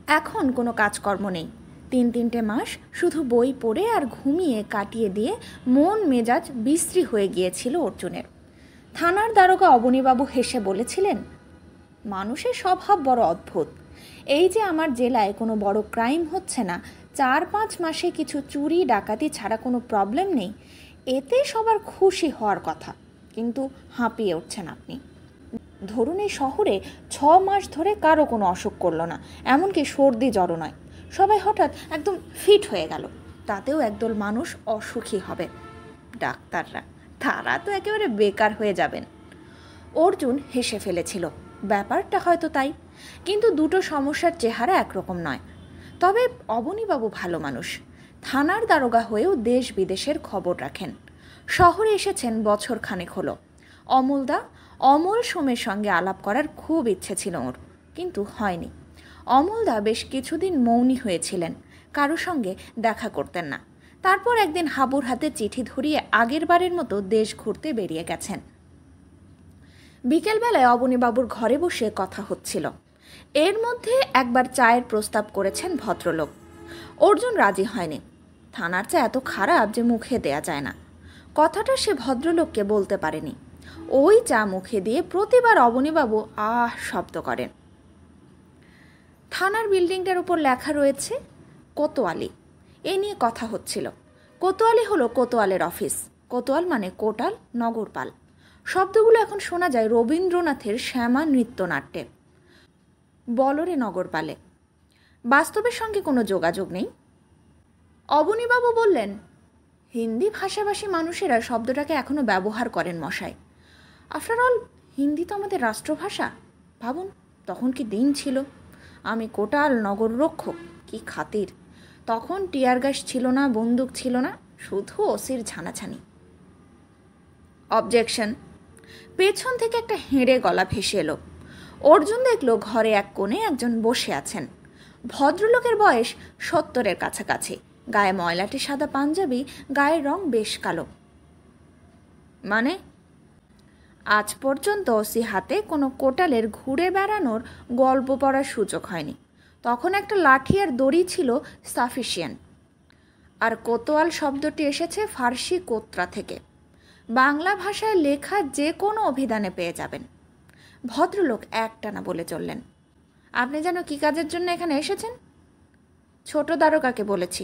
এখন কোনো কাজকর্ম নেই। 3-3টে মাস শুধু বই পড়ে আর ঘুমিয়ে কাটিয়ে দিয়ে মন মেজাজ বিশ্রী হয়ে গিয়েছিল অর্জুনের। থানার দারোগা অবনীবাবু হেসে বলেছিলেন, মানুষের স্বভাব বড় অদ্ভুত। এই যে আমার জেলায় কোনো বড় ক্রাইম হচ্ছে না, 4-5 মাসে কিছু চুরি ডাকাতি ছাড়া কোনো প্রবলেম নেই, এতে সবার খুশি হওয়ার কথা, কিন্তু হাঁপিয়ে উঠছেন আপনি। ধরুন এই শহরে 6 মাস ধরে কারো কোনো অসুখ করলো না, এমনকি সর্দি জ্বরও নয়, সবাই হঠাৎ একদম ফিট হয়ে গেল, তাতেও একদল মানুষ অসুখী হবে। ডাক্তাররা, তারা তো একেবারে বেকার হয়ে যাবেন। অর্জুন হেসে ফেলেছিল। ব্যাপারটা হয়তো তাই, কিন্তু দুটো সমস্যার চেহারা একরকম নয়। তবে অবনীবাবু ভালো মানুষ, থানার দারোগা হয়েও দেশ বিদেশের খবর রাখেন। শহরে এসেছেন বছর খানেক হলো। অমল সোমের সঙ্গে আলাপ করার খুব ইচ্ছে ছিল ওর, কিন্তু হয়নি। অমলদা বেশ কিছুদিন মৌনী হয়েছিলেন, কারো সঙ্গে দেখা করতেন না। তারপর একদিন হাবুর হাতে চিঠি ধরিয়ে আগের বারের মতো দেশ ঘুরতে বেরিয়ে গেছেন। বিকেলবেলায় অবনীবাবুর ঘরে বসে কথা হচ্ছিল। এর মধ্যে একবার চায়ের প্রস্তাব করেছেন ভদ্রলোক। অর্জুন রাজি হয়নি। থানার চা এত খারাপ যে মুখে দেয়া যায় না, কথাটা সে ভদ্রলোককে বলতে পারেনি। ওই চা মুখে দিয়ে প্রতিবার অবনীবাবু আহ শব্দ করেন। থানার বিল্ডিংটার উপর লেখা রয়েছে কোতোয়ালি। এ নিয়ে কথা হচ্ছিল। কোতোয়ালি হলো কোতোয়ালের অফিস। কোতোয়াল মানে কোটাল, নগরপাল। শব্দগুলো এখন শোনা যায় রবীন্দ্রনাথের শ্যামা নৃত্যনাট্যে। বলরে নগরপালে। বাস্তবের সঙ্গে কোনো যোগাযোগ নেই। অবনীবাবু বললেন, হিন্দি ভাষাভাষী মানুষেরা শব্দটাকে এখনো ব্যবহার করেন মশাই। আফটার অল হিন্দি তো আমাদের রাষ্ট্রভাষা। ভাবুন তখন কি দিন ছিল। আমি কোটাল নগর রক্ষক, কি খাতির। তখন টিয়ার গ্যাস ছিল না, বন্দুক ছিল না, শুধু ওসির ছানাছানি। অবজেকশন। পেছন থেকে একটা হেঁড়ে গলা ভেসে এলো। অর্জুন দেখল ঘরে এক কোণে একজন বসে আছেন। ভদ্রলোকের বয়স 70-এর কাছাকাছি, গায়ে ময়লাটে সাদা পাঞ্জাবি, গায়ের রং বেশ কালো। মানে? আজ পর্যন্ত ওসি হাতে কোনো কোটালের ঘুরে বেড়ানোর গল্প পড়ার সুযোগ হয়নি। তখন একটা লাঠি আর দড়ি ছিল সাফিসিয়েন্ট। আর কোতোয়াল শব্দটি এসেছে ফার্সি কোত্রা থেকে। বাংলা ভাষায় লেখা যে কোনো অভিধানে পেয়ে যাবেন। ভদ্রলোক একটানা বলে চললেন, আপনি যেন কী কাজের জন্য এখানে এসেছেন? ছোট দারোগাকে বলেছি,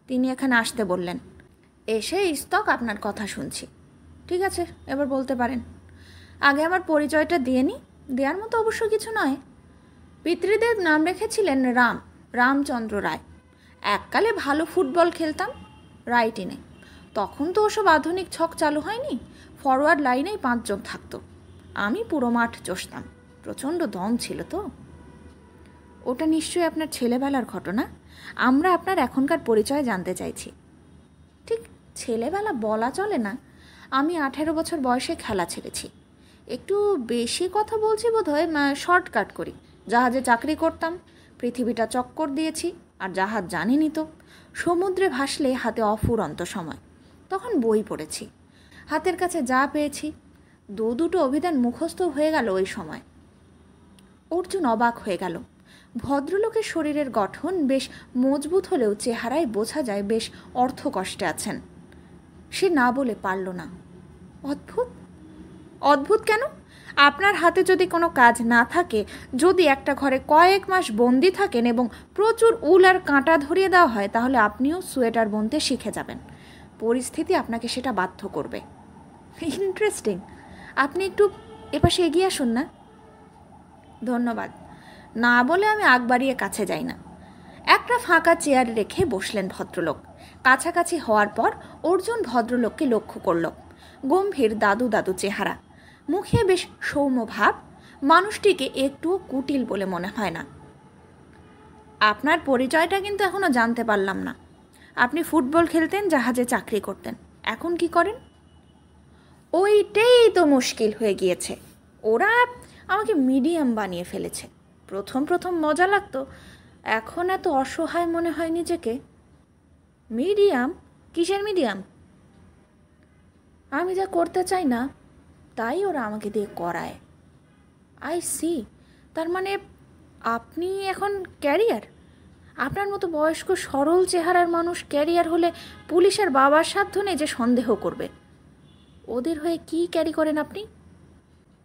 তিনি এখানে আসতে বললেন। এসে ইস্তক আপনার কথা শুনছি। ঠিক আছে, এবার বলতে পারেন। আগে আমার পরিচয়টা দিয়ে নিই। দেওয়ার মতো অবশ্য কিছু নয়। পিতৃদেব নাম রেখেছিলেন রামচন্দ্র রায়। এককালে ভালো ফুটবল খেলতাম রাইট ইনে। তখন তো ওসব আধুনিক ছক চালু হয়নি, ফরওয়ার্ড লাইনেই 5 জন থাকতো। আমি পুরো মাঠ চষতাম, প্রচণ্ড দম ছিল তো। ওটা নিশ্চয়ই আপনার ছেলেবেলার ঘটনা। আমরা আপনার এখনকার পরিচয় জানতে চাইছি। ঠিক ছেলেবেলা বলা চলে না, আমি 18 বছর বয়সে খেলা ছেড়েছি। একটু বেশি কথা বলছি বোধহয়, শর্টকাট করি। জাহাজে চাকরি করতাম, পৃথিবীটা চক্কর দিয়েছি, আর জাহাজ জানিনি তো। সমুদ্রে ভাসলে হাতে অফুরন্ত সময়, তখন বই পড়েছি, হাতের কাছে যা পেয়েছি। দুটো অভিধান মুখস্থ হয়ে গেল ওই সময়। অর্জুন অবাক হয়ে গেল। ভদ্রলোকের শরীরের গঠন বেশ মজবুত হলেও চেহারায় বোঝা যায় বেশ অর্থকষ্টে আছেন। সে না বলে পারল না। অদ্ভুত। অদ্ভুত কেন? আপনার হাতে যদি কোনো কাজ না থাকে, যদি একটা ঘরে কয়েক মাস বন্দি থাকেন এবং প্রচুর উল আর কাঁটা ধরিয়ে দেওয়া হয়, তাহলে আপনিও সোয়েটার বুনতে শিখে যাবেন। পরিস্থিতি আপনাকে সেটা বাধ্য করবে। ইন্টারেস্টিং। আপনি একটু এপাশে এগিয়ে আসুন না। ধন্যবাদ। না বলে আমি আগ বাড়িয়ে কাছে যাই না। একটা ফাঁকা চেয়ার রেখে বসলেন ভদ্রলোক। কাছাকাছি হওয়ার পর অর্জুন ভদ্রলোককে লক্ষ্য করল। গম্ভীর দাদু দাদু চেহারা, মুখে বেশ সৌম্য ভাব। মানুষটিকে একটুও কুটিল বলে মনে হয় না। আপনার পরিচয়টা কিন্তু এখনো জানতে পারলাম না। আপনি ফুটবল খেলতেন, জাহাজে চাকরি করতেন, এখন কি করেন? ওইটাই তো মুশকিল হয়ে গিয়েছে। ওরা আমাকে মিডিয়াম বানিয়ে ফেলেছে। প্রথম মজা লাগতো, এখন এত অসহায় মনে হয় নিজেকে। মিডিয়াম? কিসের মিডিয়াম? আমি যা করতে চাই না তাই ওরা আমাকে দিয়ে করায়। I see. তার মানে আপনি এখন ক্যারিয়ার? আপনার মতো বয়স্ক সরল চেহারার মানুষ ক্যারিয়ার হলে পুলিশের বাবার সাধ্য নেই যে সন্দেহ করবে। ওদের হয়ে কি ক্যারি করেন আপনি?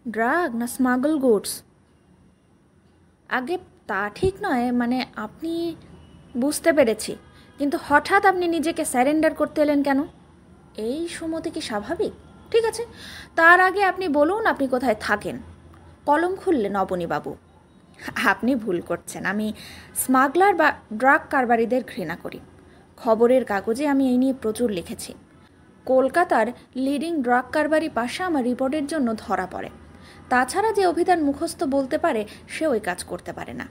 ড্রাগ না স্মাগল গুডস? আগে তা ঠিক নয়, মানে আপনি, বুঝতে পেরেছি, কিন্তু হঠাৎ আপনি নিজেকে স্যারেন্ডার করতে এলেন কেন? এই সময়তে কি স্বাভাবিক? ঠিক আছে, তার আগে আপনি বলুন আপনি কোথায় থাকেন। কলম খুললেন অবনীবাবু। আপনি ভুল করছেন, আমি স্মাগলার বা ড্রাগ কারবারিদের ঘৃণা করি। খবরের কাগজে আমি এই নিয়ে প্রচুর লিখেছি। কলকাতার লিডিং ড্রাগ কারবারি পাশা আমার রিপোর্টের জন্য ধরা পড়ে। তাছাড়া যে অভিধান মুখস্থ বলতে পারে সে ওই কাজ করতে পারে না।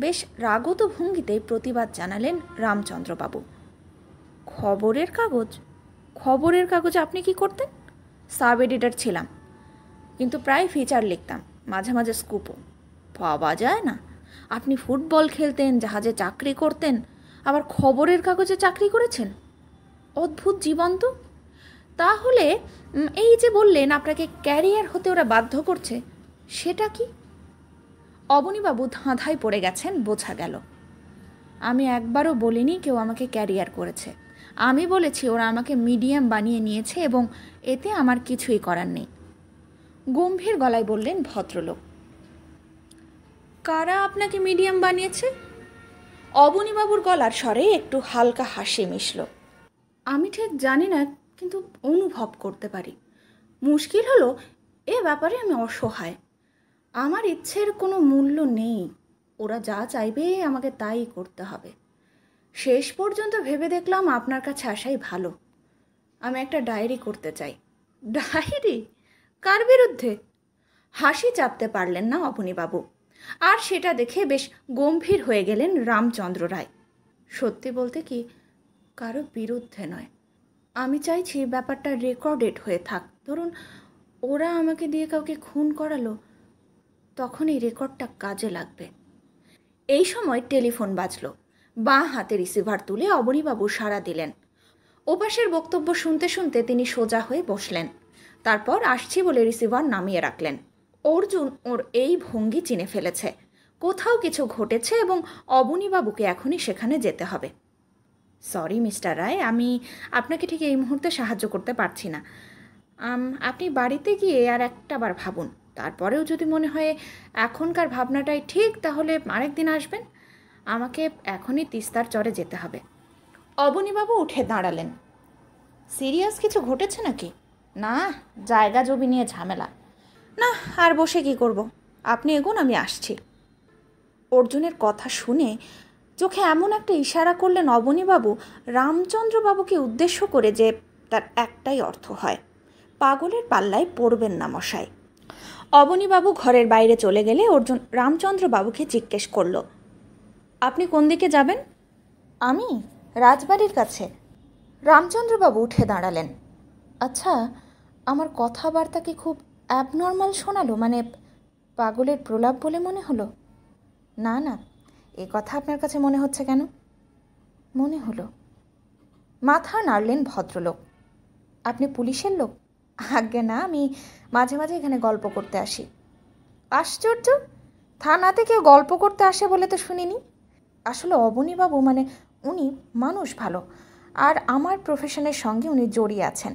বেশ রাগত ভঙ্গিতে প্রতিবাদ জানালেন রামচন্দ্রবাবু। খবরের কাগজ? খবরের কাগজে আপনি কি করতেন? সাব এডিটর ছিলাম, কিন্তু প্রায় ফিচার লিখতাম, মাঝে মাঝে স্কুপও। পাওয়া যায় না। আপনি ফুটবল খেলতেন, জাহাজে চাকরি করতেন, আবার খবরের কাগজে চাকরি করেছেন। অদ্ভুত জীবন তো। তাহলে এই যে বললেন আপনাকে ক্যারিয়ার হতে ওরা বাধ্য করছে, সেটা কি? অবনীবাবু ধাঁধায় পড়ে গেছেন বোঝা গেল। আমি একবারও বলিনি কেউ আমাকে ক্যারিয়ার করেছে। আমি বলেছি ওরা আমাকে মিডিয়াম বানিয়ে নিয়েছে এবং এতে আমার কিছুই করার নেই। গম্ভীর গলায় বললেন ভদ্রলোক। কারা আপনাকে মিডিয়াম বানিয়েছে? অবনীবাবুর গলার স্বরে একটু হালকা হাসি মিশল। আমি ঠিক জানি না, কিন্তু অনুভব করতে পারি। মুশকিল হলো এ ব্যাপারে আমি অসহায়। আমার ইচ্ছের কোনো মূল্য নেই। ওরা যা চাইবে আমাকে তাই করতে হবে। শেষ পর্যন্ত ভেবে দেখলাম আপনার কাছে আসাই ভালো। আমি একটা ডায়েরি করতে চাই। ডায়েরি? কার বিরুদ্ধে? হাসি চাপতে পারলেন না অবনীবাবু, আর সেটা দেখে বেশ গম্ভীর হয়ে গেলেন রামচন্দ্র রায়। সত্যি বলতে কি, কারো বিরুদ্ধে নয়। আমি চাইছি ব্যাপারটা রেকর্ডেড হয়ে থাক। ধরুন ওরা আমাকে দিয়ে কাউকে খুন করালো, তখন এই রেকর্ডটা কাজে লাগবে। এই সময় টেলিফোন বাজল। বাঁ হাতে রিসিভার তুলে অবনীবাবু সাড়া দিলেন। ওপাশের বক্তব্য শুনতে শুনতে তিনি সোজা হয়ে বসলেন। তারপর আসছি বলে রিসিভার নামিয়ে রাখলেন। অর্জুন ওর এই ভঙ্গি চিনে ফেলেছে। কোথাও কিছু ঘটেছে এবং অবনীবাবুকে এখনই সেখানে যেতে হবে। সরি মিস্টার রায়, আমি আপনাকে ঠিক এই মুহূর্তে সাহায্য করতে পারছি না। আপনি বাড়িতে গিয়ে আর একটাবার ভাবুন। তারপরেও যদি মনে হয় এখনকার ভাবনাটাই ঠিক, তাহলে আরেকদিন আসবেন। আমাকে এখনই তিস্তার চরে যেতে হবে। অবনীবাবু উঠে দাঁড়ালেন। সিরিয়াস কিছু ঘটেছে নাকি? না, জায়গা জমি নিয়ে ঝামেলা। না, আর বসে কি করব? আপনি এগোন, আমি আসছি। অর্জুনের কথা শুনে চোখে এমন একটা ইশারা করলেন অবনীবাবু রামচন্দ্রবাবুকে উদ্দেশ্য করে যে তার একটাই অর্থ হয়, পাগলের পাল্লায় পড়বেন না মশাই। অবনীবাবু ঘরের বাইরে চলে গেলে অর্জুন রামচন্দ্রবাবুকে জিজ্ঞেস করল, আপনি কোন দিকে যাবেন? আমি রাজবাড়ির কাছে। রামচন্দ্রবাবু উঠে দাঁড়ালেন। আচ্ছা, আমার কথাবার্তা কি খুব অ্যাবনর্মাল শোনালো? মানে পাগলের প্রলাপ বলে মনে হলো? না না, এ কথা আপনার কাছে মনে হচ্ছে কেন? মনে হলো। মাথা নাড়লেন ভদ্রলোক। আপনি পুলিশের লোক? আজ্ঞে না, আমি মাঝে মাঝে এখানে গল্প করতে আসি। আশ্চর্য, থানাতে কেউ গল্প করতে আসে বলে তো শুনিনি। আসলে অবনীবাবু মানে উনি মানুষ ভালো, আর আমার প্রফেশনের সঙ্গে উনি জড়িয়ে আছেন।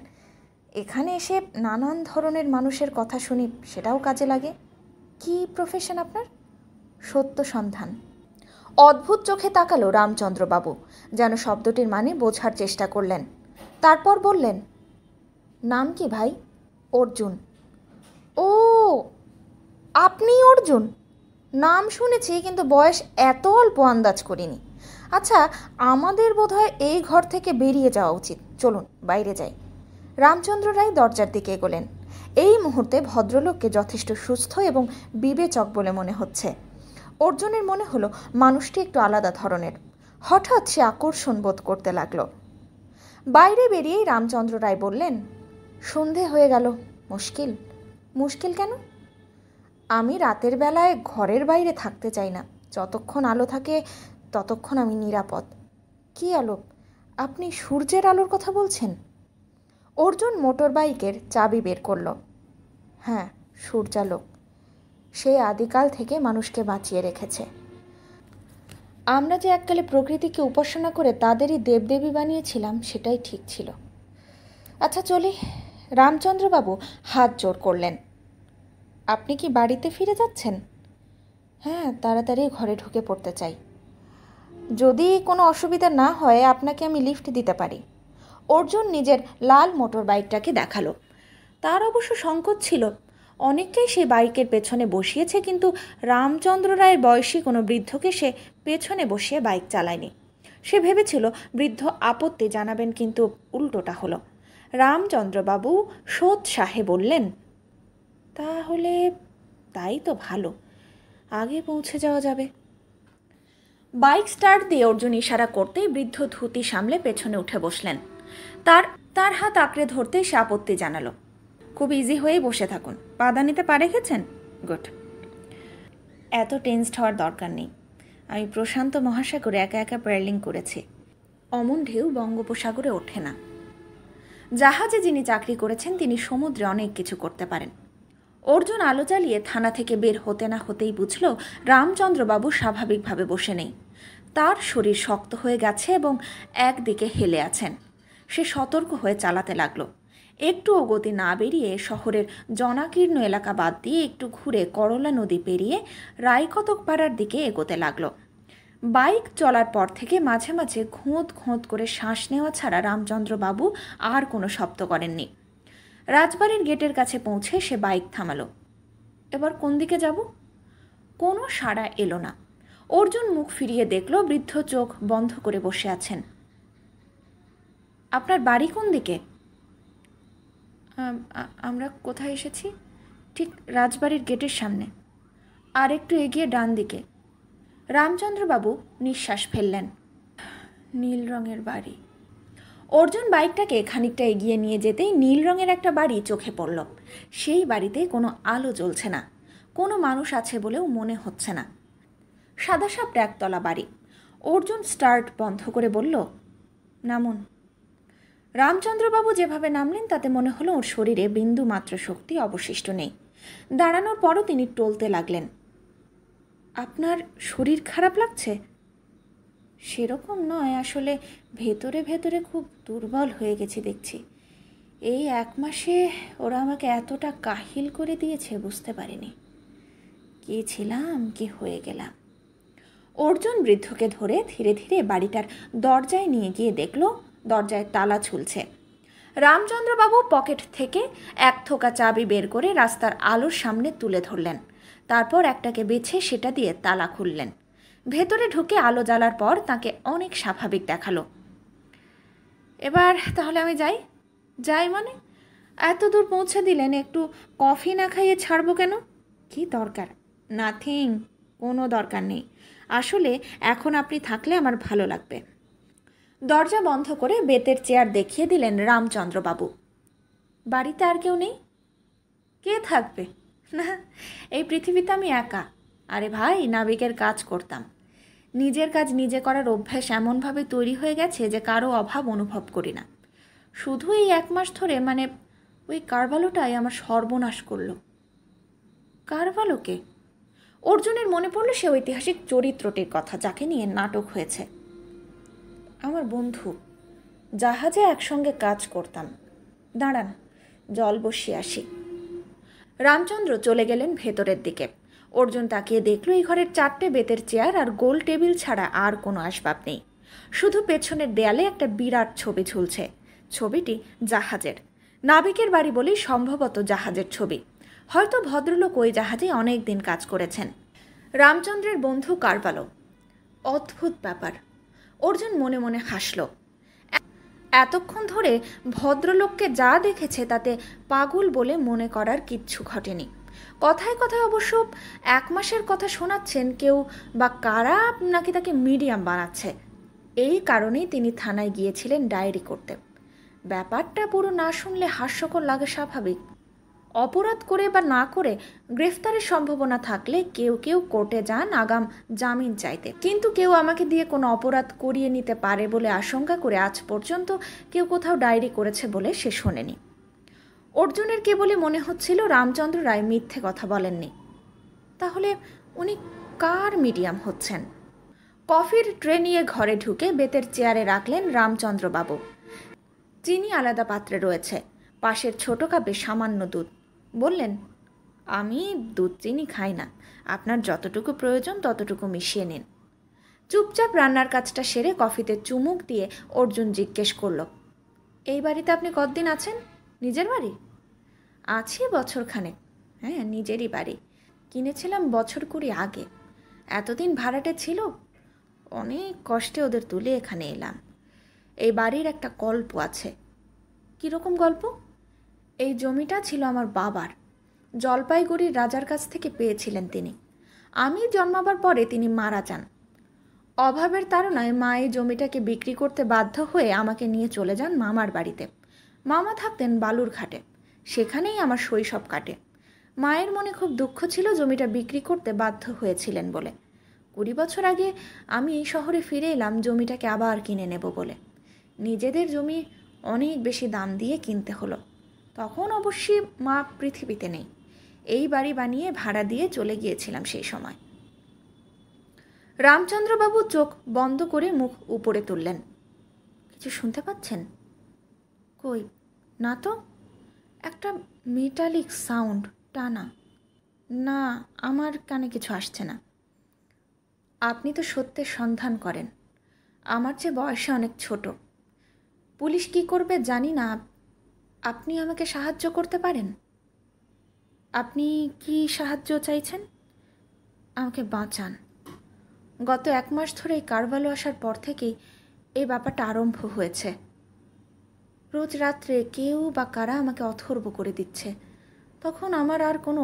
এখানে এসে নানান ধরনের মানুষের কথা শুনি, সেটাও কাজে লাগে। কি প্রফেশন আপনার? সত্য সন্ধান। অদ্ভুত চোখে তাকালো রামচন্দ্রবাবু, যেন শব্দটির মানে বোঝার চেষ্টা করলেন। তারপর বললেন, নাম কি ভাই? অর্জুন। ও, আপনি অর্জুন? নাম শুনেছি, কিন্তু বয়স এত অল্প আন্দাজ করিনি। আচ্ছা, আমাদের বোধহয় এই ঘর থেকে বেরিয়ে যাওয়া উচিত। চলুন বাইরে যাই। রামচন্দ্র রায় দরজার দিকে এগোলেন। এই মুহূর্তে ভদ্রলোককে যথেষ্ট সুস্থ এবং বিবেচক বলে মনে হচ্ছে। অর্জুনের মনে হলো মানুষটি একটু আলাদা ধরনের। হঠাৎ সে আকর্ষণ বোধ করতে লাগলো। বাইরে বেরিয়েই রামচন্দ্র রায় বললেন, সন্ধে হয়ে গেল। মুশকিল? মুশকিল কেন? আমি রাতের বেলায় ঘরের বাইরে থাকতে চাই না। যতক্ষণ আলো থাকে ততক্ষণ আমি নিরাপদ। কি আলো? আপনি সূর্যের আলোর কথা বলছেন? অর্জুন মোটর বাইকের চাবি বের করল। হ্যাঁ, সূর্যালোক। সে আদিকাল থেকে মানুষকে বাঁচিয়ে রেখেছে। আমরা যে এককালে প্রকৃতিকে উপাসনা করে তাদেরই দেবদেবী বানিয়েছিলাম সেটাই ঠিক ছিল। আচ্ছা চলি। রামচন্দ্রবাবু হাত জোড় করলেন। আপনি কি বাড়িতে ফিরে যাচ্ছেন? হ্যাঁ, তাড়াতাড়ি ঘরে ঢুকে পড়তে চাই। যদি কোনো অসুবিধা না হয় আপনাকে আমি লিফট দিতে পারি। অর্জুন নিজের লাল মোটর বাইকটাকে দেখালো। তার অবশ্য সংকোচ ছিল। অনেককেই সে বাইকের পেছনে বসিয়েছে, কিন্তু রামচন্দ্র রায়ের বয়সী কোনো বৃদ্ধকে সে পেছনে বসিয়ে বাইক চালায়নি। সে ভেবেছিল বৃদ্ধ আপত্তি জানাবেন, কিন্তু উল্টোটা হলো। রামচন্দ্রবাবু সোৎসাহে বললেন, তাহলে তাই তো ভালো, আগে পৌঁছে যাওয়া যাবে। বাইক স্টার্ট দিয়ে অর্জুন ইশারা করতেই বৃদ্ধ ধুতি সামলে পেছনে উঠে বসলেন। তার তার হাত আঁকড়ে ধরতেই সে আপত্তি জানালো। খুব ইজি হয়েই বসে থাকুন। পাদানিতে পা রেখেছেন? গুড। এত টেন্সড হওয়ার দরকার নেই। আমি প্রশান্ত মহাসাগরে একা একা প্যাডলিং করেছি। অমন ঢেউ বঙ্গোপসাগরে ওঠে না। জাহাজে যিনি চাকরি করেছেন তিনি সমুদ্রে অনেক কিছু করতে পারেন। অর্জুন আলো জ্বালিয়ে থানা থেকে বের হতে না হতেই বুঝল রামচন্দ্রবাবু স্বাভাবিকভাবে বসে নেই। তার শরীর শক্ত হয়ে গেছে এবং একদিকে হেলে আছেন। সে সতর্ক হয়ে চালাতে লাগলো। একটুও গতি না বেরিয়ে শহরের জনাকীর্ণ এলাকা বাদ দিয়ে একটু ঘুরে করলা নদী পেরিয়ে রায়কতক পাড়ার দিকে এগোতে লাগলো। বাইক চলার পর থেকে মাঝে মাঝে ঘোঁত ঘোঁত করে শ্বাস নেওয়া ছাড়া রামচন্দ্রবাবু আর কোনো শব্দ করেননি। রাজবাড়ির গেটের কাছে পৌঁছে সে বাইক থামালো। এবার কোন দিকে যাব? কোনো সাড়া এলো না। অর্জুন মুখ ফিরিয়ে দেখল বৃদ্ধ চোখ বন্ধ করে বসে আছেন। আপনার বাড়ি কোন দিকে? আমরা কোথায় এসেছি? ঠিক রাজবাড়ির গেটের সামনে। আর একটু এগিয়ে ডান দিকে। রামচন্দ্রবাবু নিঃশ্বাস ফেললেন। নীল রঙের বাড়ি। অর্জুন বাইকটাকে খানিকটা এগিয়ে নিয়ে যেতেই নীল রঙের একটা বাড়ি চোখে পড়ল। সেই বাড়িতে কোনো আলো জ্বলছে না, কোনো মানুষ আছে বলেও মনে হচ্ছে না। সাদাসাপ একতলা বাড়ি। অর্জুন স্টার্ট বন্ধ করে বলল, নামুন। রামচন্দ্রবাবু যেভাবে নামলেন তাতে মনে হলো ওর শরীরে বিন্দু মাত্র শক্তি অবশিষ্ট নেই। দাঁড়ানোর পরও তিনি টলতে লাগলেন। আপনার শরীর খারাপ লাগছে? সেরকম নয়, আসলে ভেতরে ভেতরে খুব দুর্বল হয়ে গেছি দেখছি। এই 1 মাসে ওরা আমাকে এতটা কাহিল করে দিয়েছে বুঝতে পারিনি। কি ছিলাম কি হয়ে গেলাম। অর্জুন বৃদ্ধকে ধরে ধীরে ধীরে বাড়িটার দরজায় নিয়ে গিয়ে দেখল দরজায় তালা ঝুলছে। রামচন্দ্রবাবু পকেট থেকে এক থোকা চাবি বের করে রাস্তার আলোর সামনে তুলে ধরলেন। তারপর একটাকে বেছে সেটা দিয়ে তালা খুললেন। ভেতরে ঢুকে আলো জ্বালার পর তাকে অনেক স্বাভাবিক দেখালো। এবার তাহলে আমি যাই? যাই মানে? এত দূর পৌঁছে দিলেন, একটু কফি না খাইয়ে ছাড়বো কেন? কি দরকার? নাথিং, কোনো দরকার নেই। আসলে এখন আপনি থাকলে আমার ভালো লাগবে। দরজা বন্ধ করে বেতের চেয়ার দেখিয়ে দিলেন রামচন্দ্রবাবু। বাড়িতে আর কেউ নেই? কে থাকবে? না, এই পৃথিবীতে আমি একা। আরে ভাই, নাবিকের কাজ করতাম। নিজের কাজ নিজে করার অভ্যাস এমনভাবে তৈরি হয়ে গেছে যে কারো অভাব অনুভব করি না। শুধু এই 1 মাস ধরে ওই কারভালোটাই আমার সর্বনাশ করল। কারভালোকে? অর্জুনের মনে পড়ল সে ঐতিহাসিক চরিত্রটির কথা যাকে নিয়ে নাটক হয়েছে। আমার বন্ধু, জাহাজে একসঙ্গে কাজ করতাম। দাঁড়ান, জল বসিয়ে আসি। রামচন্দ্র চলে গেলেন ভেতরের দিকে। অর্জুন তাকিয়ে দেখল এই ঘরের 4টে বেতের চেয়ার আর গোল টেবিল ছাড়া আর কোনো আসবাব নেই। শুধু পেছনের দেয়ালে একটা বিরাট ছবি ঝুলছে। ছবিটি জাহাজের। নাবিকের বাড়ি বলেই সম্ভবত জাহাজের ছবি। হয়তো ভদ্রলোক ওই জাহাজে অনেক দিন কাজ করেছেন। রামচন্দ্রের বন্ধু কারভালো। অদ্ভুত ব্যাপার। অর্জুন মনে মনে হাসল। এতক্ষণ ধরে ভদ্রলোককে যা দেখেছে তাতে পাগল বলে মনে করার কিচ্ছু ঘটেনি। কথায় কথায় অবশ্য 1 মাসের কথা শোনাচ্ছেন কেউ, বা কারা নাকি তাকে মিডিয়াম বানাচ্ছে। এই কারণেই তিনি থানায় গিয়েছিলেন ডায়েরি করতে। ব্যাপারটা পুরো না শুনলে হাস্যকর লাগে স্বাভাবিক। অপরাধ করে বা না করে গ্রেফতারের সম্ভাবনা থাকলে কেউ কেউ কোর্টে যান আগাম জামিন চাইতে, কিন্তু কেউ আমাকে দিয়ে কোনো অপরাধ করিয়ে নিতে পারে বলে আশঙ্কা করে আজ পর্যন্ত কেউ কোথাও ডায়েরি করেছে বলে সে শোনেনি। অর্জুনের কেবলই মনে হচ্ছিল রামচন্দ্র রায় মিথ্যে কথা বলেননি। তাহলে উনি কার মিডিয়াম হচ্ছেন? কফির ট্রে নিয়ে ঘরে ঢুকে বেতের চেয়ারে রাখলেন রামচন্দ্রবাবু। চিনি আলাদা পাত্রে রয়েছে, পাশের ছোট কাপে সামান্য দুধ। বললেন, আমি দুধ চিনি খাই না, আপনার যতটুকু প্রয়োজন ততটুকু মিশিয়ে নিন। চুপচাপ রান্নার কাজটা সেরে কফিতে চুমুক দিয়ে অর্জুন জিজ্ঞেস করল, এই বাড়িতে আপনি কতদিন আছেন? নিজের বাড়ি? আছি বছরখানেক। হ্যাঁ, নিজেরই বাড়ি, কিনেছিলাম বছর 20 আগে। এতদিন ভাড়াটে ছিল, অনেক কষ্টে ওদের তুলে এখানে এলাম। এই বাড়ির একটা গল্প আছে। কীরকম গল্প? এই জমিটা ছিল আমার বাবার, জলপাইগুড়ির রাজার কাছ থেকে পেয়েছিলেন তিনি। আমি জন্মাবার পরে তিনি মারা যান। অভাবের তাড়নায় মা এই জমিটাকে বিক্রি করতে বাধ্য হয়ে আমাকে নিয়ে চলে যান মামার বাড়িতে। মামা থাকতেন বালুরঘাটে, সেখানেই আমার শৈশব কাটে। মায়ের মনে খুব দুঃখ ছিল জমিটা বিক্রি করতে বাধ্য হয়েছিলেন বলে। 20 বছর আগে আমি এই শহরে ফিরে এলাম জমিটাকে আবার কিনে নেব বলে। নিজেদের জমি অনেক বেশি দাম দিয়ে কিনতে হলো। তখন অবশ্যই মা পৃথিবীতে নেই। এই বাড়ি বানিয়ে ভাড়া দিয়ে চলে গিয়েছিলাম সেই সময়। রামচন্দ্রবাবু চোখ বন্ধ করে মুখ উপরে তুললেন। কিছু শুনতে পাচ্ছেন? কই না তো, একটা মেটালিক সাউন্ড, টানা। না, আমার কানে কিছু আসছে না। আপনি তো সত্যের সন্ধান করেন, আমার চেয়ে বয়সে অনেক ছোট। পুলিশ কি করবে জানি না, আপনি আমাকে সাহায্য করতে পারেন? আপনি কি সাহায্য চাইছেন? আমাকে বাঁচান। গত 1 মাস ধরে এই কারভালো আসার পর থেকেই এই ব্যাপারটা আরম্ভ হয়েছে। রোজ রাত্রে কেউ বা কারা আমাকে অথর্ব করে দিচ্ছে। তখন আমার আর কোনো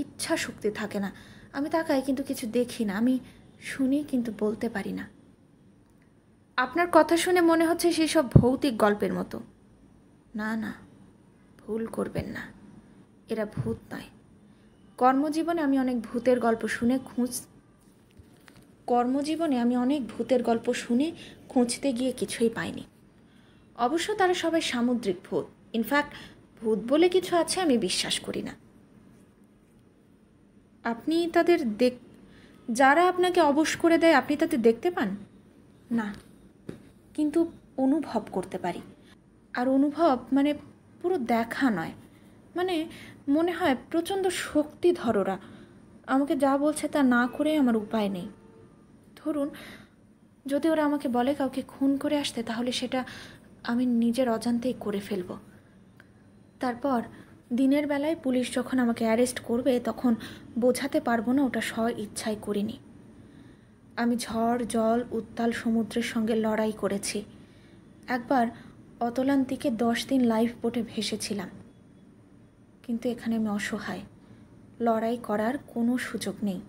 ইচ্ছা শক্তি থাকে না। আমি তাকাই কিন্তু কিছু দেখি না, আমি শুনি কিন্তু বলতে পারি না। আপনার কথা শুনে মনে হচ্ছে সেই সব ভৌতিক গল্পের মতো। না না, ভুল করবেন না, এরা ভূত নয়। কর্মজীবনে আমি অনেক ভূতের গল্প শুনে খুঁজতে গিয়ে কিছুই পাইনি। অবশ্য তারা সবাই সামুদ্রিক ভূত। ইনফ্যাক্ট ভূত বলে কিছু আছে আমি বিশ্বাস করি না। আপনি তাদের যারা আপনাকে অবশ করে দেয় আপনি তাদের দেখতে পান? না, কিন্তু অনুভব করতে পারি। আর অনুভব মানে পুরো দেখা নয়, মানে মনে হয় প্রচণ্ড শক্তিধর ওরা। আমাকে যা বলছে তা না করে আমার উপায় নেই। ধরুন, যদি ওরা আমাকে বলে কাউকে খুন করে আসতে, তাহলে সেটা আমি নিজের অজান্তেই করে ফেলব। তারপর দিনের বেলায় পুলিশ যখন আমাকে অ্যারেস্ট করবে তখন বোঝাতে পারবো না ওটা স্ব ইচ্ছায় করিনি। আমি ঝড় জল উত্তাল সমুদ্রের সঙ্গে লড়াই করেছি। একবার অতলান্তিকে 10 দিন লাইফ বোটে ভেসেছিলাম। কিন্তু এখানে আমি অসহায়, লড়াই করার কোনো সুযোগ নেই।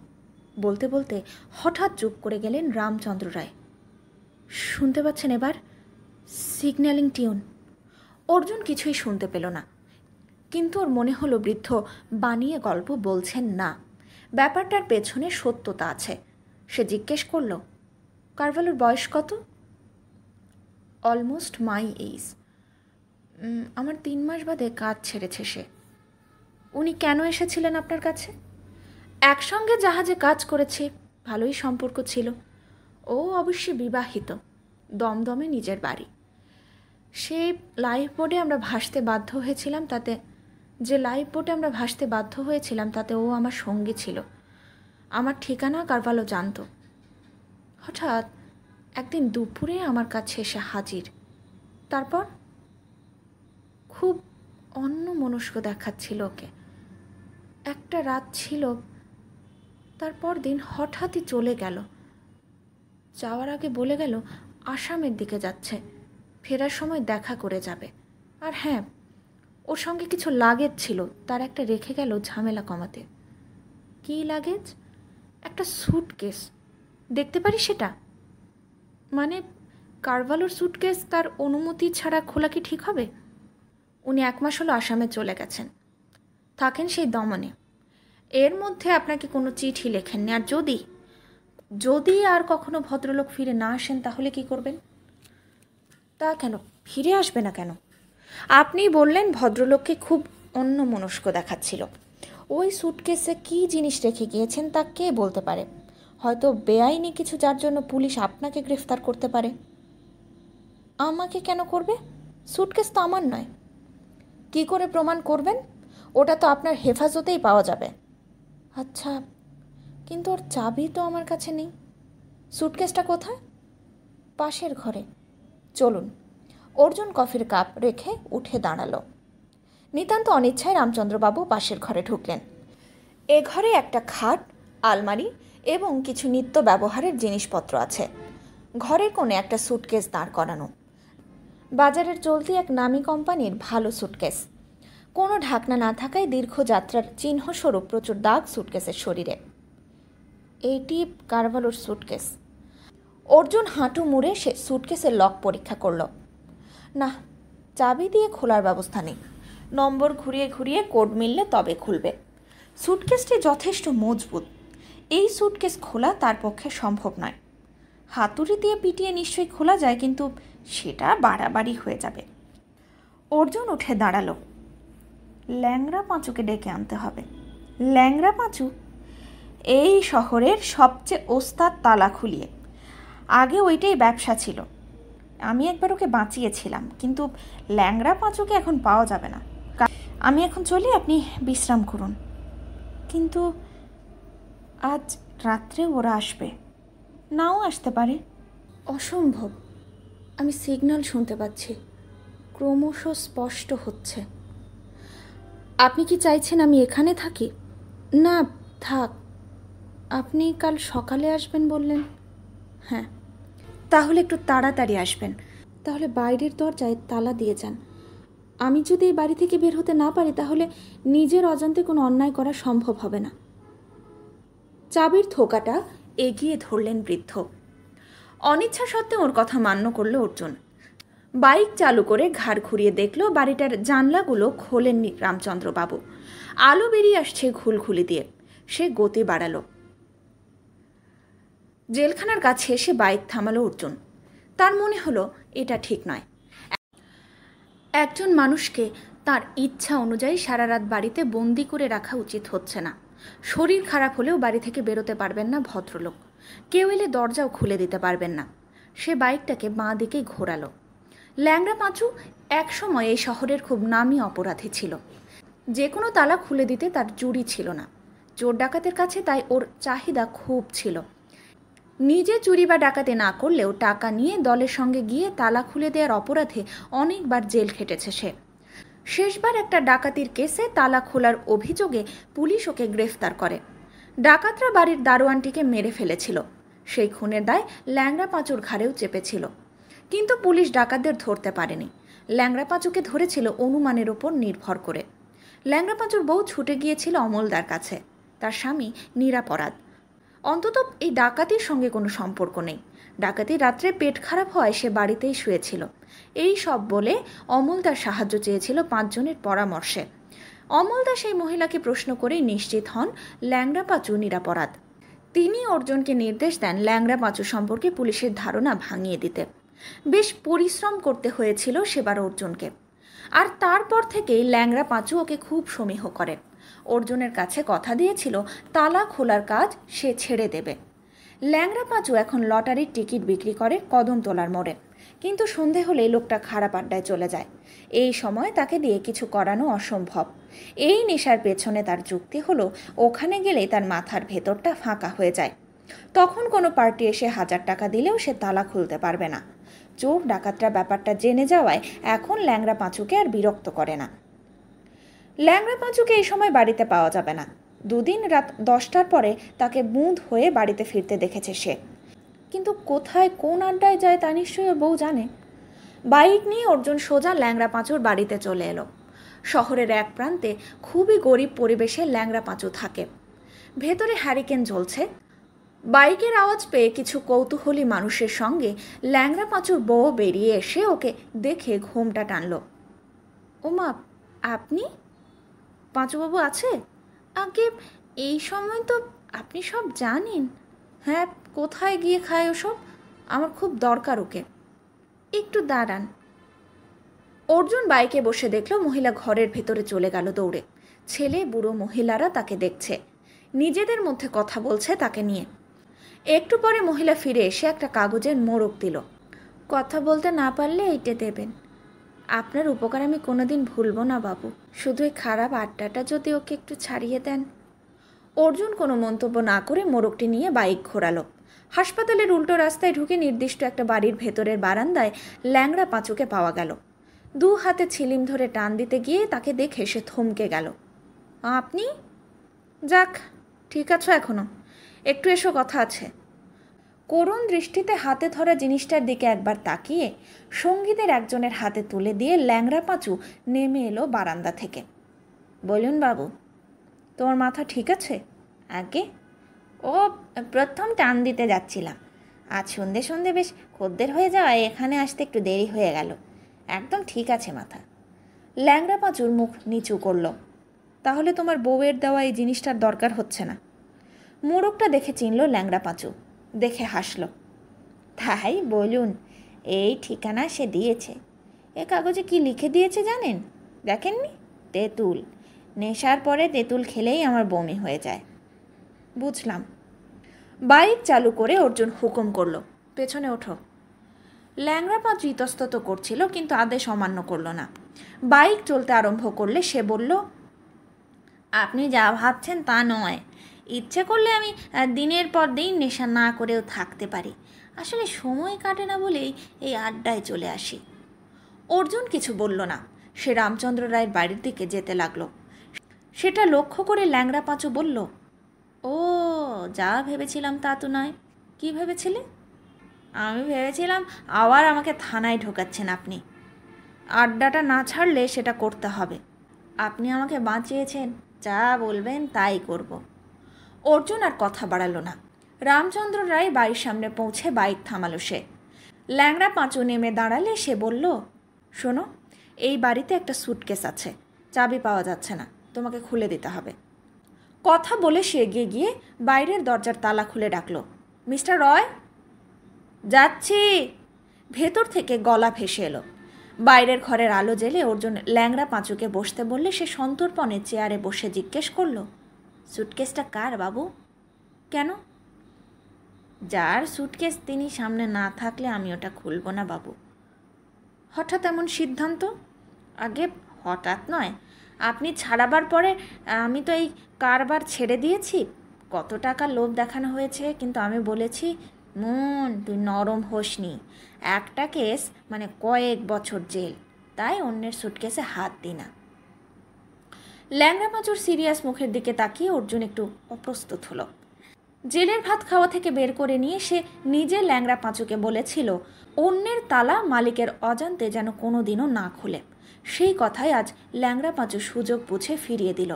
বলতে বলতে হঠাৎ চুপ করে গেলেন রামচন্দ্র রায়। শুনতে পাচ্ছেন এবার? Signalling tune. অর্জুন কিছুই শুনতে পেল না, কিন্তু ওর মনে হলো বৃদ্ধ বানিয়ে গল্প বলছেন না, ব্যাপারটার পেছনে সত্যতা আছে। সে জিজ্ঞেস করল, কারভালোর বয়স কত? অলমোস্ট মাই এইজ। আমার 3 মাস বাদে কাজ ছেড়েছে সে। উনি কেন এসেছিলেন আপনার কাছে? একসঙ্গে জাহাজে কাজ করেছে, ভালোই সম্পর্ক ছিল। ও অবশ্যই বিবাহিত, দমদমে নিজের বাড়ি। সেই লাইফ বোটে আমরা ভাসতে বাধ্য হয়েছিলাম তাতে ও আমার সঙ্গী ছিল। আমার ঠিকানা কারভালো জানতো। হঠাৎ একদিন দুপুরে আমার কাছে এসে হাজির। তারপর খুব অন্যমনস্ক দেখাচ্ছিল ওকে। একটা রাত ছিল, তারপর দিন হঠাৎই চলে গেল। যাওয়ার আগে বলে গেল আসামের দিকে যাচ্ছে, ফেরার সময় দেখা করে যাবে। আর হ্যাঁ, ওর সঙ্গে কিছু লাগেজ ছিল, তার একটা রেখে গেল ঝামেলা কমাতে। কী লাগেজ? একটা স্যুটকেস। দেখতে পারি সেটা? মানে কারভালোর স্যুটকেস তার অনুমতি ছাড়া খোলা কি ঠিক হবে? উনি 1 মাস হলো আসামে চলে গেছেন, থাকেন সেই দমনে। এর মধ্যে আপনাকে কোনো চিঠি লেখেননি। আর যদি আর কখনো ভদ্রলোক ফিরে না আসেন তাহলে কি করবেন? তা কেন, ফিরে আসবে না কেন? আপনি বললেন ভদ্রলোককে খুব অন্যমনস্ক দেখাচ্ছিল। ওই স্যুটকেসে কী জিনিস রেখে গিয়েছেন তা কে বলতে পারে? হয়তো বেআইনি কিছু, যার জন্য পুলিশ আপনাকে গ্রেফতার করতে পারে। আমাকে কেন করবে? সুটকেস তো আমার নয়। কি করে প্রমাণ করবেন? ওটা তো আপনার হেফাজতেই পাওয়া যাবে। আচ্ছা, কিন্তু ওর চাবি তো আমার কাছে নেই। সুটকেসটা কোথায়? পাশের ঘরে। চলুন। অর্জুন কফির কাপ রেখে উঠে দাঁড়ালো। নিতান্ত অনিচ্ছায় রামচন্দ্রবাবু পাশের ঘরে ঢুকলেন। এ ঘরে একটা খাট, আলমারি এবং কিছু নিত্য ব্যবহারের জিনিসপত্র আছে। ঘরের কোণে একটা সুটকেস দাঁড় করানো। বাজারের চলতি এক নামী কোম্পানির ভালো সুটকেস। কোনো ঢাকনা না থাকায় দীর্ঘ যাত্রার চিহ্নস্বরূপ প্রচুর দাগ সুটকেসের শরীরে। এইটি কারভালোর সুটকেস। অর্জুন হাঁটু মুড়ে সে সুটকেসের লক পরীক্ষা করল। না, চাবি দিয়ে খোলার ব্যবস্থা নেই। নম্বর ঘুরিয়ে ঘুরিয়ে কোড মিললে তবে খুলবে। সুটকেসটি যথেষ্ট মজবুত। এই সুটকেস খোলা তার পক্ষে সম্ভব নয়। হাতুড়ি দিয়ে পিটিয়ে নিশ্চয়ই খোলা যায়, কিন্তু সেটা বাড়াবাড়ি হয়ে যাবে। অর্জুন উঠে দাঁড়ালো। ল্যাংড়া পাঁচুকে ডেকে আনতে হবে। ল্যাংড়া পাঁচু এই শহরের সবচেয়ে ওস্তাদ তালা খুলিয়ে। আগে ওইটাই ব্যবসা ছিল। আমি একবার ওকে বাঁচিয়েছিলাম, কিন্তু ল্যাংড়া পাঁচুকে এখন পাওয়া যাবে না। আমি এখন চলি, আপনি বিশ্রাম করুন। কিন্তু আজ রাত্রে ওরা আসবে, নাও আসতে পারে। অসম্ভব। আমি সিগন্যাল শুনতে পাচ্ছি, ক্রমশ স্পষ্ট হচ্ছে। আপনি কি চাইছেন আমি এখানে থাকি? না, থাক। আপনি কাল সকালে আসবেন বললেন। হ্যাঁ, তাহলে একটু তাড়াতাড়ি আসবেন। তাহলে বাইরের দরজায় তালা দিয়ে যান। আমি যদি এই বাড়ি থেকে বের হতে না পারি, তাহলে নিজের অজান্তে কোনো অন্যায় করা সম্ভব হবে না। চাবির থোকাটা এগিয়ে ধরলেন বৃদ্ধ। অনিচ্ছা সত্ত্বেও ওর কথা মান্য করল অর্জুন। বাইক চালু করে ঘাড় ঘুরিয়ে দেখল বাড়িটার জানলাগুলো খোলেননি রামচন্দ্রবাবু। আলো বেরিয়ে আসছে ঘুলঘুলি দিয়ে। সে গতি বাড়ালো। জেলখানার কাছে এসে বাইক থামালো অর্জুন। তার মনে হলো এটা ঠিক নয়। একজন মানুষকে তার ইচ্ছা অনুযায়ী সারা রাত বাড়িতে বন্দি করে রাখা উচিত হচ্ছে না। শরীর খারাপ হলেও বাড়ি থেকে বেরোতে পারবেন না ভদ্রলোক। কেউ এলে দরজাও খুলে দিতে পারবেন না। সে বাইকটাকে বাঁ দিকে ঘোরালো। ল্যাংড়া পাঁচু একসময় এই শহরের খুব নামী অপরাধী ছিল। যে কোনো তালা খুলে দিতে তার জুড়ি ছিল না। চোর ডাকাতের কাছে তাই ওর চাহিদা খুব ছিল। নিজে চুরি বা ডাকাতি না করলেও টাকা নিয়ে দলের সঙ্গে গিয়ে তালা খুলে দেওয়ার অপরাধে অনেকবার জেল খেটেছে সে। শেষবার একটা ডাকাতির কেসে তালা খোলার অভিযোগে পুলিশ ওকে গ্রেফতার করে। ডাকাতরা বাড়ির দারোয়ানটিকে মেরে ফেলেছিল। সেই খুনের দায় ল্যাংড়া পাঁচুর ঘাড়েও চেপেছিল, কিন্তু পুলিশ ডাকাতদের ধরতে পারেনি। ল্যাংড়া পাঁচুকে ধরেছিল অনুমানের ওপর নির্ভর করে। ল্যাংড়া পাঁচুর বউ ছুটে গিয়েছিল অমলদার কাছে। তার স্বামী নিরাপরাধ। অন্তত এই ডাকাতির সঙ্গে কোনো সম্পর্ক নেই। ডাকাতির রাত্রে পেট খারাপ হওয়ায় সে বাড়িতেই শুয়েছিল। এই সব বলে অমলদার সাহায্য চেয়েছিল 5 জনের পরামর্শে। অমলদা সেই মহিলাকে প্রশ্ন করেই নিশ্চিত হন ল্যাংড়া পাঁচু নিরাপরাধ। তিনি অর্জুনকে নির্দেশ দেন ল্যাংড়া পাঁচু সম্পর্কে পুলিশের ধারণা ভাঙিয়ে দিতে। বেশ পরিশ্রম করতে হয়েছিল সেবার অর্জুনকে। আর তারপর থেকেই ল্যাংড়া পাঁচু ওকে খুব সমীহ করে। অর্জুনের কাছে কথা দিয়েছিল তালা খোলার কাজ সে ছেড়ে দেবে। ল্যাংড়া পাঁচু এখন লটারির টিকিট বিক্রি করে কদমতলার মোড়ে, কিন্তু সন্ধে হলে লোকটা খারাপ আড্ডায় চলে যায়। এই সময় তাকে দিয়ে কিছু করানো অসম্ভব। এই নেশার পেছনে তার যুক্তি হলো ওখানে গেলেই তার মাথার ভেতরটা ফাঁকা হয়ে যায়। তখন কোনো পার্টি এসে 1000 টাকা দিলেও সে তালা খুলতে পারবে না। চোর ডাকাতরা ব্যাপারটা জেনে যাওয়ায় এখন ল্যাংড়া পাঁচুকে আর বিরক্ত করে না। ল্যাংড়া পাঁচুকে এই সময় বাড়িতে পাওয়া যাবে না। 2 দিন রাত 10টার পরে তাকে বুঁদ হয়ে বাড়িতে ফিরতে দেখেছে সে। কিন্তু কোথায় কোন আড্ডায় যায় তা নিশ্চয়ই ওর বউ জানে। বাইক নিয়ে অর্জুন সোজা ল্যাংড়া পাঁচুর বাড়িতে চলে এলো। শহরের এক প্রান্তে খুবই গরিব পরিবেশে ল্যাংড়া পাঁচু থাকে। ভেতরে হ্যারিকেন জ্বলছে। বাইকের আওয়াজ পেয়ে কিছু কৌতূহলী মানুষের সঙ্গে ল্যাংড়া পাঁচুর বউ বেরিয়ে এসে ওকে দেখে ঘুমটা টানল। ওমা, আপনি? পাঁচুবাবু আছে? আগে এই সময় তো আপনি সব জানেন। হ্যাঁ, কোথায় গিয়ে খায় ওসব? আমার খুব দরকার ওকে। একটু দাঁড়ান। অর্জুন বাইকে বসে দেখল মহিলা ঘরের ভেতরে চলে গেল দৌড়ে। ছেলে বুড়ো মহিলারা তাকে দেখছে, নিজেদের মধ্যে কথা বলছে তাকে নিয়ে। একটু পরে মহিলা ফিরে এসে একটা কাগজের মোড়ক দিল। কথা বলতে না পারলে এইটে দেবেন। আপনার উপকার আমি কোনোদিন ভুলবো না বাবু, শুধু এই খারাপ আড্ডাটা যদি ওকে একটু ছাড়িয়ে দেন। অর্জুন কোনো মন্তব্য না করে মোড়কটি নিয়ে বাইক ঘোরালো। হাসপাতালের উল্টো রাস্তায় ঢুকে নির্দিষ্ট একটা বাড়ির ভেতরের বারান্দায় ল্যাংড়া পাঁচুকে পাওয়া গেল। দু হাতে ছিলিম ধরে টান দিতে গিয়ে তাকে দেখে সে থমকে গেল। আপনি? যাক, ঠিক আছো এখনো? একটু এসো, কথা আছে। করুণ দৃষ্টিতে হাতে ধরা জিনিসটার দিকে একবার তাকিয়ে সঙ্গীদের একজনের হাতে তুলে দিয়ে ল্যাংড়া পাঁচু নেমে এলো বারান্দা থেকে। বলুন বাবু, তোমার মাথা ঠিক আছে? আগে ও প্রথম টান দিতে যাচ্ছিলাম, আজ সন্ধে সন্ধে বেশ খদ্দের হয়ে যাওয়ায় এখানে আসতে একটু দেরি হয়ে গেল। একদম ঠিক আছে মাথা। ল্যাংড়া পাঁচুর মুখ নিচু করল। তাহলে তোমার বউয়ের দেওয়া এই জিনিসটার দরকার হচ্ছে না। মোড়কটা দেখে চিনল ল্যাংড়া পাঁচু, দেখে হাসল। তাই বলুন, এই ঠিকানা সে দিয়েছে। এ কাগজে কি লিখে দিয়েছে জানেন? দেখেননি? তেঁতুল। নেশার পরে তেঁতুল খেলেই আমার বমি হয়ে যায়। বুঝলাম। বাইক চালু করে অর্জুন হুকুম করল, পেছনে ওঠো। ল্যাংড়া পাঁচু ইতস্তত করছিল, কিন্তু আদেশ অমান্য করল না। বাইক চলতে আরম্ভ করলে সে বলল, আপনি যা ভাবছেন তা নয়। ইচ্ছে করলে আমি দিনের পর দিন নেশা না করেও থাকতে পারি। আসলে সময় কাটে না বলেই এই আড্ডায় চলে আসি। অর্জুন কিছু বলল না। সে রামচন্দ্র রায়ের বাড়ির দিকে যেতে লাগলো। সেটা লক্ষ্য করে ল্যাংড়া পাঁচু বলল, ও যা ভেবেছিলাম তা তো নয়। কি ভেবেছিলে? আমি ভেবেছিলাম আবার আমাকে থানায় ঢোকাচ্ছেন আপনি। আড্ডাটা না ছাড়লে সেটা করতে হবে। আপনি আমাকে বাঁচিয়েছেন, যা বলবেন তাই করব। অর্জুন আর কথা বাড়ালো না। রামচন্দ্র রায় বাড়ির সামনে পৌঁছে বাইক থামালো সে। ল্যাংড়া পাঁচু নেমে দাঁড়ালে সে বলল, শোনো, এই বাড়িতে একটা স্যুটকেস আছে, চাবি পাওয়া যাচ্ছে না, তোমাকে খুলে দিতে হবে। কথা বলে সে এগিয়ে গিয়ে বাইরের দরজার তালা খুলে ডাকলো, মিস্টার রয়। যাচ্ছি। ভেতর থেকে গলা ভেসে এলো। বাইরের ঘরের আলো জেলে অর্জুন ল্যাংড়া পাঁচুকে বসতে বললে সে সন্তর্পণে চেয়ারে বসে জিজ্ঞেস করলো, স্যুটকেসটা কার বাবু? কেন? যার স্যুটকেস তিনি সামনে না থাকলে আমি ওটা খুলব না বাবু। হঠাৎ এমন সিদ্ধান্ত? আগে হঠাৎ নয়, আপনি ছাড়াবার পরে আমি তো এই কারবার ছেড়ে দিয়েছি। কত টাকা লোভ দেখানো হয়েছে, কিন্তু আমি বলেছি, মন তুই নরম হোসনি, একটা কেস মানে কয়েক বছর জেল, তাই অন্যের স্যুটকেসে হাত দিই না। ল্যাংড়া পাঁচুর সিরিয়াস মুখের দিকে তাকিয়ে অর্জুন একটু অপ্রস্তুত হলো। জেলের ভাত খাওয়া থেকে বের করে নিয়ে সে নিজে ল্যাংড়া পাঁচুকে বলেছিল অন্যের তালা মালিকের অজান্তে যেন কোনো দিনও না খুলে। সেই কথাই আজ ল্যাংড়া পাঁচু সুযোগ বুঝে ফিরিয়ে দিল।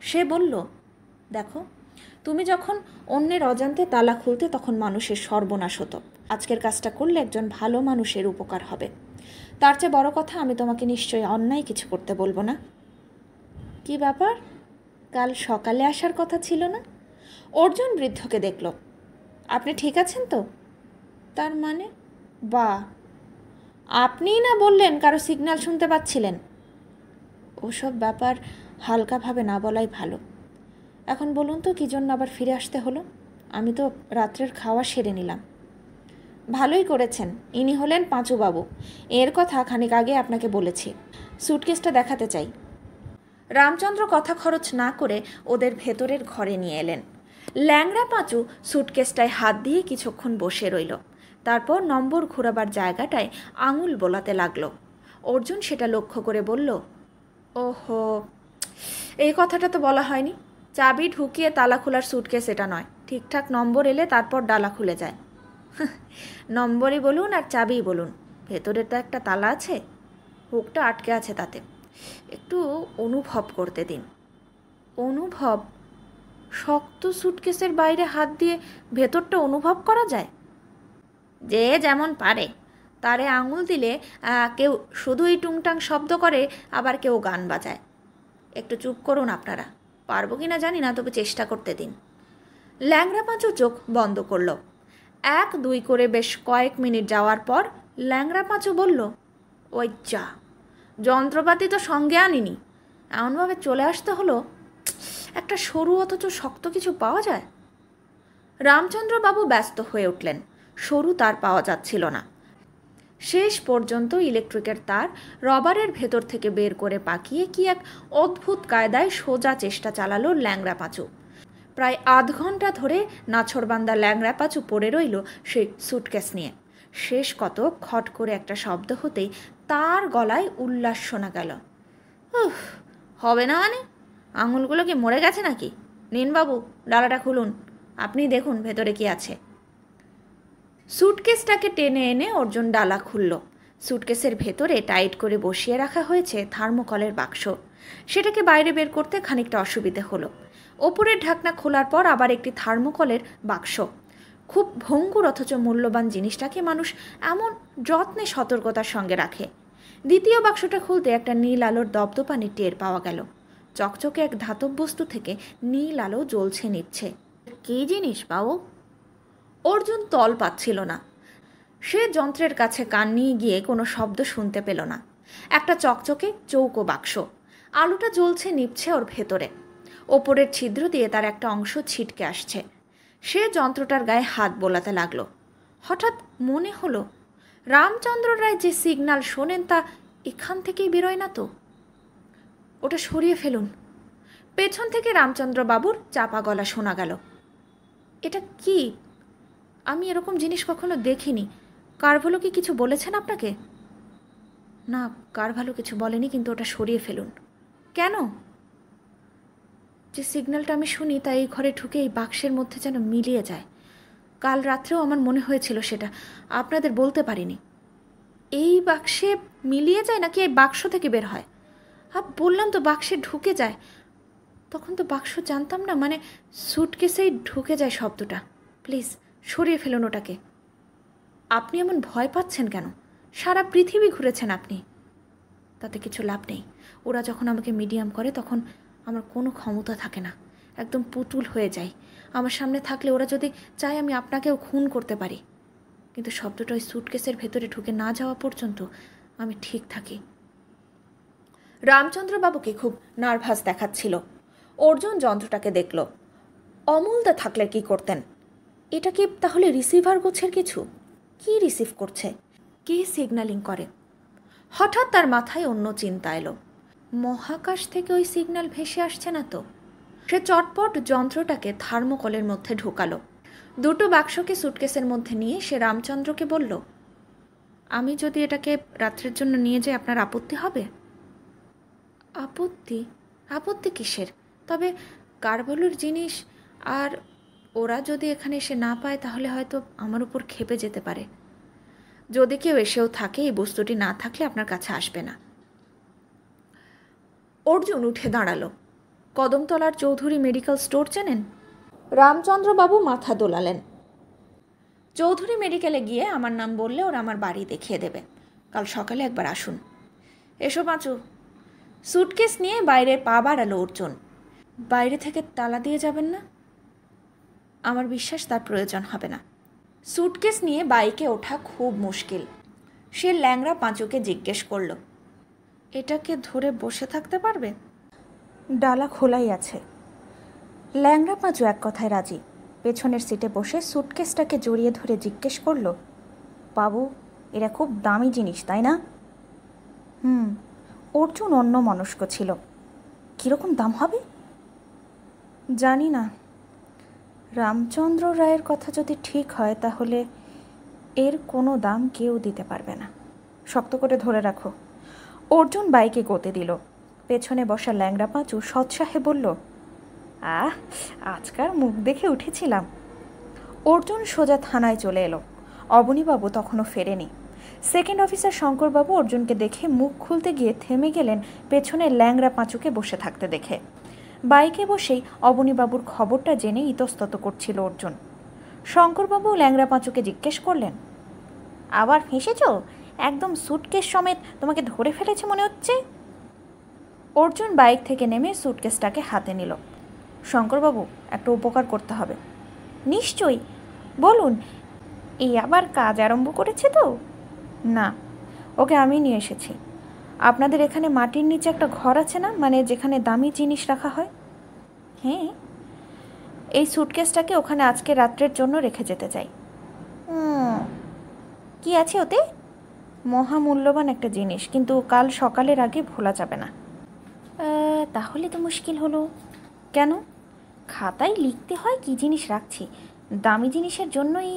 সে বলল, দেখো, তুমি যখন অন্যের অজান্তে তালা খুলতে তখন মানুষের সর্বনাশ হতো। আজকের কাজটা করলে একজন ভালো মানুষের উপকার হবে। তার চেয়ে বড় কথা, আমি তোমাকে নিশ্চয়ই অন্যায় কিছু করতে বলবো না। কি ব্যাপার? কাল সকালে আসার কথা ছিল না? অর্জুন বৃদ্ধকে দেখল। আপনি ঠিক আছেন তো? তার মানে? বা, আপনিই না বললেন কারো সিগন্যাল শুনতে পাচ্ছিলেন? ওসব ব্যাপার হালকাভাবে না বলাই ভালো। এখন বলুন তো, কী জন্য আবার ফিরে আসতে হলো? আমি তো রাত্রের খাওয়া সেরে নিলাম। ভালোই করেছেন। ইনি হলেন পাঁচুবাবু। এর কথা খানিক আগে আপনাকে বলেছি। স্যুটকেসটা দেখাতে চাই। রামচন্দ্র কথা খরচ না করে ওদের ভেতরের ঘরে নিয়ে এলেন। ল্যাংড়া পাঁচু স্যুটকেসটায় হাত দিয়ে কিছুক্ষণ বসে রইল। তারপর নম্বর ঘোরাবার জায়গাটায় আঙুল বোলাতে লাগলো। অর্জুন সেটা লক্ষ্য করে বলল, ওহো, এই কথাটা তো বলা হয়নি। চাবি ঢুকিয়ে তালা খোলার স্যুটকেস এটা নয়। ঠিকঠাক নম্বর এলে তারপর ডালা খুলে যায়। নম্বরই বলুন আর চাবিই বলুন, ভেতরে তো একটা তালা আছে, হুকটা আটকে আছে তাতে। একটু অনুভব করতে দিন। অনুভব? শক্ত স্যুটকেসের বাইরে হাত দিয়ে ভেতরটা অনুভব করা যায়? যে যেমন পারে। তারে আঙুল দিলে কেউ শুধুই টুংটাং শব্দ করে, আবার কেউ গান বাজায়। একটু চুপ করুন আপনারা। পারবো কি না জানি না, তবে চেষ্টা করতে দিন। ল্যাংড়া পাঁচু চোখ বন্ধ করল। 1-2 করে বেশ কয়েক মিনিট যাওয়ার পর ল্যাংড়া পাঁচু বলল, ওই যা, যন্ত্রপাতি তো সঙ্গে আনিনি, এমনভাবে চলে আসতে হলো। একটা সরু অথচ শক্ত কিছু পাওয়া যায়? রামচন্দ্রবাবু ব্যস্ত হয়ে উঠলেন। সরু তার পাওয়া যাচ্ছিল না। শেষ পর্যন্ত ইলেকট্রিকের তার রবারের ভেতর থেকে বের করে পাকিয়ে কি এক অদ্ভুত কায়দায় সোজা চেষ্টা চালালো ল্যাংড়া পাঁচু। প্রায় আধ ঘন্টা ধরে নাছরবান্দা ল্যাংড়া পাঁচু পড়ে রইল সেই সুটকেস নিয়ে। শেষ কত খট করে একটা শব্দ হতেই তার গলায় উল্লাস শোনা গেল। উফ, হবে না মানে? আঙুলগুলো কি মরে গেছে নাকি? নিন বাবু, ডালাটা খুলুন, আপনি দেখুন ভেতরে কি আছে। সুটকেসটাকে টেনে এনে অর্জুন ডালা খুলল। সুটকেসের ভেতরে টাইট করে বসিয়ে রাখা হয়েছে থার্মোকলের বাক্স। সেটাকে বাইরে বের করতে খানিকটা অসুবিধে হলো। ওপরের ঢাকনা খোলার পর আবার একটি থার্মোকলের বাক্স। খুব ভঙ্গুর অথচ মূল্যবান জিনিসটাকে মানুষ এমন যত্নে সতর্কতার সঙ্গে রাখে। দ্বিতীয় বাক্সটা খুলতে একটা নীল আলোর দপদপানি টের পাওয়া গেল। চকচকে এক ধাতব বস্তু থেকে নীল আলো জ্বলছে নিচ্ছে। কী জিনিস বাবু? অর্জুন তল পাচ্ছিল না। সে যন্ত্রের কাছে কান নিয়ে গিয়ে কোনো শব্দ শুনতে পেল না। একটা চকচকে চৌকো বাক্স। আলোটা জ্বলছে নিভছে ওর ভেতরে। ওপরের ছিদ্র দিয়ে তার একটা অংশ ছিটকে আসছে। সে যন্ত্রটার গায়ে হাত বোলাতে লাগলো। হঠাৎ মনে হলো, রামচন্দ্র রায় যে সিগন্যাল শোনেন তা এখান থেকেই বেরোয় না তো। ওটা সরিয়ে ফেলুন। পেছন থেকে রামচন্দ্রবাবুর চাপা গলা শোনা গেল। এটা কি? আমি এরকম জিনিস কখনো দেখিনি। কারভালো কি কিছু বলেছেন আপনাকে? না, কারভালো কিছু বলেনি, কিন্তু ওটা সরিয়ে ফেলুন। কেন? যে সিগন্যালটা আমি শুনি তা এই ঘরে ঢুকে এই বাক্সের মধ্যে যেন মিলিয়ে যায়। কাল রাত্রেও আমার মনে হয়েছিল, সেটা আপনাদের বলতে পারিনি। এই বাক্সে মিলিয়ে যায় নাকি এই বাক্স থেকে বের হয়? বললাম তো বাক্সে ঢুকে যায়। তখন তো বাক্স জানতাম না, মানে সুটকেসেই ঢুকে যায় শব্দটা। প্লিজ সরিয়ে ফেলুন ওটাকে। আপনি এমন ভয় পাচ্ছেন কেন? সারা পৃথিবী ঘুরেছেন আপনি। তাতে কিছু লাভ নেই। ওরা যখন আমাকে মিডিয়াম করে তখন আমার কোনো ক্ষমতা থাকে না, একদম পুতুল হয়ে যাই। আমার সামনে থাকলে ওরা যদি চায় আমি আপনাকেও খুন করতে পারি, কিন্তু শব্দটা ওই সুটকেসের ভেতরে ঢুকে না যাওয়া পর্যন্ত আমি ঠিক থাকি। রামচন্দ্রবাবুকে খুব নার্ভাস দেখাচ্ছিল। অর্জুন যন্ত্রটাকে দেখল। অমূলদা থাকলে কি করতেন? এটা কি তাহলে রিসিভার গোছের কিছু? কি রিসিভ করছে? কে সিগন্যালিং করে? হঠাৎ তার মাথায় অন্য চিন্তা এলো। মহাকাশ থেকে ওই সিগন্যাল ভেসে আসছে না তো? সে চটপট যন্ত্রটাকে থার্মোকলের মধ্যে ঢোকালো। দুটো বাক্সকে সুটকেসের মধ্যে নিয়ে সে রামচন্দ্রকে বলল, আমি যদি এটাকে রাত্রের জন্য নিয়ে যাই আপনার আপত্তি হবে? আপত্তি? আপত্তি কিসের? তবে কারভালোর জিনিস, আর ওরা যদি এখানে এসে না পায় তাহলে হয়তো আমার উপর ক্ষেপে যেতে পারে। যদি কেউ এসেও থাকে, এই বস্তুটি না থাকলে আপনার কাছে আসবে না। অর্জুন উঠে দাঁড়ালো। কদমতলার চৌধুরী মেডিকেল স্টোর চেনেন? রামচন্দ্রবাবু মাথা দোলালেন। চৌধুরী মেডিকেলে গিয়ে আমার নাম বললে ওরা আমার বাড়ি দেখিয়ে দেবে। কাল সকালে একবার আসুন। এসো পাঁচু। সুটকেস নিয়ে বাইরে পা বাড়ালো অর্জুন। বাইরে থেকে তালা দিয়ে যাবেন না? আমার বিশ্বাস তার প্রয়োজন হবে না। সুটকেস নিয়ে বাইকে ওঠা খুব মুশকিল। সে ল্যাংড়া পাঁচুকে জিজ্ঞেস করল, এটাকে ধরে বসে থাকতে পারবে? ডালা খোলাই আছে। ল্যাংড়া পাঁচু এক কথায় রাজি। পেছনের সিটে বসে সুটকেসটাকে জড়িয়ে ধরে জিজ্ঞেস করল, বাবু, এরা খুব দামি জিনিস তাই না? অর্জুন অন্যমনস্ক ছিল। কীরকম দাম হবে? জানি না। রামচন্দ্র রায়ের কথা যদি ঠিক হয় তাহলে এর কোনো দাম কেউ দিতে পারবে না। শক্ত করে ধরে রাখো। অর্জুন বাইকে গতি দিল। পেছনে বসা ল্যাংড়া পাঁচু সৎসাহে বলল, আজকার মুখ দেখে উঠেছিলাম। অর্জুন সোজা থানায় চলে এলো। অবনীবাবু তখনও ফেরেনি। সেকেন্ড অফিসার শঙ্করবাবু অর্জুনকে দেখে মুখ খুলতে গিয়ে থেমে গেলেন পেছনে ল্যাংড়া পাঁচুকে বসে থাকতে দেখে। বাইকে বসেই অবনীবাবুর খবরটা জেনে ইতস্তত করছিল অর্জুন। শঙ্করবাবু ল্যাংড়া পাঁচুকে জিজ্ঞেস করলেন, আবার ফেঁসেছ? একদম সুটকেস সমেত তোমাকে ধরে ফেলেছে মনে হচ্ছে। অর্জুন বাইক থেকে নেমে সুটকেসটাকে হাতে নিল। শঙ্করবাবু, একটা উপকার করতে হবে। নিশ্চয়ই, বলুন। এই আবার কাজ আরম্ভ করেছে তো? না, ওকে আমি নিয়ে এসেছি। আপনাদের এখানে মাটির নিচে একটা ঘর আছে না, মানে যেখানে দামি জিনিস রাখা হয়? হ্যাঁ। এই স্যুটকেসটাকে ওখানে আজকে রাত্রের জন্য রেখে যেতে চাই। কি আছে ওতে? মহামূল্যবান একটা জিনিস, কিন্তু কাল সকালের আগে ভোলা যাবে না। তাহলে তো মুশকিল হলো। কেন? খাতায় লিখতে হয় কি জিনিস রাখছি। দামি জিনিসের জন্যই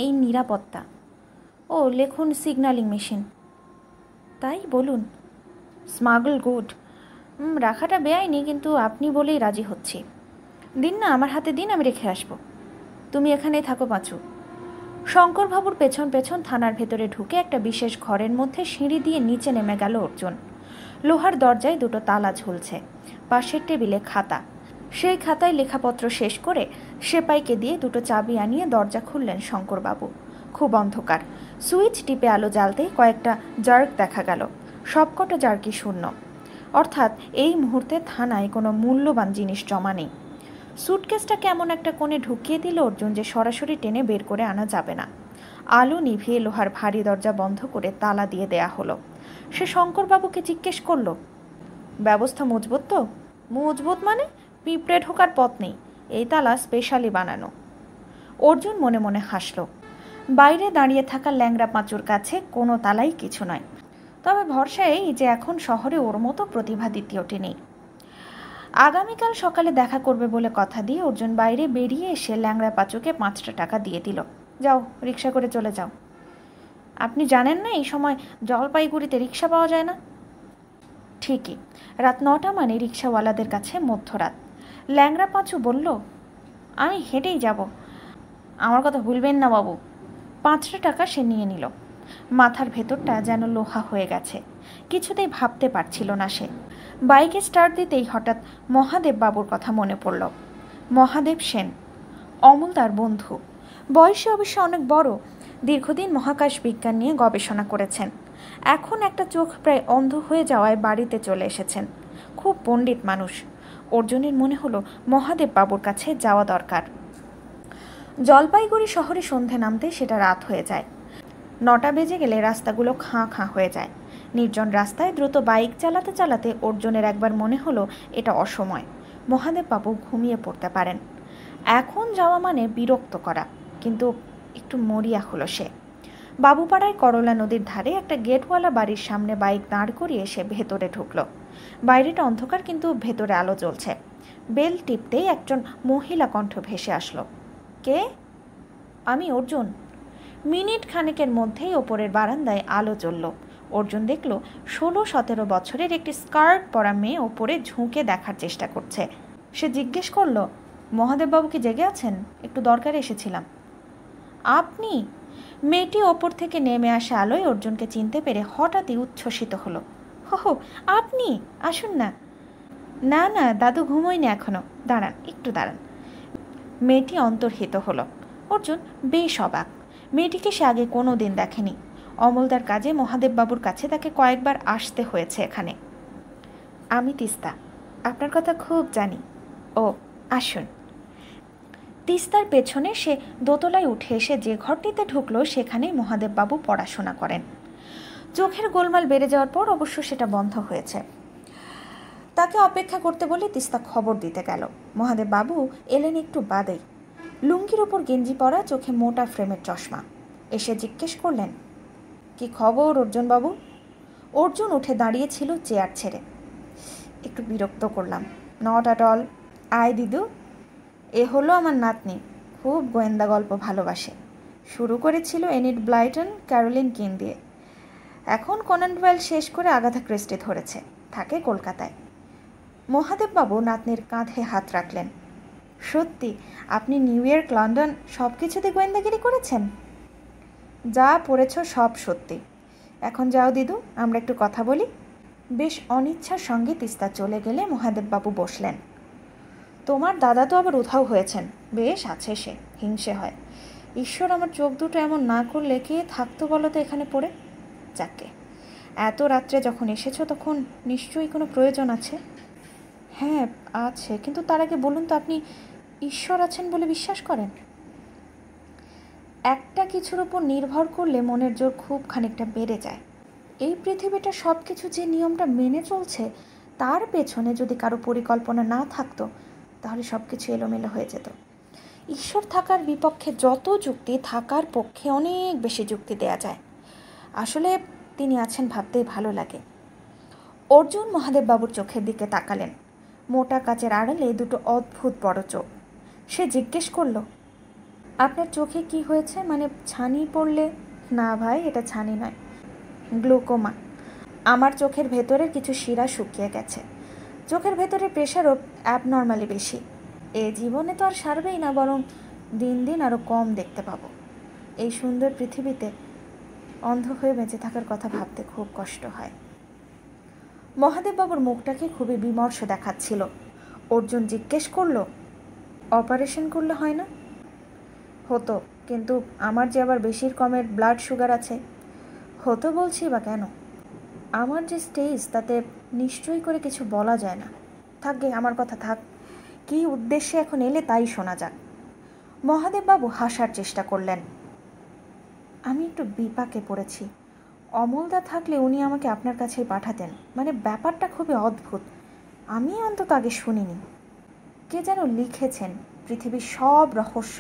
এই নিরাপত্তা। ও, লেখুন সিগন্যালিং মেশিন। তাই বলুন। Smuggle good. রাখাটা বেআইনি, কিন্তু আপনি বলেই রাজি হচ্ছি। দিন না, আমার হাতে দিন, আমি রেখে আসবো। তুমি এখানেই থাকো পাঁচু। শঙ্করবাবুর পেছন পেছন থানার ভেতরে ঢুকে একটা বিশেষ ঘরের মধ্যে সিঁড়ি দিয়ে নিচে নেমে গেল অর্জুন। লোহার দরজায় দুটো তালা ঝুলছে, পাশের টেবিলে খাতা। সেই খাতায় লেখাপত্র শেষ করে সেপাইকে দিয়ে দুটো চাবি আনিয়ে দরজা খুললেন শঙ্করবাবু। খুব অন্ধকার। সুইচ টিপে আলো জ্বালতেই কয়েকটা জার্ক দেখা গেল। সবকটা জার্কই শূন্য, অর্থাৎ এই মুহূর্তে থানায় কোনো মূল্যবান জিনিস জমা নেই। স্যুটকেসটা কেমন একটা কোণে ঢুকিয়ে দিল অর্জুন, যে সরাসরি টেনে বের করে আনা যাবে না। আলো নিভিয়ে লোহার ভারী দরজা বন্ধ করে তালা দিয়ে দেয়া হলো। সে শঙ্করবাবুকে জিজ্ঞেস করলো, ব্যবস্থা মজবুত তো? মজবুত মানে? পিঁপড়ে ঢোকার পথ নেই, এই তালা স্পেশালি বানানো। অর্জুন মনে মনে হাসল। বাইরে দাঁড়িয়ে থাকা ল্যাংড়া পাঁচুর কাছে কোনো তালাই কিছু নয়। তবে ভরসা এই যে এখন শহরে ওর মতো প্রতিভা দ্বিতীয়টি নেই। আগামীকাল সকালে দেখা করবে বলে কথা দিয়ে অর্জুন বাইরে বেরিয়ে এসে ল্যাংড়া পাঁচুকে 5টা টাকা দিয়ে দিল। যাও, রিক্সা করে চলে যাও। আপনি জানেন না এই সময় জলপাইগুড়িতে রিক্সা পাওয়া যায় না? ঠিকই, রাত 9টা মানে রিক্সাওয়ালাদের কাছে মধ্যরাত। ল্যাংড়া পাঁচু বলল, আমি হেঁটেই যাব। আমার কথা ভুলবেন না বাবু। 5টা টাকা সে নিয়ে নিল। মাথার ভেতরটা যেন লোহা হয়ে গেছে। কিছুতেই ভাবতে পারছিল না সে। বাইকে স্টার্ট দিতেই হঠাৎ মহাদেব বাবুর কথা মনে পড়ল। মহাদেব সেন, অমল তার বন্ধু। বয়সে অবশ্য অনেক বড়। দীর্ঘদিন মহাকাশ বিজ্ঞান নিয়ে গবেষণা করেছেন। এখন একটা চোখ প্রায় অন্ধ হয়ে যাওয়ায় বাড়িতে চলে এসেছেন। খুব পণ্ডিত মানুষ। অর্জুনের মনে হলো মহাদেব বাবুর কাছে যাওয়া দরকার। জলপাইগুড়ি শহরে সন্ধে নামতে সেটা রাত হয়ে যায়। 9টা বেজে গেলে রাস্তাগুলো খাঁ খাঁ হয়ে যায়। নির্জন রাস্তায় দ্রুত বাইক চালাতে চালাতে অর্জুনের একবার মনে হলো এটা অসময়। মহাদেব বাবু ঘুমিয়ে পড়তে পারেন। এখন যাওয়া মানে বিরক্ত করা, কিন্তু একটু মরিয়া হলো সে। বাবুপাড়ায় করলা নদীর ধারে একটা গেটওয়ালা বাড়ির সামনে বাইক দাঁড় করিয়ে সে ভেতরে ঢুকলো। বাইরেটা অন্ধকার, কিন্তু ভেতরে আলো জ্বলছে। বেল টিপতেই একজন মহিলা কণ্ঠ ভেসে আসলো। কে? আমি অর্জুন। মিনিট খানেকের মধ্যেই ওপরের বারান্দায় আলো জ্বলল। অর্জুন দেখল 16-17 বছরের একটি স্কার্ট পরা মেয়ে ওপরে ঝুঁকে দেখার চেষ্টা করছে। সে জিজ্ঞেস করল, মহাদেববাবু কি জেগে আছেন? একটু দরকারে এসেছিলাম। আপনি? মেয়েটি ওপর থেকে নেমে আসা আলোয় অর্জুনকে চিনতে পেরে হঠাৎই উচ্ছ্বসিত হলো। হো, আপনি আসুন না। না না, দাদু ঘুমোয়নি এখনো। দাঁড়ান, একটু দাঁড়ান। মেয়েটি অন্তর্হিত হলো। অর্জুন বেশ অবাক। মেয়েটিকে সে আগে কোনো দিন দেখেনি। অমলদার কাজে মহাদেববাবুর কাছে তাকে কয়েকবার আসতে হয়েছে এখানে। আমি তিস্তা, আপনার কথা খুব জানি। ও, আসুন। তিস্তার পেছনে সে দোতলায় উঠে এসে যে ঘরটিতে ঢুকলো সেখানেই মহাদেববাবু পড়াশোনা করেন। চোখের গোলমাল বেড়ে যাওয়ার পর অবশ্য সেটা বন্ধ হয়েছে। তাকে অপেক্ষা করতে বলে তিস্তা খবর দিতে গেল। মহাদেববাবু এলেন একটু বাদেই। লুঙ্গির ওপর গেঞ্জি পরা, চোখে মোটা ফ্রেমের চশমা। এসে জিজ্ঞেস করলেন, কি খবর অর্জুনবাবু? অর্জুন উঠে দাঁড়িয়েছিল চেয়ার ছেড়ে। একটু বিরক্ত করলাম। Not at all. আয় দিদু, এ হলো আমার নাতনি। খুব গোয়েন্দা গল্প ভালোবাসে। শুরু করেছিল এনিড ব্লাইটন, ক্যারোলিন কিন দিয়ে। এখন কোনান ডয়েল শেষ করে আগাথা ক্রিস্টি ধরেছে। থাকে কলকাতায়। মহাদেববাবু নাতনির কাঁধে হাত রাখলেন। সত্যি আপনি নিউ ইয়র্ক, লন্ডন সব কিছুতে গোয়েন্দাগিরি করেছেন? যা পড়েছ সব সত্যি। এখন যাও দিদু, আমরা একটু কথা বলি। বেশ অনিচ্ছার সঙ্গে তিস্তা চলে গেলে মহাদেববাবু বসলেন। তোমার দাদা তো আবার উধাও হয়েছেন। বেশ আছে সে, হিংসে হয়। ঈশ্বর আমার চোখ দুটো এমন না করলে কে থাকতো বলো তো এখানে পড়ে। যাকে, এত রাত্রে যখন এসেছো তখন নিশ্চয়ই কোনো প্রয়োজন আছে। হ্যাঁ আছে, কিন্তু তার আগে বলুন তো, আপনি ঈশ্বর আছেন বলে বিশ্বাস করেন? একটা কিছুর উপর নির্ভর করলে মনের জোর খুব খানিকটা বেড়ে যায়। এই পৃথিবীটা সব কিছু যে নিয়মটা মেনে চলছে তার পেছনে যদি কারো পরিকল্পনা না থাকতো তাহলে সব কিছু এলোমেলো হয়ে যেত। ঈশ্বর থাকার বিপক্ষে যত যুক্তি থাকার পক্ষে অনেক বেশি যুক্তি দেয়া যায়। আসলে তিনি আছেন ভাবতেই ভালো লাগে। অর্জুন মহাদেববাবুর চোখের দিকে তাকালেন। মোটা কাচের আড়ালে দুটো অদ্ভুত বড় চোখ। সে জিজ্ঞেস করল, আপনার চোখে কি হয়েছে? মানে ছানি পড়লে? না ভাই, এটা ছানি নয়, গ্লুকোমা। আমার চোখের ভেতরের কিছু শিরা শুকিয়ে গেছে। চোখের ভেতরে প্রেশারও অ্যাবনর্মালি বেশি। এ জীবনে তো আর সারবেই না, বরং দিন দিন আরও কম দেখতে পাবো। এই সুন্দর পৃথিবীতে অন্ধ হয়ে বেঁচে থাকার কথা ভাবতে খুব কষ্ট হয়। মহাদেববাবুর মুখটাকে খুবই বিমর্ষ দেখাচ্ছিল। অর্জুন জিজ্ঞেস করল, অপারেশন করলে হয় না? হতো, কিন্তু আমার যে আবার বেশি রকমের ব্লাড সুগার আছে। হতো বলছি বা কেন, আমার যে স্টেজ তাতে নিশ্চয়ই করে কিছু বলা যায় না। থাকবে, আমার কথা থাক। কী উদ্দেশ্যে এখন এলে তাই শোনা যাক। মহাদেববাবু হাসার চেষ্টা করলেন। আমি একটু বিপাকে পড়েছি। অমলদা থাকলে উনি আমাকে আপনার কাছেই পাঠাতেন। মানে ব্যাপারটা খুবই অদ্ভুত, আমি অন্তত আগে শুনিনি। কে যেন লিখেছেন, পৃথিবীর সব রহস্য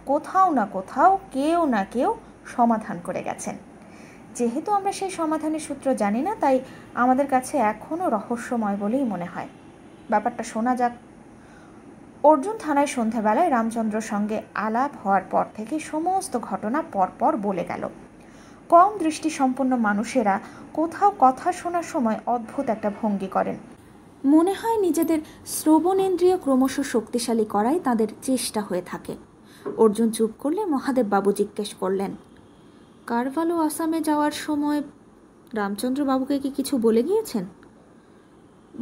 কোথাও না কোথাও কেউ না কেউ সমাধান করে গেছেন। যেহেতু আমরা সেই সমাধানের সূত্র জানি না, তাই আমাদের কাছে এখনও রহস্যময় বলেই মনে হয়। ব্যাপারটা শোনা যাক। অর্জুন থানায় সন্ধ্যাবেলায় রামচন্দ্রর সঙ্গে আলাপ হওয়ার পর থেকে সমস্ত ঘটনা পরপর বলে গেল। কম দৃষ্টিসম্পন্ন মানুষেরা কোথাও কথা শোনার সময় অদ্ভুত একটা ভঙ্গি করেন। মনে হয় নিজেদের শ্রবণেন্দ্রিয় ক্রমশ শক্তিশালী করাই তাদের চেষ্টা হয়ে থাকে। অর্জুন চুপ করলে মহাদেববাবু জিজ্ঞেস করলেন, কারভালো আসামে যাওয়ার সময় রামচন্দ্রবাবুকে কি কিছু বলে গিয়েছেন?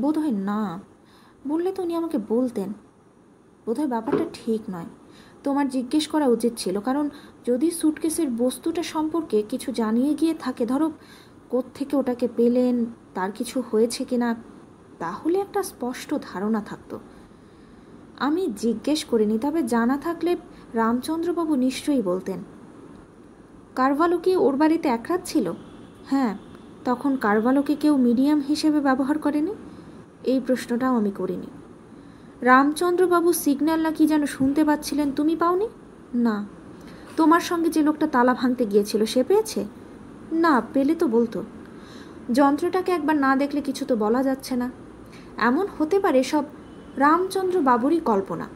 বোধহয় না, বললে তো উনি আমাকে বলতেন। বোধহয় ব্যাপারটা ঠিক নয়, তোমার জিজ্ঞেস করা উচিত ছিল। কারণ যদি সুটকেসের বস্তুটা সম্পর্কে কিছু জানিয়ে গিয়ে থাকে, ধরো কোত্থেকে ওটাকে পেলেন, তার কিছু হয়েছে কিনা, তাহলে একটা স্পষ্ট ধারণা থাকতো। আমি জিজ্ঞেস করিনি, তবে জানা থাকলে রামচন্দ্রবাবু নিশ্চয়ই বলতেন। কারভালো কি ওর বাড়িতে এক রাত ছিল? হ্যাঁ। তখন কারভালোকে কেউ মিডিয়াম হিসেবে ব্যবহার করেনি? এই প্রশ্নটাও আমি করিনি। রামচন্দ্রবাবু সিগন্যাল না কি যেন শুনতে পাচ্ছিলেন, তুমি পাওনি? না। তোমার সঙ্গে যে লোকটা তালা ভাঙতে গিয়েছিল সে পেয়েছে? না, পেলে তো বলতো। যন্ত্রটাকে একবার না দেখলে কিছু তো বলা যাচ্ছে না। এমন হতে পারে সব রামচন্দ্র বাবুরই কল্পনা।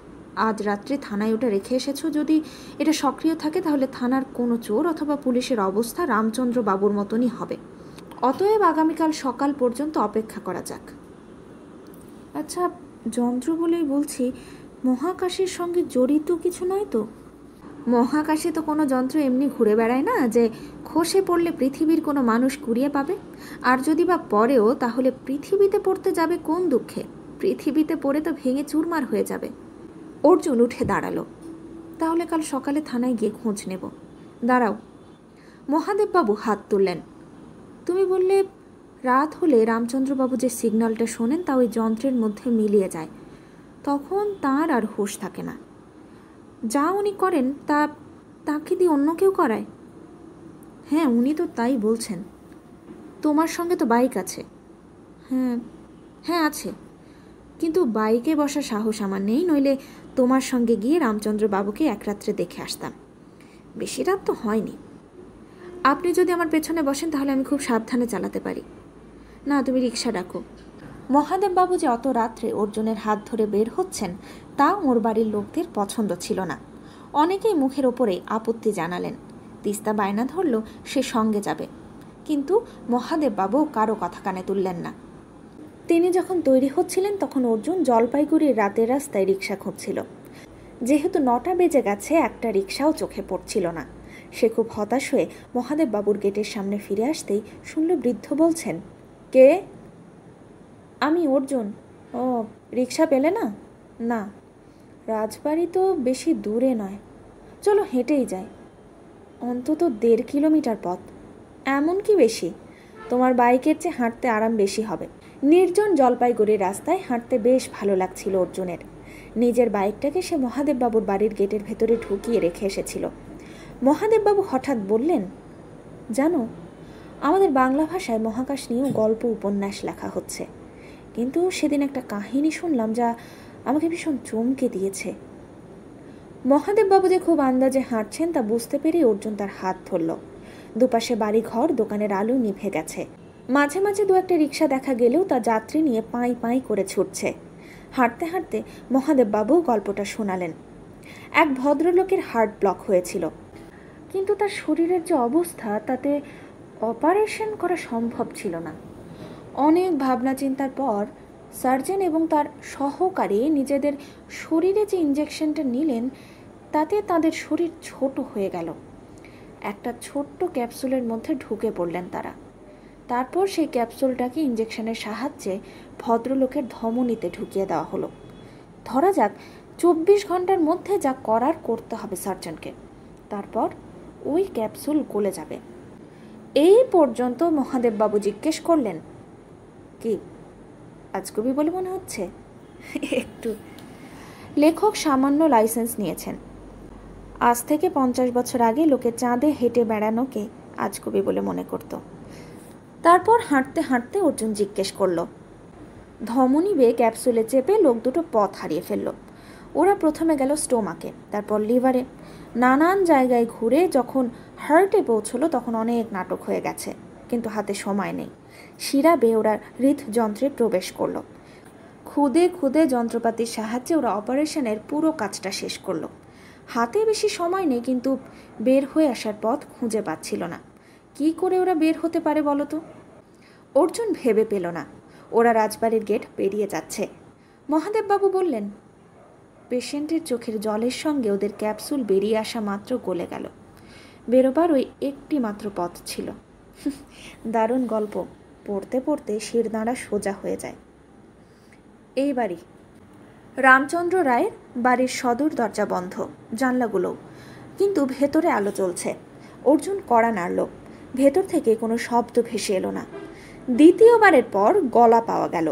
আজ রাত্রে থানায় ওটা রেখে এসেছো, যদি এটা সক্রিয় থাকে তাহলে থানার কোনো চোর অথবা পুলিশের অবস্থা রামচন্দ্র বাবুর মতনই হবে। অতএব আগামীকাল সকাল পর্যন্ত অপেক্ষা করা যাক। আচ্ছা, যন্ত্র বলেই বলছি, মহাকাশের সঙ্গে জড়িত কিছু নয় তো? মহাকাশে তো কোনো যন্ত্র এমনি ঘুরে বেড়ায় না যে খসে পড়লে পৃথিবীর কোনো মানুষ কুড়িয়ে পাবে। আর যদি বা পড়েও, তাহলে পৃথিবীতে পড়তে যাবে কোন দুঃখে? পৃথিবীতে পড়ে তো ভেঙে চুরমার হয়ে যাবে। অর্জুন উঠে দাঁড়ালো। তাহলে কাল সকালে থানায় গিয়ে খোঁজ নেব। দাঁড়াও। মহাদেববাবু হাত তুললেন। তুমি বললে রাত হলে রামচন্দ্রবাবু যে সিগন্যালটা শোনেন তা ওই যন্ত্রের মধ্যে মিলিয়ে যায়, তখন তার আর হুঁশ থাকে না। যা উনি করেন তা তাকে দিয়ে অন্য কেউ করায়? হ্যাঁ, উনি তো তাই বলছেন। তোমার সঙ্গে তো বাইক আছে? হ্যাঁ হ্যাঁ আছে, কিন্তু বাইকে বসার সাহস আমার নেই, নইলে তোমার সঙ্গে গিয়ে রামচন্দ্রবাবুকে এক রাত্রে দেখে আসতাম। বেশি রাত তো হয়নি। আপনি যদি আমার পেছনে বসেন তাহলে আমি খুব সাবধানে চালাতে পারি। না, তুমি রিক্সা ডাকো। মহাদেববাবু যে অত রাত্রে অর্জুনের হাত ধরে বের হচ্ছেন তা ওর বাড়ির লোকদের পছন্দ ছিল না। অনেকেই মুখের ওপরে আপত্তি জানালেন। তিস্তা বায়না ধরল সে সঙ্গে যাবে, কিন্তু মহাদেববাবু কারো কথা কানে তুললেন না। তিনি যখন তৈরি হচ্ছিলেন তখন অর্জুন জলপাইগুড়ির রাতের রাস্তায় রিক্সা খুঁজছিল। যেহেতু 9টা বেজে গেছে, একটা রিক্সাও চোখে পড়ছিল না। সে খুব হতাশ হয়ে মহাদেববাবুর গেটের সামনে ফিরে আসতেই শুনল বৃদ্ধ বলছেন, কে? আমি অর্জুন। ও, রিক্সা পেলে না? না। রাজবাড়ি তো বেশি দূরে নয়, চলো হেঁটেই যাই। অন্তত 1.5 কিলোমিটার পথ। এমন কি বেশি? তোমার বাইকের চেয়ে হাঁটতে আরাম বেশি হবে। নির্জন জলপাইগুড়ির রাস্তায় হাঁটতে বেশ ভালো লাগছিল অর্জুনের। নিজের বাইকটাকে সে মহাদেববাবুর বাড়ির গেটের ভেতরে ঢুকিয়ে রেখে এসেছিল। মহাদেববাবু হঠাৎ বললেন, জানো, আমাদের বাংলা ভাষায় মহাকাশ নিয়েও গল্প উপন্যাস লেখা হচ্ছে। কিন্তু সেদিন একটা কাহিনী শুনলাম যা আমাকে ভীষণ চমকে দিয়েছে। মহাদেববাবু যে খুব আন্দাজে হাঁটছেন তা বুঝতে পেরে অর্জুন তার হাত ধরল। দুপাশে বাড়ি ঘর, দোকানের আলো নিভে গেছে। মাঝে মাঝে দু একটা রিক্সা দেখা গেলেও তা যাত্রী নিয়ে পাই পাই করে ছুটছে। হাঁটতে হাঁটতে মহাদেববাবু গল্পটা শোনালেন। এক ভদ্রলোকের হার্ট ব্লক হয়েছিল, কিন্তু তার শরীরের যে অবস্থা তাতে অপারেশন করা সম্ভব ছিল না। অনেক ভাবনা চিন্তার পর সার্জন এবং তার সহকারী নিজেদের শরীরে যে ইঞ্জেকশনটা নিলেন তাতে তাদের শরীর ছোট হয়ে গেল। একটা ছোট্ট ক্যাপসুলের মধ্যে ঢুকে পড়লেন তারা। তারপর সেই ক্যাপসুলটাকে ইঞ্জেকশনের সাহায্যে ভদ্রলোকের ধমনীতে ঢুকিয়ে দেওয়া হলো। ধরা যাক 24 ঘন্টার মধ্যে যা করার করতে হবে সার্জনকে, তারপর ওই ক্যাপসুল গলে যাবে। এই পর্যন্ত মহাদেববাবু জিজ্ঞেস করলেন, কি আজগুবি বলে মনে হচ্ছে? একটু। লেখক সামান্য লাইসেন্স নিয়েছেন। আজ থেকে 50 বছর আগে লোকে চাঁদে হেঁটে বেড়ানোকে আজগুবি বলে মনে করত। তারপর হাঁটতে হাঁটতে অর্জুন জিজ্ঞেস করল, ধমনী বেয়ে ক্যাপসুলে চেপে লোক দুটো পথ হারিয়ে ফেলল। ওরা প্রথমে গেল স্টোমাকে, তারপর লিভারে, নানান জায়গায় ঘুরে যখন হার্টে পৌঁছলো তখন অনেক নাটক হয়ে গেছে, কিন্তু হাতে সময় নেই। শিরা বেয়ে ওরা হৃদযন্ত্রে প্রবেশ করলো। খুদে খুদে যন্ত্রপাতির সাহায্যে ওরা অপারেশনের পুরো কাজটা শেষ করলো। হাতে বেশি সময় নেই, কিন্তু বের হয়ে আসার পথ খুঁজে পাচ্ছিল না। কি করে ওরা বের হতে পারে বলো তো? অর্জুন ভেবে পেল না। ওরা রাজবাড়ির গেট পেরিয়ে যাচ্ছে। মহাদেববাবু বললেন, পেশেন্টের চোখের জলের সঙ্গে ওদের ক্যাপসুল বেরিয়ে আসা মাত্র গলে গেল। বেরোবার ওই একটি মাত্র পথ ছিল। দারুণ গল্প, পড়তে পড়তে শিরদাঁড়া সোজা হয়ে যায়। এই বাড়ি রামচন্দ্র রায়ের বাড়ির সদর দরজা বন্ধ, জানলাগুলো, কিন্তু ভেতরে আলো জ্বলছে। অর্জুন কড়া নাড়ল। ভেতর থেকে কোনো শব্দ ভেসে এলো না। দ্বিতীয়বারের পর গলা পাওয়া গেল।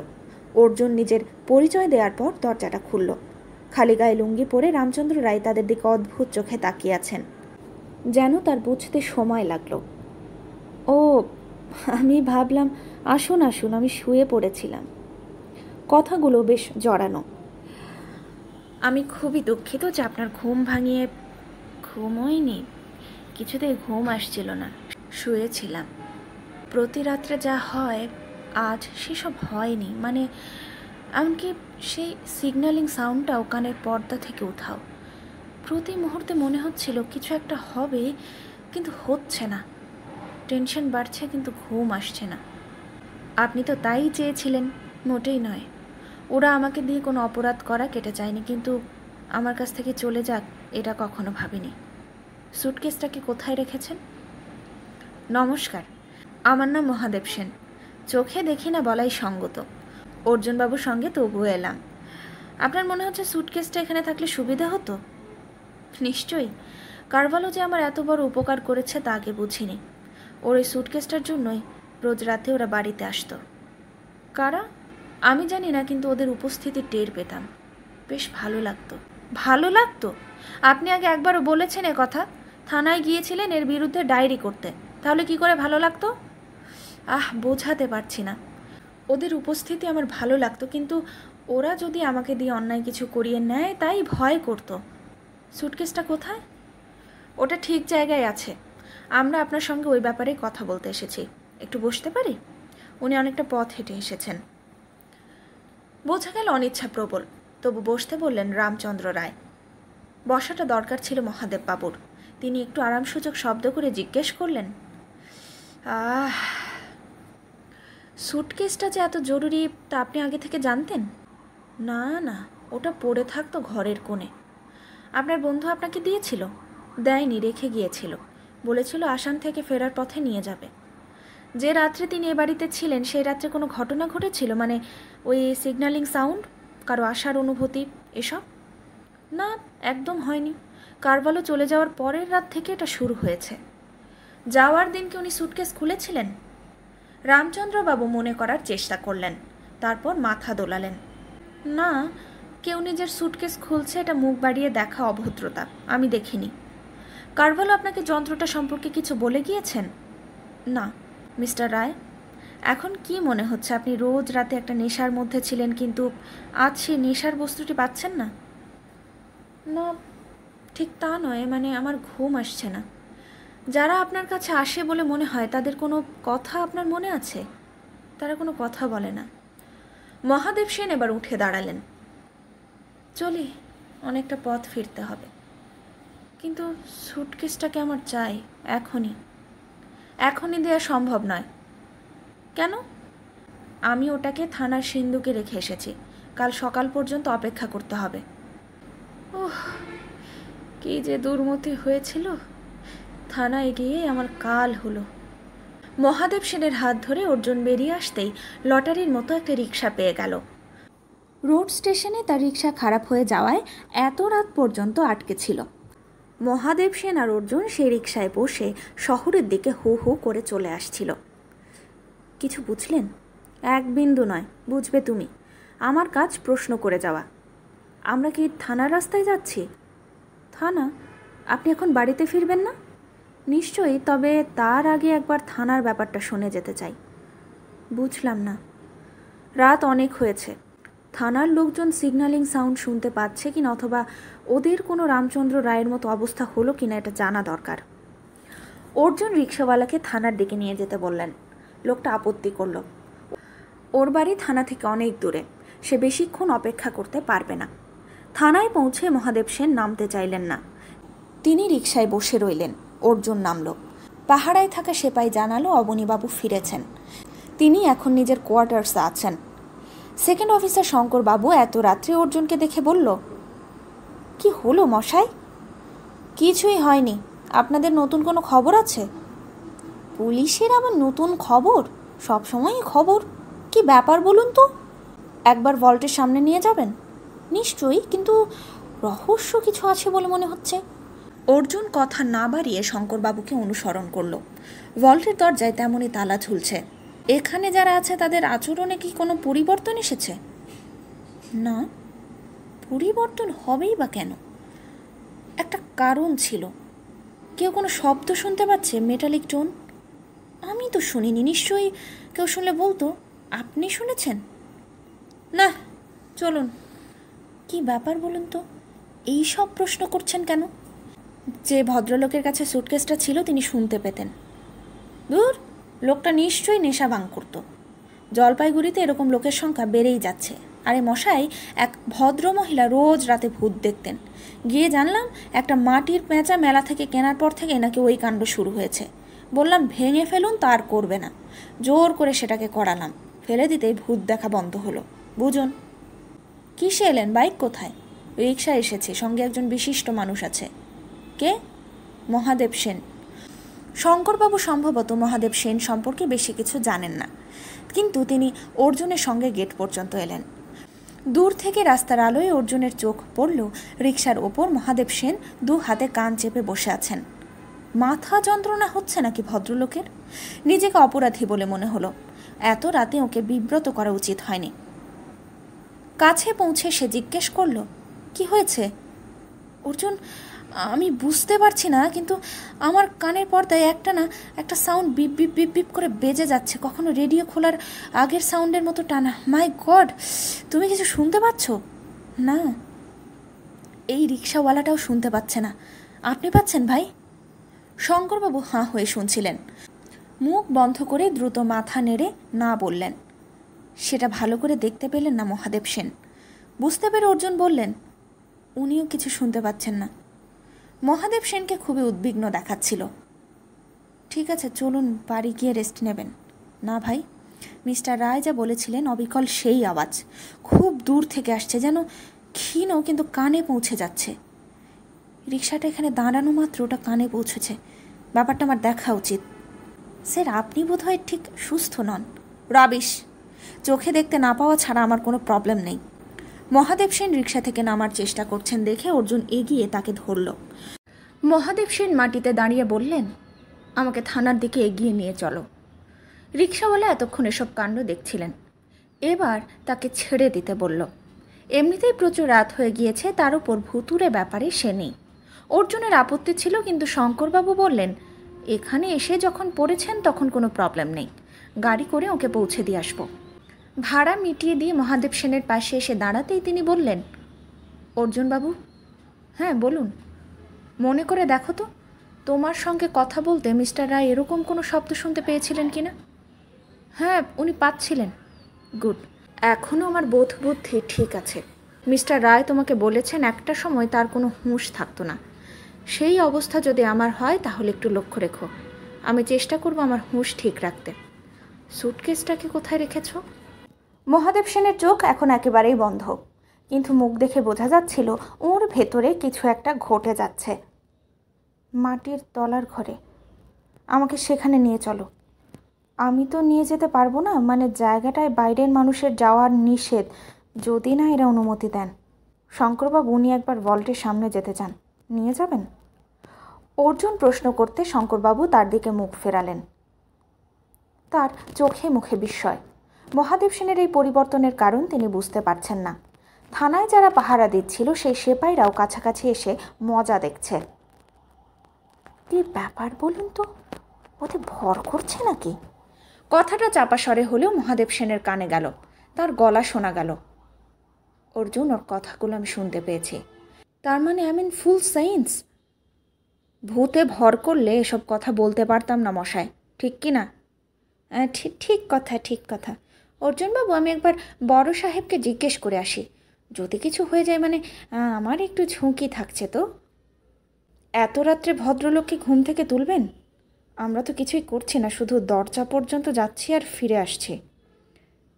অর্জুন নিজের পরিচয় দেওয়ার পর দরজাটা খুলল। খালি গায়ে লুঙ্গি পরে রামচন্দ্র রায় তাদের দিকে অদ্ভুত চোখে তাকিয়ে আছেন, যেন তার বুঝতে সময় লাগলো। ও, আমি ভাবলাম আসুন আসুন, আমি শুয়ে পড়েছিলাম। কথাগুলো বেশ জড়ানো। আমি খুবই দুঃখিত যে আপনার ঘুম ভাঙিয়ে। ঘুমোইনি, কিছুতেই ঘুম আসছিল না, শুয়েছিলাম। প্রতি রাত্রে যা হয় আজ সেসব হয়নি, মানে এমনকি সেই সিগন্যালিং সাউন্ডটাও কানের পর্দা থেকে উঠাও। প্রতি মুহূর্তে মনে হচ্ছিল কিছু একটা হবে, কিন্তু হচ্ছে না। টেনশন বাড়ছে, কিন্তু ঘুম আসছে না। আপনি তো তাই চেয়েছিলেন। মোটেই নয়, ওরা আমাকে দিয়ে কোনো অপরাধ করা কেটে চায়নি, কিন্তু আমার কাছ থেকে চলে যাক এটা কখনো ভাবিনি। সুটকেসটাকে কোথায় রেখেছেন? নমস্কার, আমার নাম মহাদেব সেন। চোখে দেখি না বলাই সঙ্গত। অর্জুনবাবুর সঙ্গে তবুও এলাম। আপনার মনে হচ্ছে সুটকেসটা এখানে থাকলে সুবিধা হতো? নিশ্চয়ই। কারভালো যে আমার এত বড় উপকার করেছে তা আগে বুঝিনি। ওর এই সুটকেসটার জন্যই রোজ রাতে ওরা বাড়িতে আসতো। কারা? আমি জানি না, কিন্তু ওদের উপস্থিতি টের পেতাম। বেশ ভালো লাগতো। ভালো লাগতো? আপনি আগে একবারও বলেছেন এ কথা। থানায় গিয়েছিলেন এর বিরুদ্ধে ডায়েরি করতে, তাহলে কি করে ভালো লাগতো? বোঝাতে পারছি না। ওদের উপস্থিতি আমার ভালো লাগতো, কিন্তু ওরা যদি আমাকে দিয়ে অন্যায় কিছু করিয়ে নেয় তাই ভয় করতো। সুটকেসটা কোথায়? ওটা ঠিক জায়গায় আছে। আমরা আপনার সঙ্গে ওই ব্যাপারে কথা বলতে এসেছি। একটু বসতে পারি? উনি অনেকটা পথ হেঁটে এসেছেন। বোঝা গেল অনিচ্ছা প্রবল, তবু বসতে বললেন রামচন্দ্র রায়। বসাটা দরকার ছিল মহাদেব বাবুর। তিনি একটু আরামসূচক শব্দ করে জিজ্ঞেস করলেন, সুটকেসটা যে এত জরুরি তা আপনি আগে থেকে জানতেন? না না, ওটা পড়ে থাকতো ঘরের কোণে। আপনার বন্ধু আপনাকে দিয়েছিল? দেয়নি, রেখে গিয়েছিল। বলেছিল আসাম থেকে ফেরার পথে নিয়ে যাবে। যে রাত্রে তিনি এ বাড়িতে ছিলেন সেই রাত্রে কোনো ঘটনা ঘটেছিল, মানে ওই সিগন্যালিং সাউন্ড, কারো আসার অনুভূতি, এসব? না, একদম হয়নি। কারভালো চলে যাওয়ার পরের রাত থেকে এটা শুরু হয়েছে। যাওয়ার দিন কি উনি সুটকেস খুলেছিলেন? রামচন্দ্রবাবু মনে করার চেষ্টা করলেন, তারপর মাথা দোলালেন। না, কেউ নিজের সুটকেস খুলছে এটা মুখ বাড়িয়ে দেখা অভদ্রতা। আমি দেখিনি। কারভালো আপনাকে যন্ত্রটা সম্পর্কে কিছু বলে গিয়েছেন? না। মিস্টার রায়, এখন কি মনে হচ্ছে আপনি রোজ রাতে একটা নেশার মধ্যে ছিলেন, কিন্তু আজ সেই নেশার বস্তুটি পাচ্ছেন না? না, ঠিক তা নয়, মানে আমার ঘুম আসছে না। যারা আপনার কাছে আসে বলে মনে হয় তাদের কোনো কথা আপনার মনে আছে? তারা কোনো কথা বলে না। মহাদেব সেন এবার উঠে দাঁড়ালেন। চলি, অনেকটা পথ ফিরতে হবে, কিন্তু সুটকেসটাকে আমার চাই এখনই। এখনই দেওয়া সম্ভব নয়। কেন? আমি ওটাকে থানার সিন্ধুকে রেখে এসেছি। কাল সকাল পর্যন্ত অপেক্ষা করতে হবে। ওহ, কি যে দুর্মতি হয়েছিল। থানায় গিয়ে আমার কাল হলো। মহাদেব সেনের হাত ধরে অর্জুন বেরিয়ে আসতেই লটারির মতো একটা রিক্সা পেয়ে গেল। রোড স্টেশনে তার রিক্সা খারাপ হয়ে যাওয়ায় এত রাত পর্যন্ত আটকে ছিল। মহাদেব সেন আর অর্জুন সেই রিক্সায় বসে শহরের দিকে হু হু করে চলে আসছিল। কিছু বুঝলেন? এক বিন্দু নয়, বুঝবে তুমি। আমার কাজ প্রশ্ন করে যাওয়া। আমরা কি থানার রাস্তায় যাচ্ছি? থানা? আপনি এখন বাড়িতে ফিরবেন না? নিশ্চয়ই, তবে তার আগে একবার থানার ব্যাপারটা শুনে যেতে চাই। বুঝলাম না। রাত অনেক হয়েছে। থানার লোকজন সিগন্যালিং সাউন্ড শুনতে পাচ্ছে কিনা, অথবা ওদের কোনো রামচন্দ্র রায়ের মতো অবস্থা হলো কিনা এটা জানা দরকার। অর্জুন রিক্সাওয়ালাকে থানার দিকে নিয়ে যেতে বললেন। লোকটা আপত্তি করল। ওর বাড়ি থানা থেকে অনেক দূরে, সে বেশিক্ষণ অপেক্ষা করতে পারবে না। থানায় পৌঁছে মহাদেব সেন নামতে চাইলেন না। তিনি রিক্সায় বসে রইলেন। অর্জুন নামল। পাহাড়ায় থাকা সেপাই জানালো অবনীবাবু ফিরেছেন। তিনি এখন নিজের কোয়ার্টার্সে আছেন। সেকেন্ড অফিসার শঙ্করবাবু এত রাত্রে অর্জুনকে দেখে বলল, কি হলো মশাই? কিছুই হয়নি। আপনাদের নতুন কোনো খবর আছে? পুলিশের আবার নতুন খবর? সবসময়ই খবর। কি ব্যাপার বলুন তো? একবার ভল্টের সামনে নিয়ে যাবেন? নিশ্চয়ই, কিন্তু রহস্য কিছু আছে বলে মনে হচ্ছে। অর্জুন কথা না বাড়িয়ে শঙ্করবাবুকে অনুসরণ করল। ভল্টের দরজায় তেমনই তালা ঝুলছে। এখানে যারা আছে তাদের আচরণে কি কোনো পরিবর্তন এসেছে? না, পরিবর্তন হবেই বা কেন? একটা কারণ ছিল। কেউ কোনো শব্দ শুনতে পাচ্ছে, মেটালিক টোন। আমি তো শুনিনি। নিশ্চয়ই কেউ শুনলে বলতো। আপনি শুনেছেন? না, চলুন। কি ব্যাপার বলুন তো? এই সব প্রশ্ন করছেন কেন? যে ভদ্রলোকের কাছে সুটকেসটা ছিল তিনি শুনতে পেতেন। দূর, লোকটা নিশ্চয়ই নেশা ভাঙ করত। জলপাইগুড়িতে এরকম লোকের সংখ্যা বেড়েই যাচ্ছে। আরে মশাই, এক ভদ্র মহিলা রোজ রাতে ভূত দেখতেন। গিয়ে জানলাম একটা মাটির পেঁচা মেলা থেকে কেনার পর থেকে নাকি ওই কাণ্ড শুরু হয়েছে। বললাম ভেঙে ফেলুন, তা আর করবে না। জোর করে সেটাকে করালাম। ফেলে দিতেই ভূত দেখা বন্ধ হলো। বুঝুন। কিসে এলেন? বাইক কোথায়? রিক্সা এসেছে, সঙ্গে একজন বিশিষ্ট মানুষ আছে। কে? মহাদেব সেন। শঙ্করবাবু সম্ভবত মহাদেব সেন সম্পর্কে বেশি কিছু জানেন না, কিন্তু তিনি অর্জুনের সঙ্গে গেট পর্যন্ত এলেন। দূর থেকে রাস্তার আলোয় অর্জুনের চোখ পড়ল রিকশার ওপর মহাদেব সেন দু হাতে কান চেপে বসে আছেন। মাথা যন্ত্রণা হচ্ছে নাকি ভদ্রলোকের? নিজেকে অপরাধী বলে মনে হলো। এত রাতে ওকে বিব্রত করা উচিত হয়নি। কাছে পৌঁছে সে জিজ্ঞেস করল, কি হয়েছে? অর্জুন, আমি বুঝতে পারছি না, কিন্তু আমার কানের পর্দায় একটা sound beep beep beep beep করে বেজে যাচ্ছে, কখনো রেডিও খোলার আগের সাউন্ডের মতো টানা। মাই গড, তুমি কিছু শুনতে পাচ্ছ? না, এই রিক্সাওয়ালাটাও শুনতে পাচ্ছে না। আপনি পাচ্ছেন ভাই? শঙ্করবাবু হাঁ হয়ে শুনছিলেন। মুখ বন্ধ করে দ্রুত মাথা নেড়ে না বললেন। সেটা ভালো করে দেখতে পেলেন না মহাদেব সেন। বুঝতে পেরে অর্জুন বললেন, উনিও কিছু শুনতে পাচ্ছেন না। মহাদেব সেনকে খুবই উদ্বিগ্ন দেখাচ্ছিল। ঠিক আছে, চলুন বাড়ি গিয়ে রেস্ট নেবেন। না ভাই, মিস্টার রায় যা বলেছিলেন অবিকল সেই আওয়াজ খুব দূর থেকে আসছে, যেন ক্ষীণ, কিন্তু কানে পৌঁছে যাচ্ছে। রিক্সাটা এখানে দাঁড়ানো মাত্র ওটা কানে পৌঁছেছে। ব্যাপারটা আমার দেখা উচিত। স্যার, আপনি বোধহয় ঠিক সুস্থ নন। রাবিশ! চোখে দেখতে না পাওয়া ছাড়া আমার কোনো প্রবলেম নেই। মহাদেব সেন রিক্সা থেকে নামার চেষ্টা করছেন দেখে অর্জুন এগিয়ে তাকে ধরল। মহাদেব সেন মাটিতে দাঁড়িয়ে বললেন, আমাকে থানার দিকে এগিয়ে নিয়ে চলো। রিক্সাওয়ালা এতক্ষণ এসব কাণ্ড দেখছিলেন। এবার তাকে ছেড়ে দিতে বলল। এমনিতেই প্রচুর রাত হয়ে গিয়েছে, তার উপর ভুতুরে ব্যাপারে সে নেই। অর্জুনের আপত্তি ছিল, কিন্তু শঙ্করবাবু বললেন, এখানে এসে যখন পড়েছেন তখন কোনো প্রবলেম নেই, গাড়ি করে ওকে পৌঁছে দিয়ে আসবো। ভাড়া মিটিয়ে দিয়ে মহাদেব সেনের পাশে এসে দাঁড়াতেই তিনি বললেন, অর্জুনবাবু। হ্যাঁ বলুন। মনে করে দেখো তো, তোমার সঙ্গে কথা বলতে মিস্টার রায় এরকম কোনো শব্দ শুনতে পেয়েছিলেন কি না? হ্যাঁ, উনি পাচ্ছিলেন। গুড। এখনও আমার বোধ বুদ্ধি ঠিক আছে। মিস্টার রায় তোমাকে বলেছেন একটা সময় তার কোনো হুঁশ থাকতো না। সেই অবস্থা যদি আমার হয় তাহলে একটু লক্ষ্য রেখো। আমি চেষ্টা করব আমার হুঁশ ঠিক রাখতে। সুটকেসটাকে কোথায় রেখেছ? মহাদেব সেনের চোখ এখন একেবারেই বন্ধ, কিন্তু মুখ দেখে বোঝা যাচ্ছিল ওর ভেতরে কিছু একটা ঘটে যাচ্ছে। মাটির তলার ঘরে। আমাকে সেখানে নিয়ে চলো। আমি তো নিয়ে যেতে পারবো না, মানে জায়গাটায় বাইরের মানুষের যাওয়ার নিষেধ, যদি না এরা অনুমতি দেন। শঙ্করবাবু উনি একবার ভল্টের সামনে যেতে চান, নিয়ে যাবেন? অর্জুন প্রশ্ন করতে শঙ্করবাবু তার দিকে মুখ ফেরালেন। তার চোখে মুখে বিস্ময়। মহাদেব সেনের এই পরিবর্তনের কারণ তিনি বুঝতে পারছেন না। থানায় যারা পাহারা দিচ্ছিল সেই সেপাইরাও কাছাকাছি এসে মজা দেখছে। কি ব্যাপার বলুন তো, ওতে ভর করছে নাকি? কথাটা চাপা স্বরে হলেও মহাদেব সেনের কানে গেল, তার গলা শোনা গেল। অর্জুন, ওর কথাগুলো আমি শুনতে পেয়েছি। তার মানে আই মিন ফুল সেন্স। ভূতে ভর করলে এসব কথা বলতে পারতাম না মশাই, ঠিক কি না? ঠিক ঠিক কথা, ঠিক কথা। অর্জুনবাবু, আমি একবার বড় সাহেবকে জিজ্ঞেস করে আসি, যদি কিছু হয়ে যায়, মানে আমার একটু ঝুঁকি থাকছে তো। এত রাত্রে ভদ্রলোককে ঘুম থেকে তুলবেন? আমরা তো কিছুই করছি না, শুধু দরজা পর্যন্ত যাচ্ছি আর ফিরে আসছি।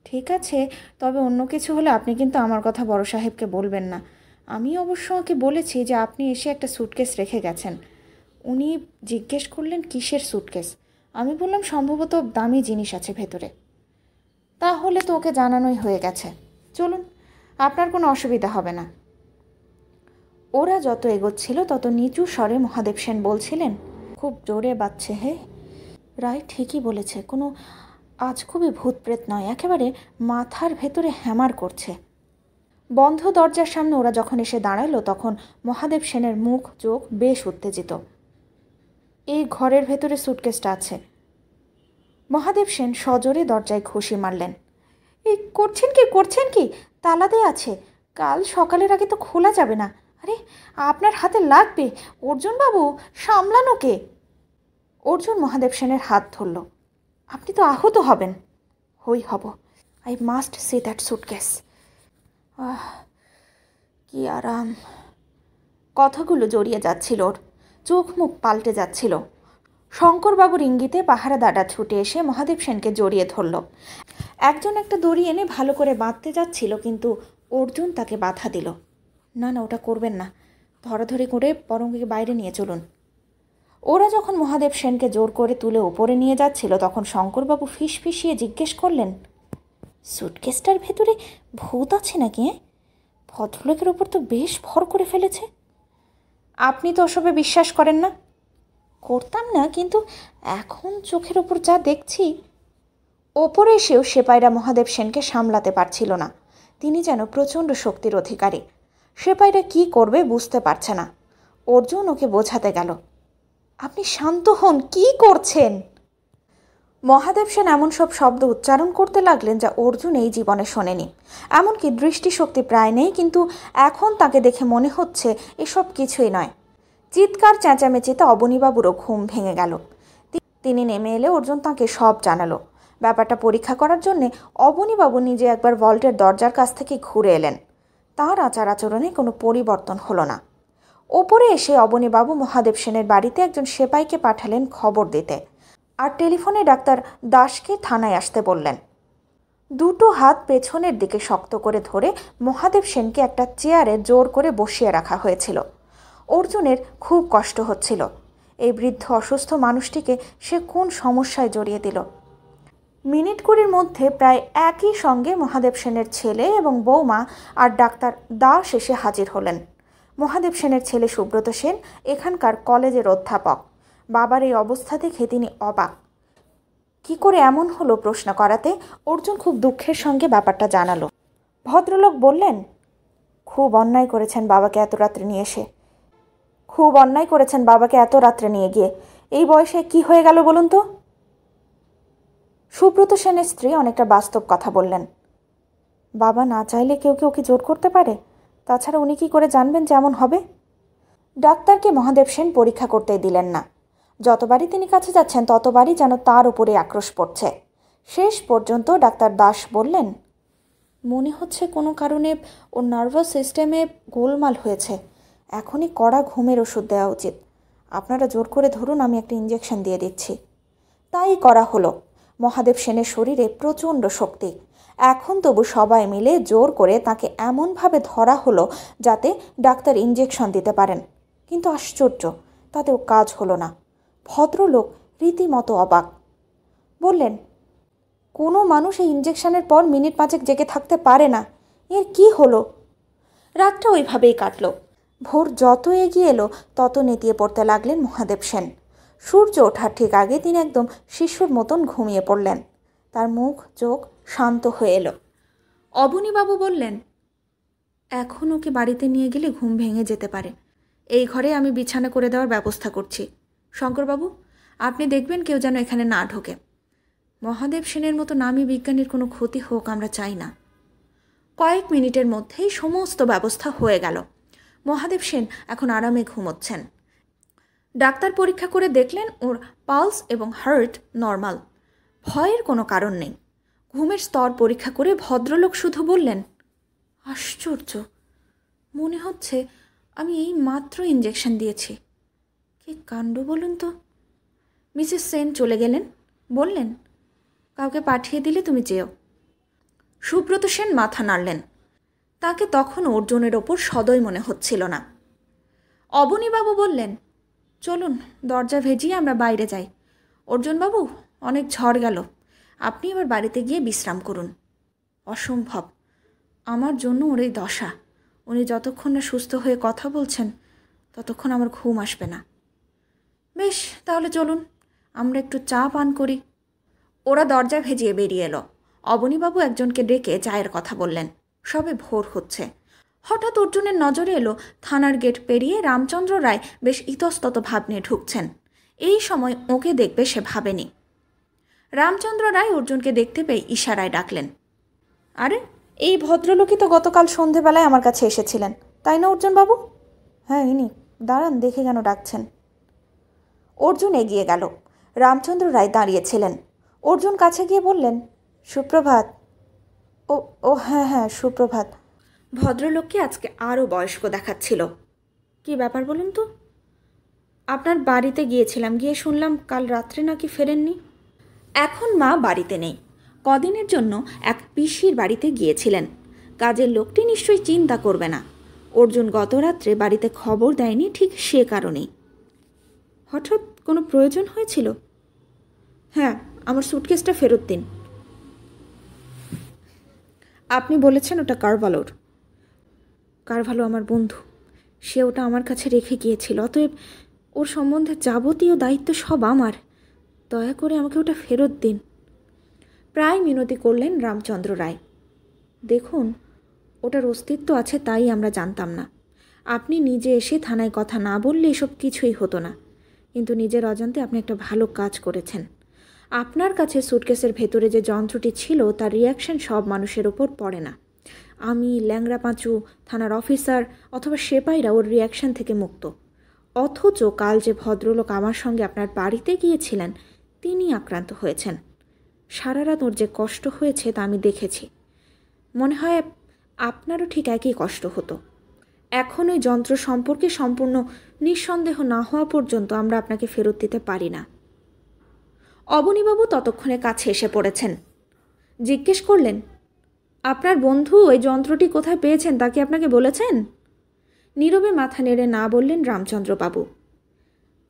ঠিক আছে, তবে অন্য কিছু হলে আপনি কিন্তু আমার কথা বড় সাহেবকে বলবেন না। আমি অবশ্য ওকে বলেছি যে আপনি এসে একটা স্যুটকেস রেখে গেছেন। উনি জিজ্ঞেস করলেন কিসের স্যুটকেস। আমি বললাম সম্ভবত দামি জিনিস আছে ভেতরে। তাহলে তো ওকে জানানোই হয়ে গেছে। চলুন, আপনার কোনো অসুবিধা হবে না। ওরা যত এগোচ্ছিল তত নিচু স্বরে মহাদেব সেন বলছিলেন, খুব জোরে বাজছে হে। রায় ঠিকই বলেছে, কোনো আজ খুবই ভূতপ্রেত নয়, একেবারে মাথার ভেতরে হ্যামার করছে। বন্ধ দরজার সামনে ওরা যখন এসে দাঁড়ালো তখন মহাদেব সেনের মুখ চোখ বেশ উত্তেজিত। এই ঘরের ভেতরে স্যুটকেসটা আছে। মহাদেব সেন সজোরে দরজায় ঘুষি মারলেন। এই করছেন কি? তালা দেয়া আছে, কাল সকালের আগে তো খোলা যাবে না। আরে আপনার হাতে লাগবে অর্জুনবাবু, সামলানোকে। অর্জুন মহাদেব সেনের হাত ধরল। আপনি তো আহত হবেন। হব। I must see that suitcase. কি আরাম। কথাগুলো জড়িয়ে যাচ্ছিল ওর, চোখ মুখ পাল্টে যাচ্ছিল। শঙ্করবাবুর ইঙ্গিতে পাহারাদাররা ছুটে এসে মহাদেব সেনকে জড়িয়ে ধরল। একজন একটা দড়ি এনে ভালো করে বাঁধতে যাচ্ছিল, কিন্তু অর্জুন তাকে বাধা দিল। না, ওটা করবেন না, ধরাধরি করে বরং বাইরে নিয়ে চলুন। ওরা যখন মহাদেব সেনকে জোর করে তুলে ওপরে নিয়ে যাচ্ছিল তখন শঙ্করবাবু ফিসফিসিয়ে জিজ্ঞেস করলেন, সুটকেসটার ভেতরে ভূত আছে নাকি? ভদ্রলোকের ওপর তো বেশ ভর করে ফেলেছে। আপনি তো ওসবে বিশ্বাস করেন না। করতাম না, কিন্তু এখন চোখের ওপর যা দেখছি। ওপরে এসেও সেপাইরা মহাদেব সেনকে সামলাতে পারছিল না। তিনি যেন প্রচণ্ড শক্তির অধিকারী। সেপাইরা কি করবে বুঝতে পারছে না। অর্জুন ওকে বোঝাতে গেল, আপনি শান্ত হন, কি করছেন? মহাদেব সেন এমন সব শব্দ উচ্চারণ করতে লাগলেন যা অর্জুন এই জীবনে শোনেনি। এমনকি দৃষ্টিশক্তি প্রায় নেই, কিন্তু এখন তাকে দেখে মনে হচ্ছে এসব কিছুই নয়। চিৎকার চেঁচামেচিতে অবনীবাবুরও ঘুম ভেঙে গেল। তিনি নেমে এলে অর্জুন তাঁকে সব জানালো। ব্যাপারটা পরীক্ষা করার জন্যে অবনীবাবু নিজে একবার ভল্টের দরজার কাছ থেকে ঘুরে এলেন। তাঁর আচার আচরণে কোনো পরিবর্তন হলো না। ওপরে এসে অবনীবাবু মহাদেব সেনের বাড়িতে একজন সেপাইকে পাঠালেন খবর দিতে, আর টেলিফোনে ডাক্তার দাসকে থানায় আসতে বললেন। দুটো হাত পেছনের দিকে শক্ত করে ধরে মহাদেব সেনকে একটা চেয়ারে জোর করে বসিয়ে রাখা হয়েছিল। অর্জুনের খুব কষ্ট হচ্ছিল। এই বৃদ্ধ অসুস্থ মানুষটিকে সে কোন সমস্যায় জড়িয়ে দিল। মিনিট কুড়ির মধ্যে প্রায় একই সঙ্গে মহাদেব সেনের ছেলে এবং বৌমা আর ডাক্তার দাস এসে হাজির হলেন। মহাদেব সেনের ছেলে সুব্রত সেন এখানকার কলেজের অধ্যাপক। বাবার এই অবস্থা দেখে তিনি অবাক। কি করে এমন হলো প্রশ্ন করাতে অর্জুন খুব দুঃখের সঙ্গে ব্যাপারটা জানালো। ভদ্রলোক বললেন, খুব অন্যায় করেছেন বাবাকে এত রাত্রে নিয়ে এসে। খুব অন্যায় করেছেন বাবাকে এত রাত্রে নিয়ে গিয়ে। এই বয়সে কি হয়ে গেল বলুন তো? সুব্রত সেনের স্ত্রী অনেকটা বাস্তব কথা বললেন। বাবা না চাইলে কেউ ওকে জোর করতে পারে? তাছাড়া উনি কি করে জানবেন যে এমন হবে? ডাক্তারকে মহাদেব সেন পরীক্ষা করতে দিলেন না। যতবারই তিনি কাছে যাচ্ছেন ততবারই যেন তার উপরে আক্রোশ পড়ছে। শেষ পর্যন্ত ডাক্তার দাস বললেন, মনে হচ্ছে কোনো কারণে ওর নার্ভাস সিস্টেমে গোলমাল হয়েছে, এখনই কড়া ঘুমের ওষুধ দেওয়া উচিত। আপনারা জোর করে ধরুন, আমি একটা ইঞ্জেকশন দিয়ে দিচ্ছি। তাই করা হলো। মহাদেব সেনের শরীরে প্রচণ্ড শক্তি। এখন তবু সবাই মিলে জোর করে তাকে এমনভাবে ধরা হলো যাতে ডাক্তার ইঞ্জেকশন দিতে পারেন। কিন্তু আশ্চর্য, তাতেও কাজ হলো না। ভদ্রলোক রীতিমতো অবাক। বললেন, কোনো মানুষ এই ইঞ্জেকশনের পর মিনিট 5 জেগে থাকতে পারে না, এর কি হলো? রাতটা ওইভাবেই কাটল। ভোর যত এগিয়ে এলো তত নেতিয়ে পড়তে লাগলেন মহাদেব সেন। সূর্য ওঠার ঠিক আগে তিনি একদম শিশুর মতন ঘুমিয়ে পড়লেন। তার মুখ চোখ শান্ত হয়ে এলো। অবনীবাবু বললেন, এখন ওকে বাড়িতে নিয়ে গেলে ঘুম ভেঙে যেতে পারে। এই ঘরে আমি বিছানা করে দেওয়ার ব্যবস্থা করছি। শঙ্করবাবু, আপনি দেখবেন কেউ যেন এখানে না ঢোকে। মহাদেব সেনের মতো নামী বিজ্ঞানীর কোনো ক্ষতি হোক আমরা চাই না। কয়েক মিনিটের মধ্যেই সমস্ত ব্যবস্থা হয়ে গেল। মহাদেব সেন এখন আরামে ঘুমোচ্ছেন। ডাক্তার পরীক্ষা করে দেখলেন ওর পালস এবং হার্ট নর্মাল। ভয়ের কোনো কারণ নেই। ঘুমের স্তর পরীক্ষা করে ভদ্রলোক শুধু বললেন, আশ্চর্য, মনে হচ্ছে আমি এই মাত্র ইঞ্জেকশন দিয়েছি। কি কাণ্ড বলুন তো। মিসেস সেন চলে গেলেন। বললেন, কাউকে পাঠিয়ে দিলে তুমি যেও। সুব্রত সেন মাথা নাড়লেন। তাকে তখন অর্জুনের ওপর সদয় মনে হচ্ছিল না। অবনীবাবু বললেন, চলুন দরজা ভেজিয়ে আমরা বাইরে যাই। অর্জুনবাবু, অনেক ঝড় গেল, আপনি এবার বাড়িতে গিয়ে বিশ্রাম করুন। অসম্ভব, আমার জন্য ওর এই দশা। উনি যতক্ষণ না সুস্থ হয়ে কথা বলছেন ততক্ষণ আমার ঘুম আসবে না। বেশ, তাহলে চলুন আমরা একটু চা পান করি। ওরা দরজা ভেজিয়ে বেরিয়ে এলো। অবনীবাবু একজনকে ডেকে চায়ের কথা বললেন। সবে ভোর হচ্ছে। হঠাৎ অর্জুনের নজরে এলো থানার গেট পেরিয়ে রামচন্দ্র রায় বেশ ইতস্তত ভাব নিয়ে ঢুকছেন। এই সময় ওকে দেখবে সে ভাবেনি। রামচন্দ্র রায় অর্জুনকে দেখতে পেয়ে ইশারায় ডাকলেন, আরে এই ভদ্রলোকই তো গতকাল সন্ধেবেলায় আমার কাছে এসেছিলেন, তাই না অর্জুনবাবু? হ্যাঁ ইনি, দাঁড়ান দেখে কেন ডাকছেন। অর্জুন এগিয়ে গেল। রামচন্দ্র রায় দাঁড়িয়েছিলেন। অর্জুন কাছে গিয়ে বললেন, সুপ্রভাত। ও ও হ্যাঁ হ্যাঁ সুপ্রভাত। ভদ্রলোককে আজকে আরও বয়স্ক দেখাচ্ছিল। কি ব্যাপার বলুন তো? আপনার বাড়িতে গিয়েছিলাম, গিয়ে শুনলাম কাল রাত্রে নাকি ফেরেননি। এখন মা বাড়িতে নেই, কদিনের জন্য এক পিসির বাড়িতে গিয়েছিলেন। কাজের লোকটি নিশ্চয়ই চিন্তা করবে না। অর্জুন গত রাত্রে বাড়িতে খবর দেয়নি ঠিক সে কারণেই। হঠাৎ কোনো প্রয়োজন হয়েছিল? হ্যাঁ, আমার সুটকেসটা ফেরত দিন। আপনি বলেছেন ওটা কারভালোর। কারভালো আমার বন্ধু, সে ওটা আমার কাছে রেখে গিয়েছিল, অতএব ওর সম্বন্ধে যাবতীয় দায়িত্ব সব আমার। দয়া করে আমাকে ওটা ফেরত দিন। প্রায় মিনতি করলেন রামচন্দ্র রায়। দেখুন, ওটার অস্তিত্ব আছে তাই আমরা জানতাম না। আপনি নিজে এসে থানায় কথা না বললে এসব কিছুই হতো না। কিন্তু নিজের অজান্তে আপনি একটা ভালো কাজ করেছেন। আপনার কাছে সুটকেসের ভেতরে যে যন্ত্রটি ছিল তার রিয়াকশন সব মানুষের ওপর পড়ে না। আমি, ল্যাংড়া পাঁচু, থানার অফিসার অথবা সেপাইরা ওর রিয়াকশন থেকে মুক্ত। অথচ কাল যে ভদ্রলোক আমার সঙ্গে আপনার বাড়িতে গিয়েছিলেন তিনি আক্রান্ত হয়েছেন। সারা রাত ওর যে কষ্ট হয়েছে তা আমি দেখেছি। মনে হয় আপনারও ঠিক একই কষ্ট হতো। এখন ওই যন্ত্র সম্পর্কে সম্পূর্ণ নিঃসন্দেহ না হওয়া পর্যন্ত আমরা আপনাকে ফেরত দিতে পারি না। অবনীবাবু ততক্ষণে কাছে এসে পড়েছেন। জিজ্ঞেস করলেন, আপনার বন্ধু ওই যন্ত্রটি কোথায় পেয়েছেন তা কি আপনাকে বলেছেন? নীরবে মাথা নেড়ে না বললেন রামচন্দ্রবাবু।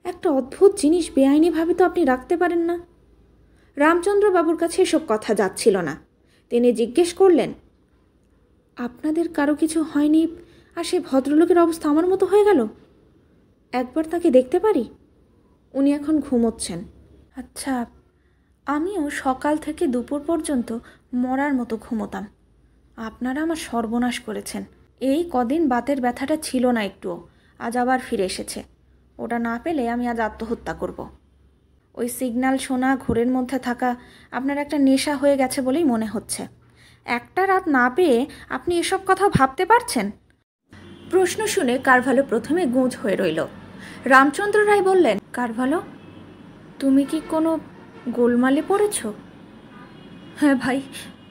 একটা অদ্ভুত জিনিস বেআইনিভাবে তো আপনি রাখতে পারেন না। রামচন্দ্রবাবুর কাছে এসব কথা যাচ্ছিল না। তিনি জিজ্ঞেস করলেন, আপনাদের কারো কিছু হয়নি আর সেই ভদ্রলোকের অবস্থা আমার মতো হয়ে গেল? একবার তাকে দেখতে পারি? উনি এখন ঘুমোচ্ছেন। আচ্ছা, আমিও সকাল থেকে দুপুর পর্যন্ত মরার মতো ঘুমোতাম। আপনারা আমার সর্বনাশ করেছেন। এই কদিন বাতের ব্যথাটা ছিল না একটুও, আজ আবার ফিরে এসেছে। ওটা না পেলে আমি আজ আত্মহত্যা করব। ওই সিগন্যাল শোনা, ঘোরের মধ্যে থাকা আপনার একটা নেশা হয়ে গেছে বলেই মনে হচ্ছে। একটা রাত না পেয়ে আপনি এসব কথা ভাবতে পারছেন? প্রশ্ন শুনে কারভালো প্রথমে গুঁজ হয়ে রইল। রামচন্দ্র রায় বললেন, কারভালো, তুমি কি কোনো গোলমালে পড়েছ? হ্যাঁ ভাই,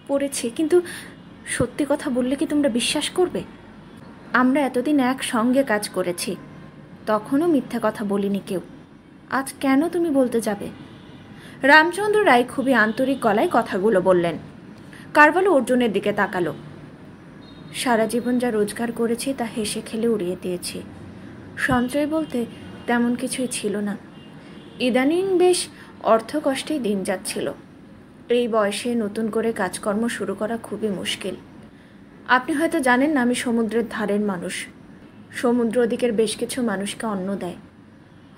পড়েছি, কিন্তু সত্যি কথা বললে কি তোমরা বিশ্বাস করবে? আমরা এতদিন একসঙ্গে কাজ করেছি, তখনও মিথ্যা কথা বলিনি কেউ। আজ কেন তুমি বলতে যাবে? রামচন্দ্র রায় খুবই আন্তরিক গলায় কথাগুলো বললেন। কারভালো অর্জুনের দিকে তাকালো। সারা জীবন যা রোজগার করেছি তা হেসে খেলে উড়িয়ে দিয়েছি। সঞ্চয় বলতে তেমন কিছুই ছিল না। ইদানিং বেশ অর্থকষ্টেই দিন যাচ্ছিল। এই বয়সে নতুন করে কাজকর্ম শুরু করা খুবই মুশকিল। আপনি হয়তো জানেন না, আমি সমুদ্রের ধারের মানুষ। সমুদ্র ওদিকের বেশ কিছু মানুষকে অন্ন দেয়,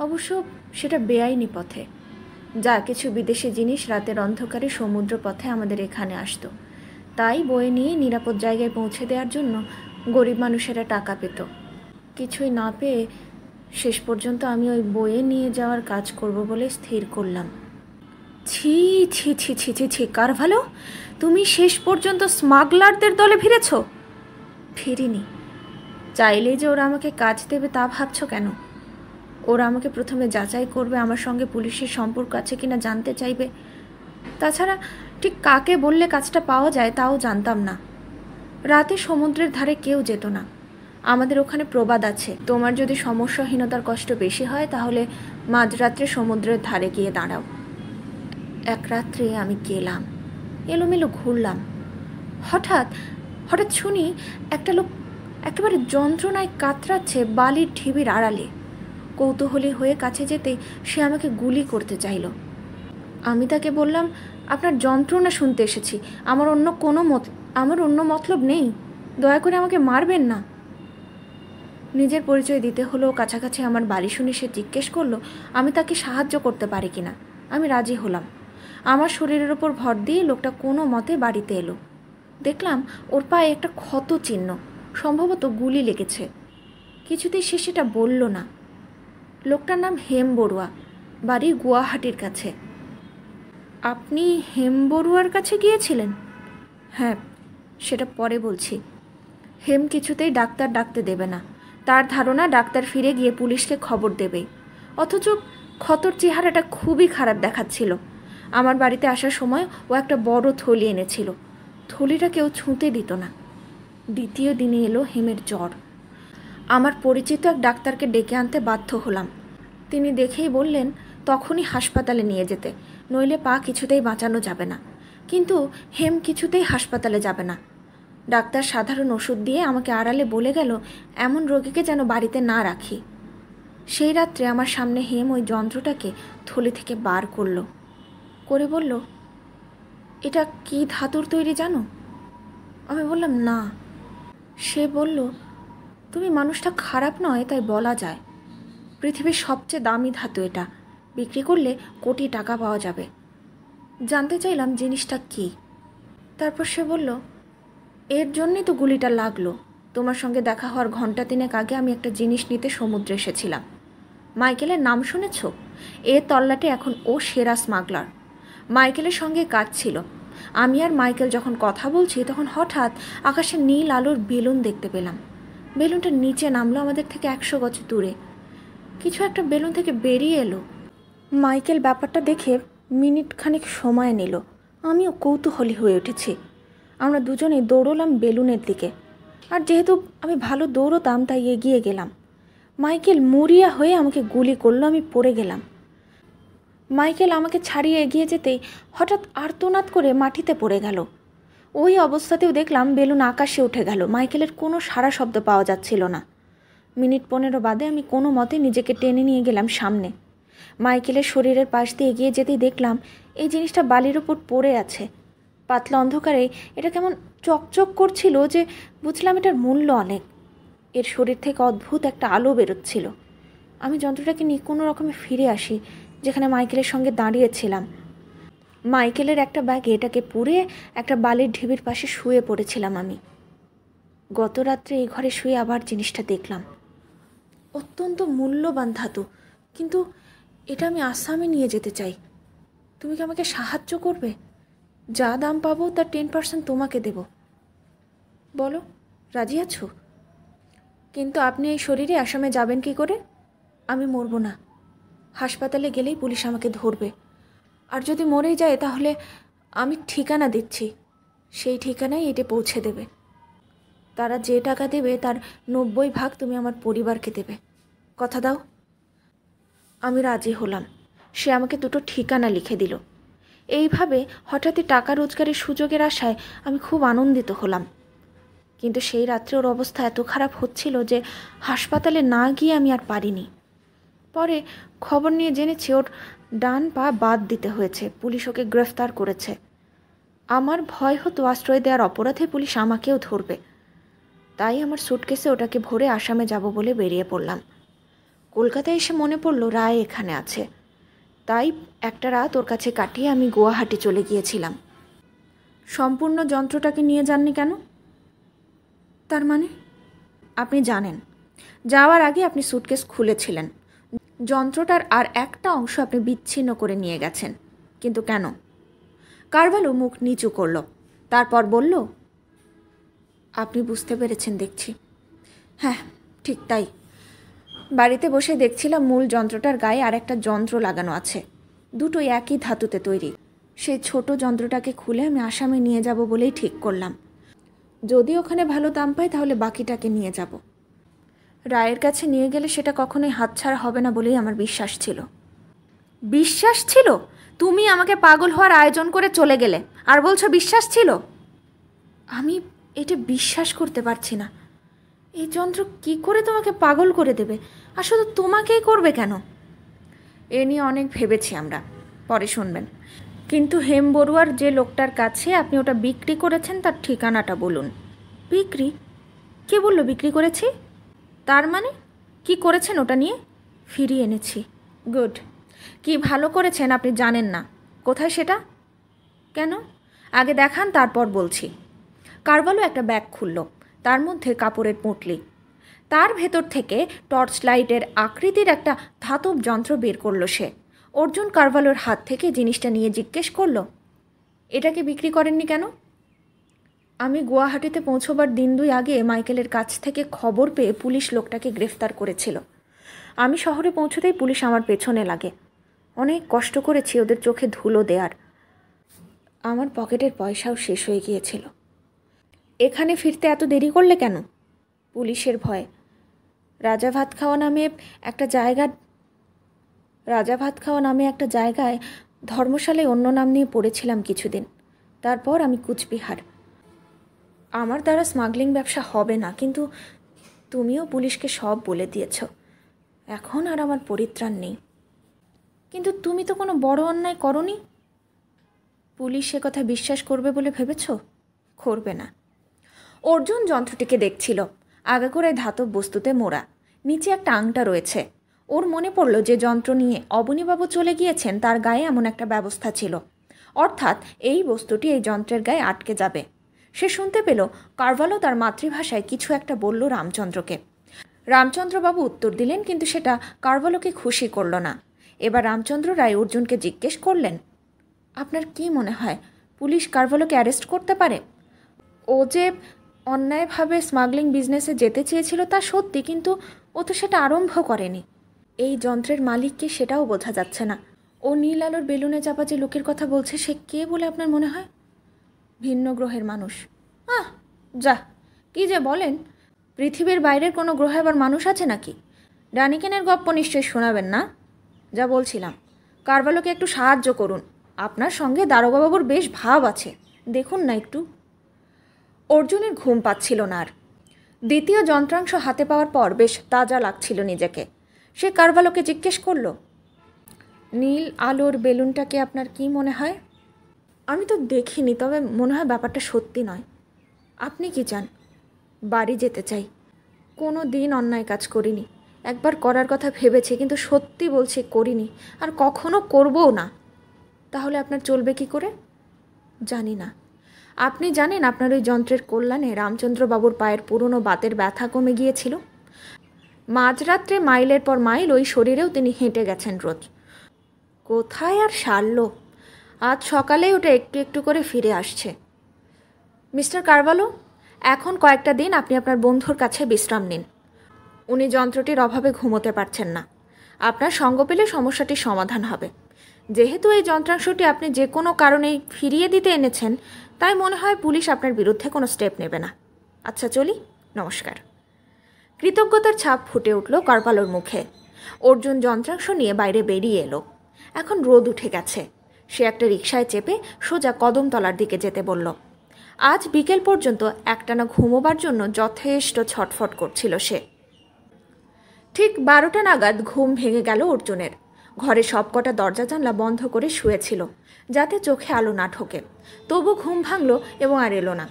অবশ্য সেটা বেআইনি পথে। যা কিছু বিদেশি জিনিস রাতের অন্ধকারে সমুদ্র পথে আমাদের এখানে আসতো, তাই বয়ে নিয়ে নিরাপদ জায়গায় পৌঁছে দেওয়ার জন্য গরিব মানুষেরা টাকা পেত। কিছুই না পেয়ে শেষ পর্যন্ত আমি ওই বয়ে নিয়ে যাওয়ার কাজ করব বলে স্থির করলাম। ছি ছি ছি ছি ছি ছি, কারভালো, তুমি শেষ পর্যন্ত স্মাগলারদের দলে ফিরেছ? ফিরিনি। চাইলেই যে ওরা আমাকে কাজ দেবে তা ভাবছ কেন? ওরা আমাকে প্রথমে যাচাই করবে, আমার সঙ্গে পুলিশের সম্পর্ক আছে কিনা জানতে চাইবে। তাছাড়া ঠিক কাকে বললে কাজটা পাওয়া যায় তাও জানতাম না। রাতে সমুদ্রের ধারে কেউ যেত না। আমাদের ওখানে প্রবাদ আছে, তোমার যদি সমস্যাহীনতার কষ্ট বেশি হয় তাহলে মাঝরাত্রে সমুদ্রের ধারে গিয়ে দাঁড়াও। এক রাত্রে আমি গেলাম, এলোমেলো ঘুরলাম। হঠাৎ হঠাৎ শুনি একটা লোক একেবারে যন্ত্রণায় কাতরাচ্ছে বালির ঢিবির আড়ালে। কৌতূহলী হয়ে কাছে যেতে সে আমাকে গুলি করতে চাইল। আমি তাকে বললাম, আপনার যন্ত্রণা শুনতে এসেছি, আমার অন্য মতলব নেই, দয়া করে আমাকে মারবেন না। নিজের পরিচয় দিতে হলো। কাছাকাছি আমার বাড়ি শুনে সে জিজ্ঞেস করলো আমি তাকে সাহায্য করতে পারি কিনা। আমি রাজি হলাম। আমার শরীরের ওপর ভর দিয়ে লোকটা কোনো মতে বাড়িতে এলো। দেখলাম ওর পায়ে একটা ক্ষত চিহ্ন, সম্ভবত গুলি লেগেছে। কিছুতেই সে সেটা বলল না। লোকটার নাম হেম বড়ুয়া, বাড়ি গুয়াহাটির কাছে। আপনি হেম বড়ুয়ার কাছে গিয়েছিলেন? হ্যাঁ, সেটা পরে বলছি। হেম কিছুতেই ডাক্তার ডাকতে দেবে না। তার ধারণা ডাক্তার ফিরে গিয়ে পুলিশকে খবর দেবে। অথচ ক্ষতর চেহারাটা খুবই খারাপ দেখাচ্ছিল। আমার বাড়িতে আসার সময় ও একটা বড় থলি এনেছিল। থলিটা কেউ ছুঁতে দিত না। দ্বিতীয় দিনে এলো হেমের জ্বর। আমার পরিচিত এক ডাক্তারকে ডেকে আনতে বাধ্য হলাম। তিনি দেখেই বললেন তখনই হাসপাতালে নিয়ে যেতে, নইলে পা কিছুতেই বাঁচানো যাবে না। কিন্তু হেম কিছুতেই হাসপাতালে যাবে না। ডাক্তার সাধারণ ওষুধ দিয়ে আমাকে আড়ালে বলে গেল এমন রোগীকে যেন বাড়িতে না রাখি। সেই রাত্রে আমার সামনে হেম ওই যন্ত্রটাকে থলি থেকে বার করলো, করে বলল, এটা কি ধাতুর তৈরি জানো? আমি বললাম না। সে বলল, তুমি মানুষটা খারাপ নয় তাই বলা যায়। পৃথিবীর সবচেয়ে দামি ধাতু এটা, বিক্রি করলে কোটি টাকা পাওয়া যাবে। জানতে চাইলাম জিনিসটা কি। তারপর সে বলল, এর জন্যই তো গুলিটা লাগলো। তোমার সঙ্গে দেখা হওয়ার ঘন্টা তিনেক আগে আমি একটা জিনিস নিতে সমুদ্রে এসেছিলাম। মাইকেলের নাম শুনেছ? এ তল্লাটে এখন ও সেরা স্মাগলার। মাইকেলের সঙ্গে কাজ ছিল। আমি আর মাইকেল যখন কথা বলছি তখন হঠাৎ আকাশে নীল আলোর বেলুন দেখতে পেলাম। বেলুনটা নিচে নামলো আমাদের থেকে 100 গজ দূরে। কিছু একটা বেলুন থেকে বেরিয়ে এলো। মাইকেল ব্যাপারটা দেখে মিনিট খানিক সময় নিল। আমিও কৌতূহলী হয়ে উঠেছি। আমরা দুজনেই দৌড়লাম বেলুনের দিকে। আর যেহেতু আমি ভালো দৌড়তাম তাই এগিয়ে গেলাম। মাইকেল মরিয়া হয়ে আমাকে গুলি করলো। আমি পড়ে গেলাম। মাইকেল আমাকে ছাড়িয়ে এগিয়ে যেতেই হঠাৎ আর্তনাদ করে মাটিতে পড়ে গেল। ওই অবস্থাতেও দেখলাম বেলুন আকাশে উঠে গেল। মাইকেলের কোনো সাড়া শব্দ পাওয়া যাচ্ছিল না। মিনিট 15 বাদে আমি কোনো মতে নিজেকে টেনে নিয়ে গেলাম সামনে। মাইকেলের শরীরের পাশ দিয়ে এগিয়ে যেতেই দেখলাম এই জিনিসটা বালির ওপর পড়ে আছে। পাতলা অন্ধকারে এটা কেমন চকচক করছিল যে বুঝলাম এটার মূল্য অনেক। এর শরীর থেকে অদ্ভুত একটা আলো বেরোচ্ছিল। আমি যন্ত্রটাকে নিয়ে কোনো রকমে ফিরে আসি যেখানে মাইকেলের সঙ্গে দাঁড়িয়েছিলাম। মাইকেলের একটা ব্যাগে এটাকে পুড়ে একটা বালির ঢিবির পাশে শুয়ে পড়েছিলাম আমি। গত রাত্রে এই ঘরে শুয়ে আবার জিনিসটা দেখলাম। অত্যন্ত মূল্যবান ধাতু, কিন্তু এটা আমি আসামে নিয়ে যেতে চাই। তুমি কি আমাকে সাহায্য করবে? যা দাম পাবো তার 10% তোমাকে দেব। বলো, রাজি আছো? কিন্তু আপনি এই শরীরে আসামে যাবেন কি করে? আমি মরব না। হাসপাতালে গেলেই পুলিশ আমাকে ধরবে, আর যদি মরেই যায় তাহলে আমি ঠিকানা দিচ্ছি, সেই ঠিকানায় এটা পৌঁছে দেবে। তারা যে টাকা দেবে তার 90 ভাগ তুমি আমার পরিবারকে দেবে। কথা দাও? আমি রাজি হলাম। সে আমাকে দুটো ঠিকানা লিখে দিল। এইভাবে হঠাৎই টাকা রোজগারের সুযোগের আশায় আমি খুব আনন্দিত হলাম। কিন্তু সেই রাত্রে ওর অবস্থা এত খারাপ হচ্ছিল যে হাসপাতালে না গিয়ে আমি আর পারিনি। পরে খবর নিয়ে জেনেছি ওর ডান পা বাদ দিতে হয়েছে, পুলিশ ওকে গ্রেফতার করেছে। আমার ভয় হতো আশ্রয় দেওয়ার অপরাধে পুলিশ আমাকেও ধরবে, তাই আমার সুটকেসে ওটাকে ভরে আসামে যাব বলে বেরিয়ে পড়লাম। কলকাতায় এসে মনে পড়লো রায় এখানে আছে, তাই একটা রাত ওর কাছে কাটিয়ে আমি গুয়াহাটি চলে গিয়েছিলাম। সম্পূর্ণ যন্ত্রটাকে নিয়ে যাননি কেন? তার মানে? আপনি জানেন, যাওয়ার আগে আপনি সুটকেস খুলেছিলেন, যন্ত্রটার আর একটা অংশ আপনি বিচ্ছিন্ন করে নিয়ে গেছেন। কিন্তু কেন? কারভালো মুখ নিচু করল, তারপর বলল, আপনি বুঝতে পেরেছেন দেখছি। হ্যাঁ, ঠিক তাই। বাড়িতে বসে দেখছিলাম মূল যন্ত্রটার গায়ে আর একটা যন্ত্র লাগানো আছে, দুটোই একই ধাতুতে তৈরি। সেই ছোট যন্ত্রটাকে খুলে আমি আসামে নিয়ে যাব বলেই ঠিক করলাম। যদি ওখানে ভালো দাম পাই তাহলে বাকিটাকে নিয়ে যাব। রায়ের কাছে নিয়ে গেলে সেটা কখনোই হাতছাড়া হবে না বলেই আমার বিশ্বাস ছিল। বিশ্বাস ছিল? তুমি আমাকে পাগল হওয়ার আয়োজন করে চলে গেলে, আর বলছো বিশ্বাস ছিল? আমি এটা বিশ্বাস করতে পারছি না। এই যন্ত্র কি করে তোমাকে পাগল করে দেবে, আর শুধু তোমাকেই করবে কেন? এ নিয়ে অনেক ভেবেছি আমরা, পরে শুনবেন। কিন্তু হেম বড়ুয়ার যে লোকটার কাছে আপনি ওটা বিক্রি করেছেন তার ঠিকানাটা বলুন। বিক্রি? কে বলল বিক্রি করেছি? তার মানে কি করেছেন ওটা নিয়ে? ফিরিয়ে এনেছি। গুড। কি ভালো করেছেন আপনি জানেন না। কোথায় সেটা? কেন? আগে দেখান, তারপর বলছি। কারভালো একটা ব্যাগ খুলল, তার মধ্যে কাপড়ের পুঁটলি। তার ভেতর থেকে টর্চ লাইটের আকৃতির একটা ধাতব যন্ত্র বের করলো সে। অর্জুন কারভালোর হাত থেকে জিনিসটা নিয়ে জিজ্ঞেস করল, এটাকে বিক্রি করেননি কেন? আমি গুয়াহাটিতে পৌঁছবার দিন 2 আগে মাইকেলের কাছ থেকে খবর পেয়ে পুলিশ লোকটাকে গ্রেফতার করেছিল। আমি শহরে পৌঁছতেই পুলিশ আমার পেছনে লাগে। অনেক কষ্ট করেছি ওদের চোখে ধুলো দেওয়ার। আমার পকেটের পয়সাও শেষ হয়ে গিয়েছিল। এখানে ফিরতে এত দেরি করলে কেন? পুলিশের ভয়ে। রাজা ভাত খাওয়া নামে একটা জায়গায় ধর্মশালায় অন্য নাম নিয়ে পড়েছিলাম কিছুদিন। তারপর আমি কুচবিহার। আমার দ্বারা স্মাগলিং ব্যবসা হবে না, কিন্তু তুমিও পুলিশকে সব বলে দিয়েছ। এখন আর আমার পরিত্রাণ নেই। কিন্তু তুমি তো কোনো বড় অন্যায় করনি। পুলিশ সে কথা বিশ্বাস করবে বলে ভেবেছ? করবে না। অর্জুন যন্ত্রটিকে দেখছিল। আগাগোড়ায় ধাতব বস্তুতে মোড়া, নিচে একটা আংটা রয়েছে। ওর মনে পড়ল যে যন্ত্র নিয়ে অবনীবাবু চলে গিয়েছেন, তার গায়ে এমন একটা ব্যবস্থা ছিল, অর্থাৎ এই বস্তুটি এই যন্ত্রের গায়ে আটকে যাবে। সে শুনতে পেল কারভালো তার মাতৃভাষায় কিছু একটা বলল রামচন্দ্রকে। রামচন্দ্রবাবু উত্তর দিলেন, কিন্তু সেটা কারভালোকে খুশি করল না। এবার রামচন্দ্র রায় অর্জুনকে জিজ্ঞেস করলেন, আপনার কি মনে হয় পুলিশ কারভালোকে অ্যারেস্ট করতে পারে? ও যে অন্যায়ভাবে স্মাগলিং বিজনেসে যেতে চেয়েছিল তা সত্যি, কিন্তু ও তো সেটা আরম্ভ করেনি। এই যন্ত্রের মালিককে সেটাও বোঝা যাচ্ছে না। ও নীল আলোর বেলুনে চাপা যে লোকের কথা বলছে সে কে বলে আপনার মনে হয়? ভিন্ন গ্রহের মানুষ। যা, কি যে বলেন! পৃথিবীর বাইরের কোনো গ্রহে আবার মানুষ আছে নাকি? ডানিকেনের গপ্প নিশ্চয়ই শোনাবেন না। যা বলছিলাম, কারভালোকে একটু সাহায্য করুন। আপনার সঙ্গে দারোগাবাবুর বেশ ভাব আছে, দেখুন না একটু। অর্জুনের ঘুম পাচ্ছিল না আর। দ্বিতীয় যন্ত্রাংশ হাতে পাওয়ার পর বেশ তাজা লাগছিল নিজেকে। সে কারভালোকে জিজ্ঞেস করল, নীল আলোর বেলুনটাকে আপনার কি মনে হয়? আমি তো দেখিনি, তবে মনে হয় ব্যাপারটা সত্যি নয়। আপনি কি চান? বাড়ি যেতে চাই। কোনো দিন অন্যায় কাজ করিনি। একবার করার কথা ভেবেছি, কিন্তু সত্যি বলছি করিনি, আর কখনো করবও না। তাহলে আপনার চলবে কি করে? জানি না। আপনি জানেন আপনার ওই যন্ত্রের কল্যাণে রামচন্দ্রবাবুর পায়ের পুরনো বাতের ব্যথা কমে গিয়েছিল। মাঝরাত্রে মাইলের পর মাইল ওই শরীরেও তিনি হেঁটে গেছেন রোজ। কোথায় আর সারল! আজ সকালেই ওটা একটু একটু করে ফিরে আসছে। মিস্টার কারভালো, এখন কয়েকটা দিন আপনি আপনার বন্ধুর কাছে বিশ্রাম নিন। উনি যন্ত্রটির অভাবে ঘুমোতে পারছেন না। আপনার সঙ্গ পেলে সমস্যাটির সমাধান হবে। যেহেতু এই যন্ত্রাংশটি আপনি যে কোনো কারণেই ফিরিয়ে দিতে এনেছেন, তাই মনে হয় পুলিশ আপনার বিরুদ্ধে কোনো স্টেপ নেবে না। আচ্ছা চলি, নমস্কার। কৃতজ্ঞতার ছাপ ফুটে উঠল কারপালোর মুখে। অর্জুন যন্ত্রাংশ নিয়ে বাইরে বেরিয়ে এলো। এখন রোদ উঠে গেছে। সে একটা রিকশায় চেপে সোজা কদমতলার দিকে যেতে বলল। আজ বিকেল পর্যন্ত একটানা ঘুমোবার জন্য যথেষ্ট ছটফট করছিল সে। ঠিক 12টা নাগাদ ঘুম ভেঙে গেল অর্জুনের। ঘরে সবকটা দরজা জানলা বন্ধ করে শুয়েছিল, যাতে চোখে আলো না ঢোকে। তবু ঘুম ভাঙল এবং আর এলো না।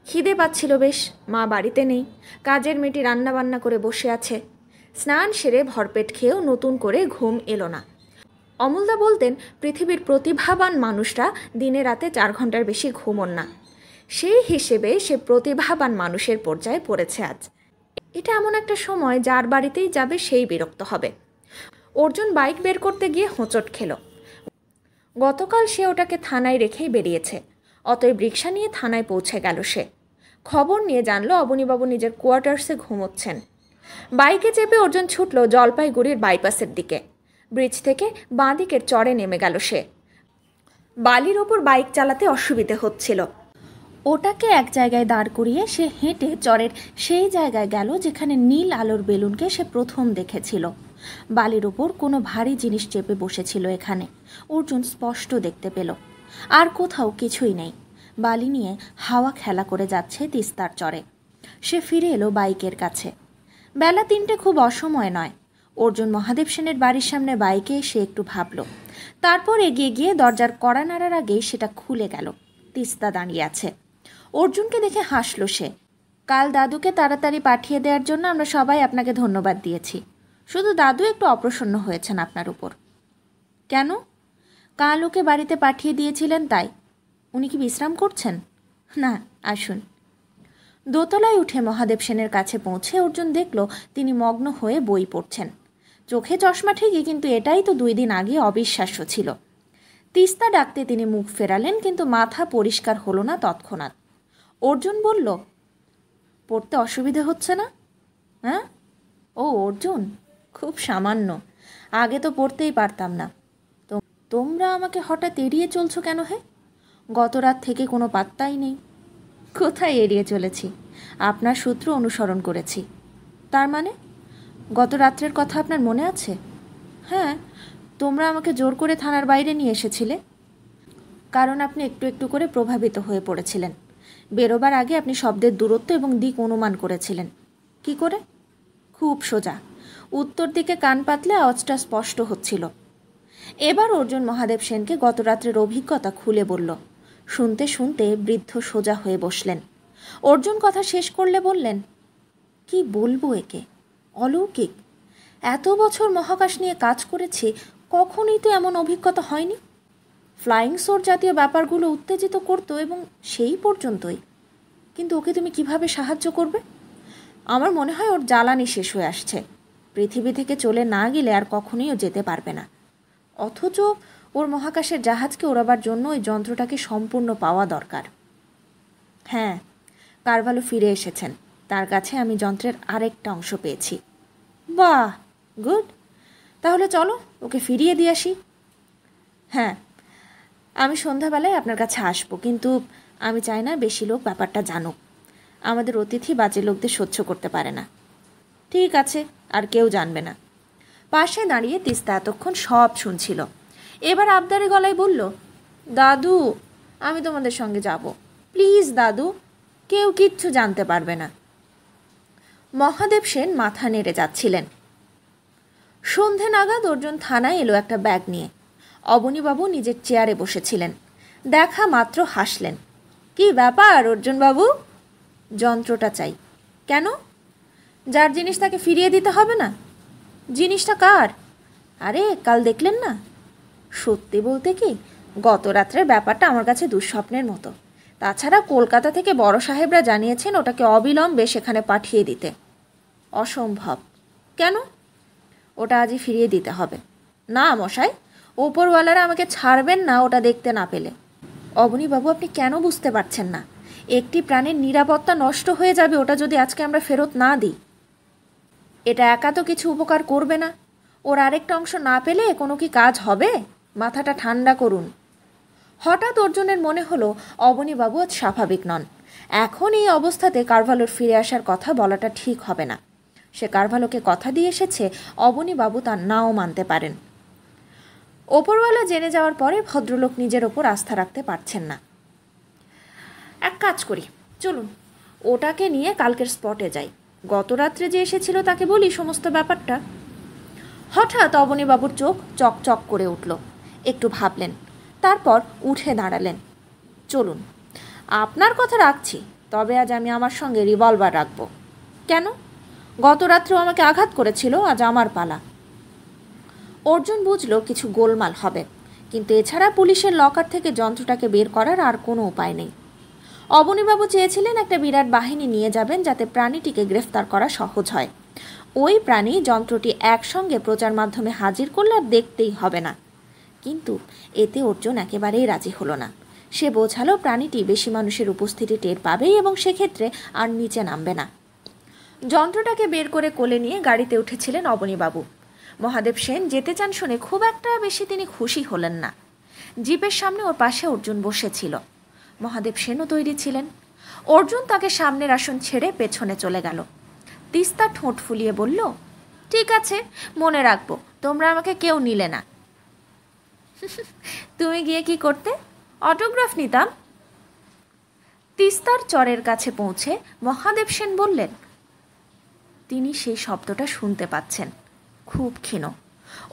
খিদে পাচ্ছিল বেশ। মা বাড়িতে নেই, কাজের মেয়েটি রান্নাবান্না করে বসে আছে। স্নান সেরে ভরপেট খেয়েও নতুন করে ঘুম এলো না। অমলদা বলতেন পৃথিবীর প্রতিভাবান মানুষরা দিনে রাতে 4 ঘন্টার বেশি ঘুমোন না। সেই হিসেবে সে প্রতিভাবান মানুষের পর্যায়ে পড়েছে আজ। এটা এমন একটা সময় যার বাড়িতেই যাবে সেই বিরক্ত হবে। অর্জুন বাইক বের করতে গিয়ে হোঁচট খেল। গতকাল সে ওটাকে থানায় রেখেই বেরিয়েছে। অতএব রিকশা নিয়ে থানায় পৌঁছে গেল সে। খবর নিয়ে জানলো অবনীবাবু নিজের কোয়ার্টার্সে ঘুমোচ্ছেন। বাইকে চেপে অর্জুন ছুটল জলপাইগুড়ির বাইপাসের দিকে। ব্রিজ থেকে বাঁ দিকের চরে নেমে গেল সে। বালির ওপর বাইক চালাতে অসুবিধে হচ্ছিল। ওটাকে এক জায়গায় দাঁড় করিয়ে সে হেঁটে চরের সেই জায়গায় গেল যেখানে নীল আলোর বেলুনকে সে প্রথম দেখেছিল। বালির ওপর কোনো ভারী জিনিস চেপে বসেছিল এখানে, অর্জুন স্পষ্ট দেখতে পেল। আর কোথাও কিছুই নেই। বালি নিয়ে হাওয়া খেলা করে যাচ্ছে তিস্তার চরে। সে ফিরে এলো বাইকের কাছে। বেলা 3টে খুব অসময় নয়। অর্জুন মহাদেব সেনের বাড়ির সামনে বাইকে এসে একটু ভাবল। তারপর এগিয়ে গিয়ে দরজার কড়া নাড়ার আগেই সেটা খুলে গেল। তিস্তা দাঁড়িয়ে আছে। অর্জুনকে দেখে হাসল সে। কাল দাদুকে তাড়াতাড়ি পাঠিয়ে দেওয়ার জন্য আমরা সবাই আপনাকে ধন্যবাদ দিয়েছি। শুধু দাদু একটু অপ্রসন্ন হয়েছেন আপনার উপর। কেন? কাল ওকে বাড়িতে পাঠিয়ে দিয়েছিলেন তাই। উনি কি বিশ্রাম করছেন? না, আসুন। দোতলায় উঠে মহাদেব সেনের কাছে পৌঁছে অর্জুন দেখল তিনি মগ্ন হয়ে বই পড়ছেন। চোখে চশমা ঠিকই, কিন্তু এটাই তো 2 দিন আগে অবিশ্বাস্য ছিল। তিস্তা ডাকতে তিনি মুখ ফেরালেন, কিন্তু মাথা পরিষ্কার হলো না তৎক্ষণাৎ। অর্জুন বলল, পড়তে অসুবিধে হচ্ছে না? হ্যাঁ? ও অর্জুন, খুব সামান্য। আগে তো পড়তেই পারতাম না। তোমরা আমাকে হঠাৎ এড়িয়ে চলছো কেন হে? গত রাত থেকে কোনো পাত্তাই নেই। কোথায় এড়িয়ে চলেছি? আপনার সূত্র অনুসরণ করেছি। তার মানে? গত রাত্রের কথা আপনার মনে আছে? হ্যাঁ, তোমরা আমাকে জোর করে থানার বাইরে নিয়ে এসেছিলে। কারণ আপনি একটু একটু করে প্রভাবিত হয়ে পড়েছিলেন। বেরোবার আগে আপনি শব্দের দূরত্ব এবং দিক অনুমান করেছিলেন। কি করে? খুব সোজা। উত্তর দিকে কান পাতলে আওয়াজটা স্পষ্ট হচ্ছিল। এবার অর্জুন মহাদেব সেনকে গত রাত্রের অভিজ্ঞতা খুলে বলল। শুনতে শুনতে বৃদ্ধ সোজা হয়ে বসলেন। অর্জুন কথা শেষ করলে বললেন, কি বলবো একে? অলৌকিক। এত বছর মহাকাশ নিয়ে কাজ করেছি, কখনোই তো এমন অভিজ্ঞতা হয়নি। ফ্লাইং সোর জাতীয় ব্যাপারগুলো উত্তেজিত করতো এবং সেই পর্যন্তই। কিন্তু ওকে তুমি কিভাবে সাহায্য করবে? আমার মনে হয় ওর জ্বালানি শেষ হয়ে আসছে। পৃথিবী থেকে চলে না গেলে আর কখনোই ও যেতে পারবে না। অথচ ওর মহাকাশের জাহাজকে ওড়াবার জন্য ওই যন্ত্রটাকে সম্পূর্ণ পাওয়া দরকার। হ্যাঁ, কারভালো ফিরে এসেছেন। তার কাছে আমি যন্ত্রের আরেকটা অংশ পেয়েছি। বাহ, গুড। তাহলে চলো ওকে ফিরিয়ে দিয়ে আসি। হ্যাঁ, আমি সন্ধ্যাবেলায় আপনার কাছে আসবো, কিন্তু আমি চাই না বেশি লোক ব্যাপারটা জানুক। আমাদের অতিথি বাজে লোকদের সহ্য করতে পারে না। ঠিক আছে, আর কেউ জানবে না। পাশে দাঁড়িয়ে তিস্তা এতক্ষণ সব শুনছিল। এবার আবদারে গলায় বলল, দাদু, আমি তোমাদের সঙ্গে যাব। প্লিজ দাদু, কেউ কিচ্ছু জানতে পারবে না। মহাদেব সেন মাথা নেড়ে যাচ্ছিলেন। সন্ধে নাগাদ অর্জুন থানায় এলো একটা ব্যাগ নিয়ে। অবনীবাবু নিজের চেয়ারে বসেছিলেন। দেখা মাত্র হাসলেন। কি ব্যাপার অর্জুনবাবু? যন্ত্রটা চাই। কেন? যার জিনিস তাকে ফিরিয়ে দিতে হবে না? জিনিসটা কার? আরে কাল দেখলেন না? সত্যি বলতে কি, গত রাত্রের ব্যাপারটা আমার কাছে দুঃস্বপ্নের মতো। তাছাড়া কলকাতা থেকে বড় সাহেবরা জানিয়েছেন ওটাকে অবিলম্বে সেখানে পাঠিয়ে দিতে। অসম্ভব। কেন? ওটা আজই ফিরিয়ে দিতে হবে। না মশাই, ওপরওয়ালারা আমাকে ছাড়বেন না ওটা দেখতে না পেলে। অবনীবাবু, আপনি কেন বুঝতে পারছেন না? একটি প্রাণের নিরাপত্তা নষ্ট হয়ে যাবে ওটা যদি আজকে আমরা ফেরত না দিই। এটা একা তো কিছু উপকার করবে না। ওর আরেকটা অংশ না পেলে কোনো কি কাজ হবে? মাথাটা ঠান্ডা করুন। হঠাৎ অর্জুনের মনে হলো অবনীবাবু আজ স্বাভাবিক নন। এখন এই অবস্থাতে কারভালোর ফিরে আসার কথা বলাটা ঠিক হবে না। সে কারভালোকে কথা দিয়ে এসেছে অবনীবাবু তার নাও মানতে পারেন। ওপরওয়ালা জেনে যাওয়ার পরে ভদ্রলোক নিজের ওপর আস্থা রাখতে পারছেন না। এক কাজ করি, চলুন ওটাকে নিয়ে কালকের স্পটে যাই। গত রাত্রে যে এসেছিল তাকে বলি সমস্ত ব্যাপারটা। হঠাৎ অবনীবাবুর চোখ চকচক করে উঠল। একটু ভাবলেন, তারপর উঠে দাঁড়ালেন। চলুন, আপনার কথা রাখছি, তবে আজ আমি আমার সঙ্গে রিভলভার রাখব। কেন? গত রাত্রেও আমাকে আঘাত করেছিল, আজ আমার পালা। অর্জুন বুঝল কিছু গোলমাল হবে, কিন্তু এছাড়া পুলিশের লকার থেকে যন্ত্রটাকে বের করার আর কোনো উপায় নেই। অবনীবাবু চেয়েছিলেন একটা বিরাট বাহিনী নিয়ে যাবেন, যাতে প্রাণীটিকে গ্রেফতার করা সহজ হয়। ওই প্রাণী যন্ত্রটি একসঙ্গে প্রচার মাধ্যমে হাজির করলে আর দেখতেই হবে না। কিন্তু এতে অর্জুন একেবারেই রাজি হলো না। সে বোঝালো প্রাণীটি বেশি মানুষের উপস্থিতি টের পাবেই এবং সেক্ষেত্রে আর নিচে নামবে না। যন্ত্রটাকে বের করে কোলে নিয়ে গাড়িতে উঠেছিলেন অবনীবাবু। মহাদেব সেন যেতে চান শুনে খুব একটা বেশি তিনি খুশি হলেন না। জিপের সামনে ওর পাশে অর্জুন বসেছিল। মহাদেব সেনও তৈরি ছিলেন। অর্জুন তাকে সামনের আসন ছেড়ে পেছনে চলে গেল। তিস্তা ঠোঁট ফুলিয়ে বলল, ঠিক আছে, মনে রাখবো, তোমরা আমাকে কেউ নিলে না। তুমি গিয়ে কি করতে? অটোগ্রাফ নিতাম। তিস্তার চরের কাছে পৌঁছে মহাদেব সেন বললেন। তিনি সেই শব্দটা শুনতে পাচ্ছেন, খুব ক্ষীণ।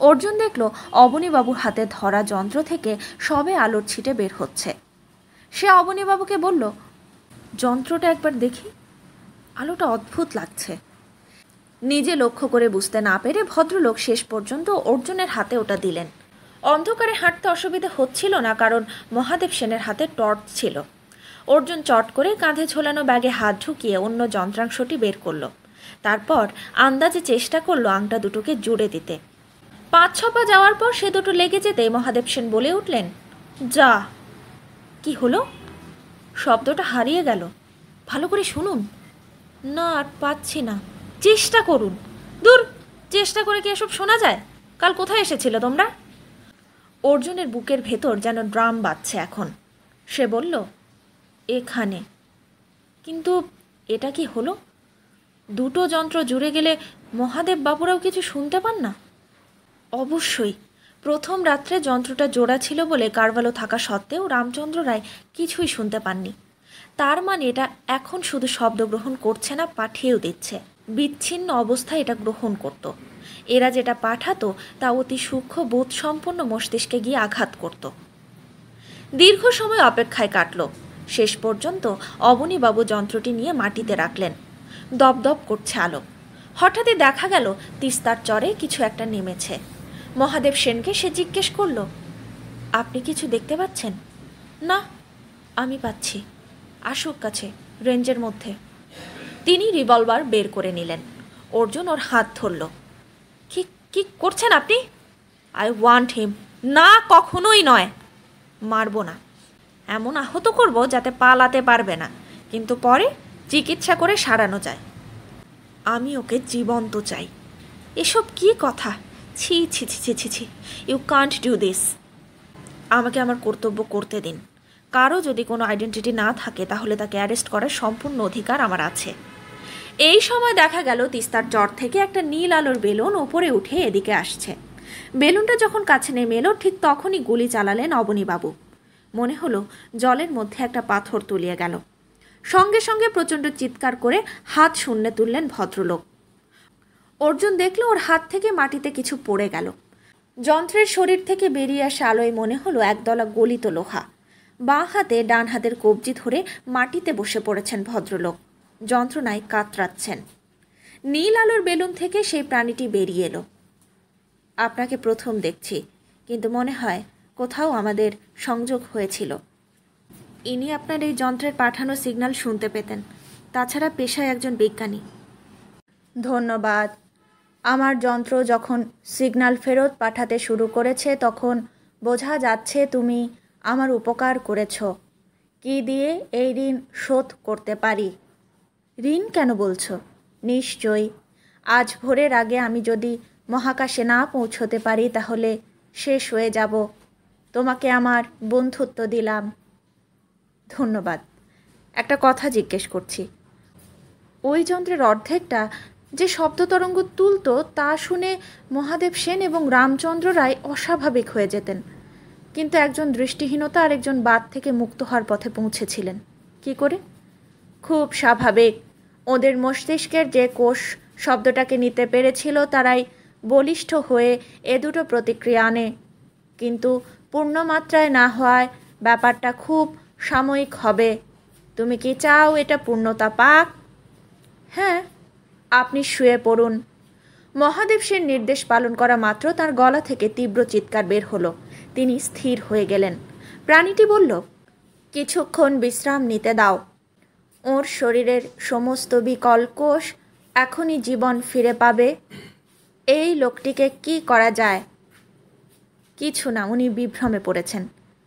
অর্জুন দেখল অবনীবাবুর হাতে ধরা যন্ত্র থেকে সবে আলোর ছিটে বের হচ্ছে। সে অবনীবাবুকে বলল, যন্ত্রটা একবার দেখি, আলোটা অদ্ভুত লাগছে। নিজে লক্ষ্য করে বুঝতে না পেরে ভদ্রলোক শেষ পর্যন্ত অর্জুনের হাতে ওটা দিলেন। অন্ধকারে হাঁটতে অসুবিধা হচ্ছিল না, কারণ মহাদেব সেনের হাতে টর্চ ছিল। অর্জুন চট করে কাঁধে ঝোলানো ব্যাগে হাত ঢুকিয়ে অন্য যন্ত্রাংশটি বের করল। তারপর আন্দাজে চেষ্টা করলো আংটা দুটোকে জুড়ে দিতে। 5-6 পা যাওয়ার পর সে দুটো লেগে যেতে মহাদেব সেন বলে উঠলেন, যা। কি হলো? শব্দটা হারিয়ে গেল। ভালো করে শুনুন। না, আর পাচ্ছি না। চেষ্টা করুন। দূর, চেষ্টা করে কি এসব শোনা যায়? কাল কোথায় এসেছিল তোমরা? অর্জুনের বুকের ভেতর যেন ড্রাম বাজছে এখন। সে বলল, এখানে। কিন্তু এটা কি হলো? দুটো যন্ত্র জুড়ে গেলে মহাদেব বাবুরাও কিছু শুনতে পান না? অবশ্যই। প্রথম রাত্রে যন্ত্রটা জোড়া ছিল বলে কারভালো থাকা সত্ত্বেও রামচন্দ্র রায় কিছুই শুনতে পাননি। তার মানে এটা এখন শুধু শব্দ গ্রহণ করছে না, পাঠিয়েও দিচ্ছে। বিচ্ছিন্ন অবস্থায় এটা গ্রহণ করত। এরা যেটা পাঠাতো তা অতি সূক্ষ্ম বোধসম্পন্ন মস্তিষ্কে গিয়ে আঘাত করত। দীর্ঘ সময় অপেক্ষায় কাটল। শেষ পর্যন্ত অবনীবাবু যন্ত্রটি নিয়ে মাটিতে রাখলেন। দপদপ করছে আলো। হঠাৎই দেখা গেল তিস্তার চরে কিছু একটা নেমেছে। মহাদেব সেনকে সে জিজ্ঞেস করল, আপনি কিছু দেখতে পাচ্ছেন? না, আমি পাচ্ছি। আসুক কাছে, রেঞ্জের মধ্যে। তিনি রিভলভার বের করে নিলেন। অর্জুন ওর হাত ধরল। কি কি করছেন আপনি? আই ওয়ান্ট হিম। না, কখনোই নয়। মারব না, এমন আহত করব যাতে পালাতে পারবে না, কিন্তু পরে চিকিৎসা করে সারানো যায়। আমি ওকে জীবন্ত চাই। এসব কি কথা? ছি ছি ছি ছি ছি ছি, ইউ কান্ট ডু দিস। আমাকে আমার কর্তব্য করতে দিন। কারো যদি কোনো আইডেন্টিটি না থাকে তাহলে তাকে অ্যারেস্ট করার সম্পূর্ণ অধিকার আমার আছে। এই সময় দেখা গেল তিস্তার চর থেকে একটা নীল আলোর বেলুন ওপরে উঠে এদিকে আসছে। বেলুনটা যখন কাছে নেমে এলো ঠিক তখনই গুলি চালালেন অবনীবাবু। মনে হলো জলের মধ্যে একটা পাথর তুলিয়ে গেল। সঙ্গে সঙ্গে প্রচণ্ড চিৎকার করে হাত শূন্যে তুললেন ভদ্রলোক। অর্জুন দেখল ওর হাত থেকে মাটিতে কিছু পড়ে গেল। যন্ত্রের শরীর থেকে বেরিয়ে আসা আলোয় মনে হলো একদলা গলিত লোহা। বাঁ হাতে ডান হাতের কবজি ধরে মাটিতে বসে পড়েছেন ভদ্রলোক, যন্ত্রণায় কাতরাচ্ছেন। নীল আলোর বেলুন থেকে সেই প্রাণীটি বেরিয়ে এলো। আপনাকে প্রথম দেখছি, কিন্তু মনে হয় কোথাও আমাদের সংযোগ হয়েছিল। ইনি আপনার এই যন্ত্রের পাঠানো সিগন্যাল শুনতে পেতেন। তাছাড়া পেশায় একজন বিজ্ঞানী। ধন্যবাদ। আমার যন্ত্র যখন সিগন্যাল ফেরত পাঠাতে শুরু করেছে তখন বোঝা যাচ্ছে তুমি আমার উপকার করেছ। কি দিয়ে এই ঋণ শোধ করতে পারি? ঋণ কেন বলছো? নিশ্চয়ই আজ ভোরের আগে আমি যদি মহাকাশে না পৌঁছতে পারি তাহলে শেষ হয়ে যাব। তোমাকে আমার বন্ধুত্ব দিলাম। ধন্যবাদ। একটা কথা জিজ্ঞেস করছি, ওই যন্ত্রের অর্ধেকটা যে শব্দতরঙ্গ তুলত তা শুনে মহাদেব সেন এবং রামচন্দ্র রায় অস্বাভাবিক হয়ে যেতেন, কিন্তু একজন দৃষ্টিহীনতা আর একজন বাদ থেকে মুক্ত হওয়ার পথে পৌঁছেছিলেন। কি করে? খুব স্বাভাবিক। ওদের মস্তিষ্কের যে কোষ শব্দটাকে নিতে পেরেছিল তারাই বলিষ্ঠ হয়ে এ দুটো প্রতিক্রিয়া আনে, কিন্তু পূর্ণমাত্রায় না হওয়ায় ব্যাপারটা খুব সাময়িক হবে। তুমি কি চাও এটা পূর্ণতা পাক? হ্যাঁ, আপনি শুয়ে পড়ুন। মহাদেব সেন নির্দেশ পালন করা মাত্র তার গলা থেকে তীব্র চিৎকার বের হলো। তিনি স্থির হয়ে গেলেন। প্রাণীটি বলল, কিছুক্ষণ বিশ্রাম নিতে দাও। ওর শরীরের সমস্ত বিকল কোষ এখনই জীবন ফিরে পাবে। এই লোকটিকে কি করা যায়? কিছু না, উনি বিভ্রমে পড়েছেন।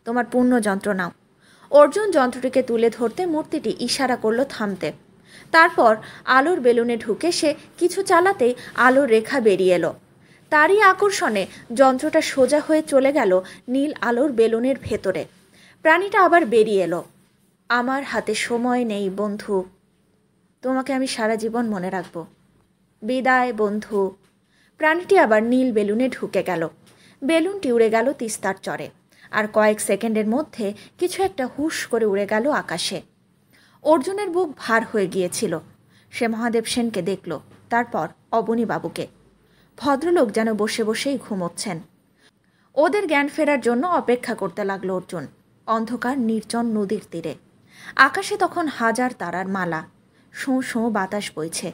তোমার পূর্ণ যন্ত্র নাও। অর্জুন যন্ত্রটিকে তুলে ধরতে মূর্তিটি ইশারা করলো থামতে। তারপর আলোর বেলুনে ঢুকে সে কিছু চালাতেই আলোর রেখা বেরিয়ে এলো। তারই আকর্ষণে যন্ত্রটা সোজা হয়ে চলে গেল নীল আলোর বেলুনের ভেতরে। প্রাণীটা আবার বেরিয়ে এলো। আমার হাতে সময় নেই বন্ধু, তোমাকে আমি সারা জীবন মনে রাখব। বিদায় বন্ধু। প্রাণীটি আবার নীল বেলুনে ঢুকে গেল। বেলুনটি উড়ে গেল তিস্তার চরে, আর কয়েক সেকেন্ডের মধ্যে কিছু একটা হুশ করে উড়ে গেল আকাশে। অর্জুনের বুক ভার হয়ে গিয়েছিল। সে মহাদেব সেনকে দেখল, তারপর অবনীবাবুকে। ভদ্রলোক যেন বসে বসেই ঘুমোচ্ছেন। ওদের জ্ঞান ফেরার জন্য অপেক্ষা করতে লাগলো অর্জুন। অন্ধকার নির্জন নদীর তীরে। আকাশে তখন হাজার তারার মালা। শোঁ শোঁ বাতাস বইছে।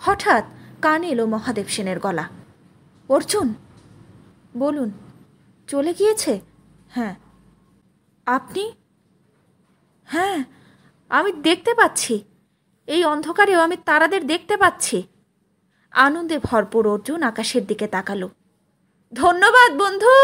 হঠাৎ কানে এলো মহাদেব সেনের গলা। অর্জুন, বলুন। চলে গিয়েছে? হ্যাঁ। আপনি? হ্যাঁ, আমি দেখতে পাচ্ছি। এই অন্ধকারেও আমি তারাদের দেখতে পাচ্ছি। আনন্দে ভরপুর অর্জুন আকাশের দিকে তাকালো। ধন্যবাদ বন্ধু।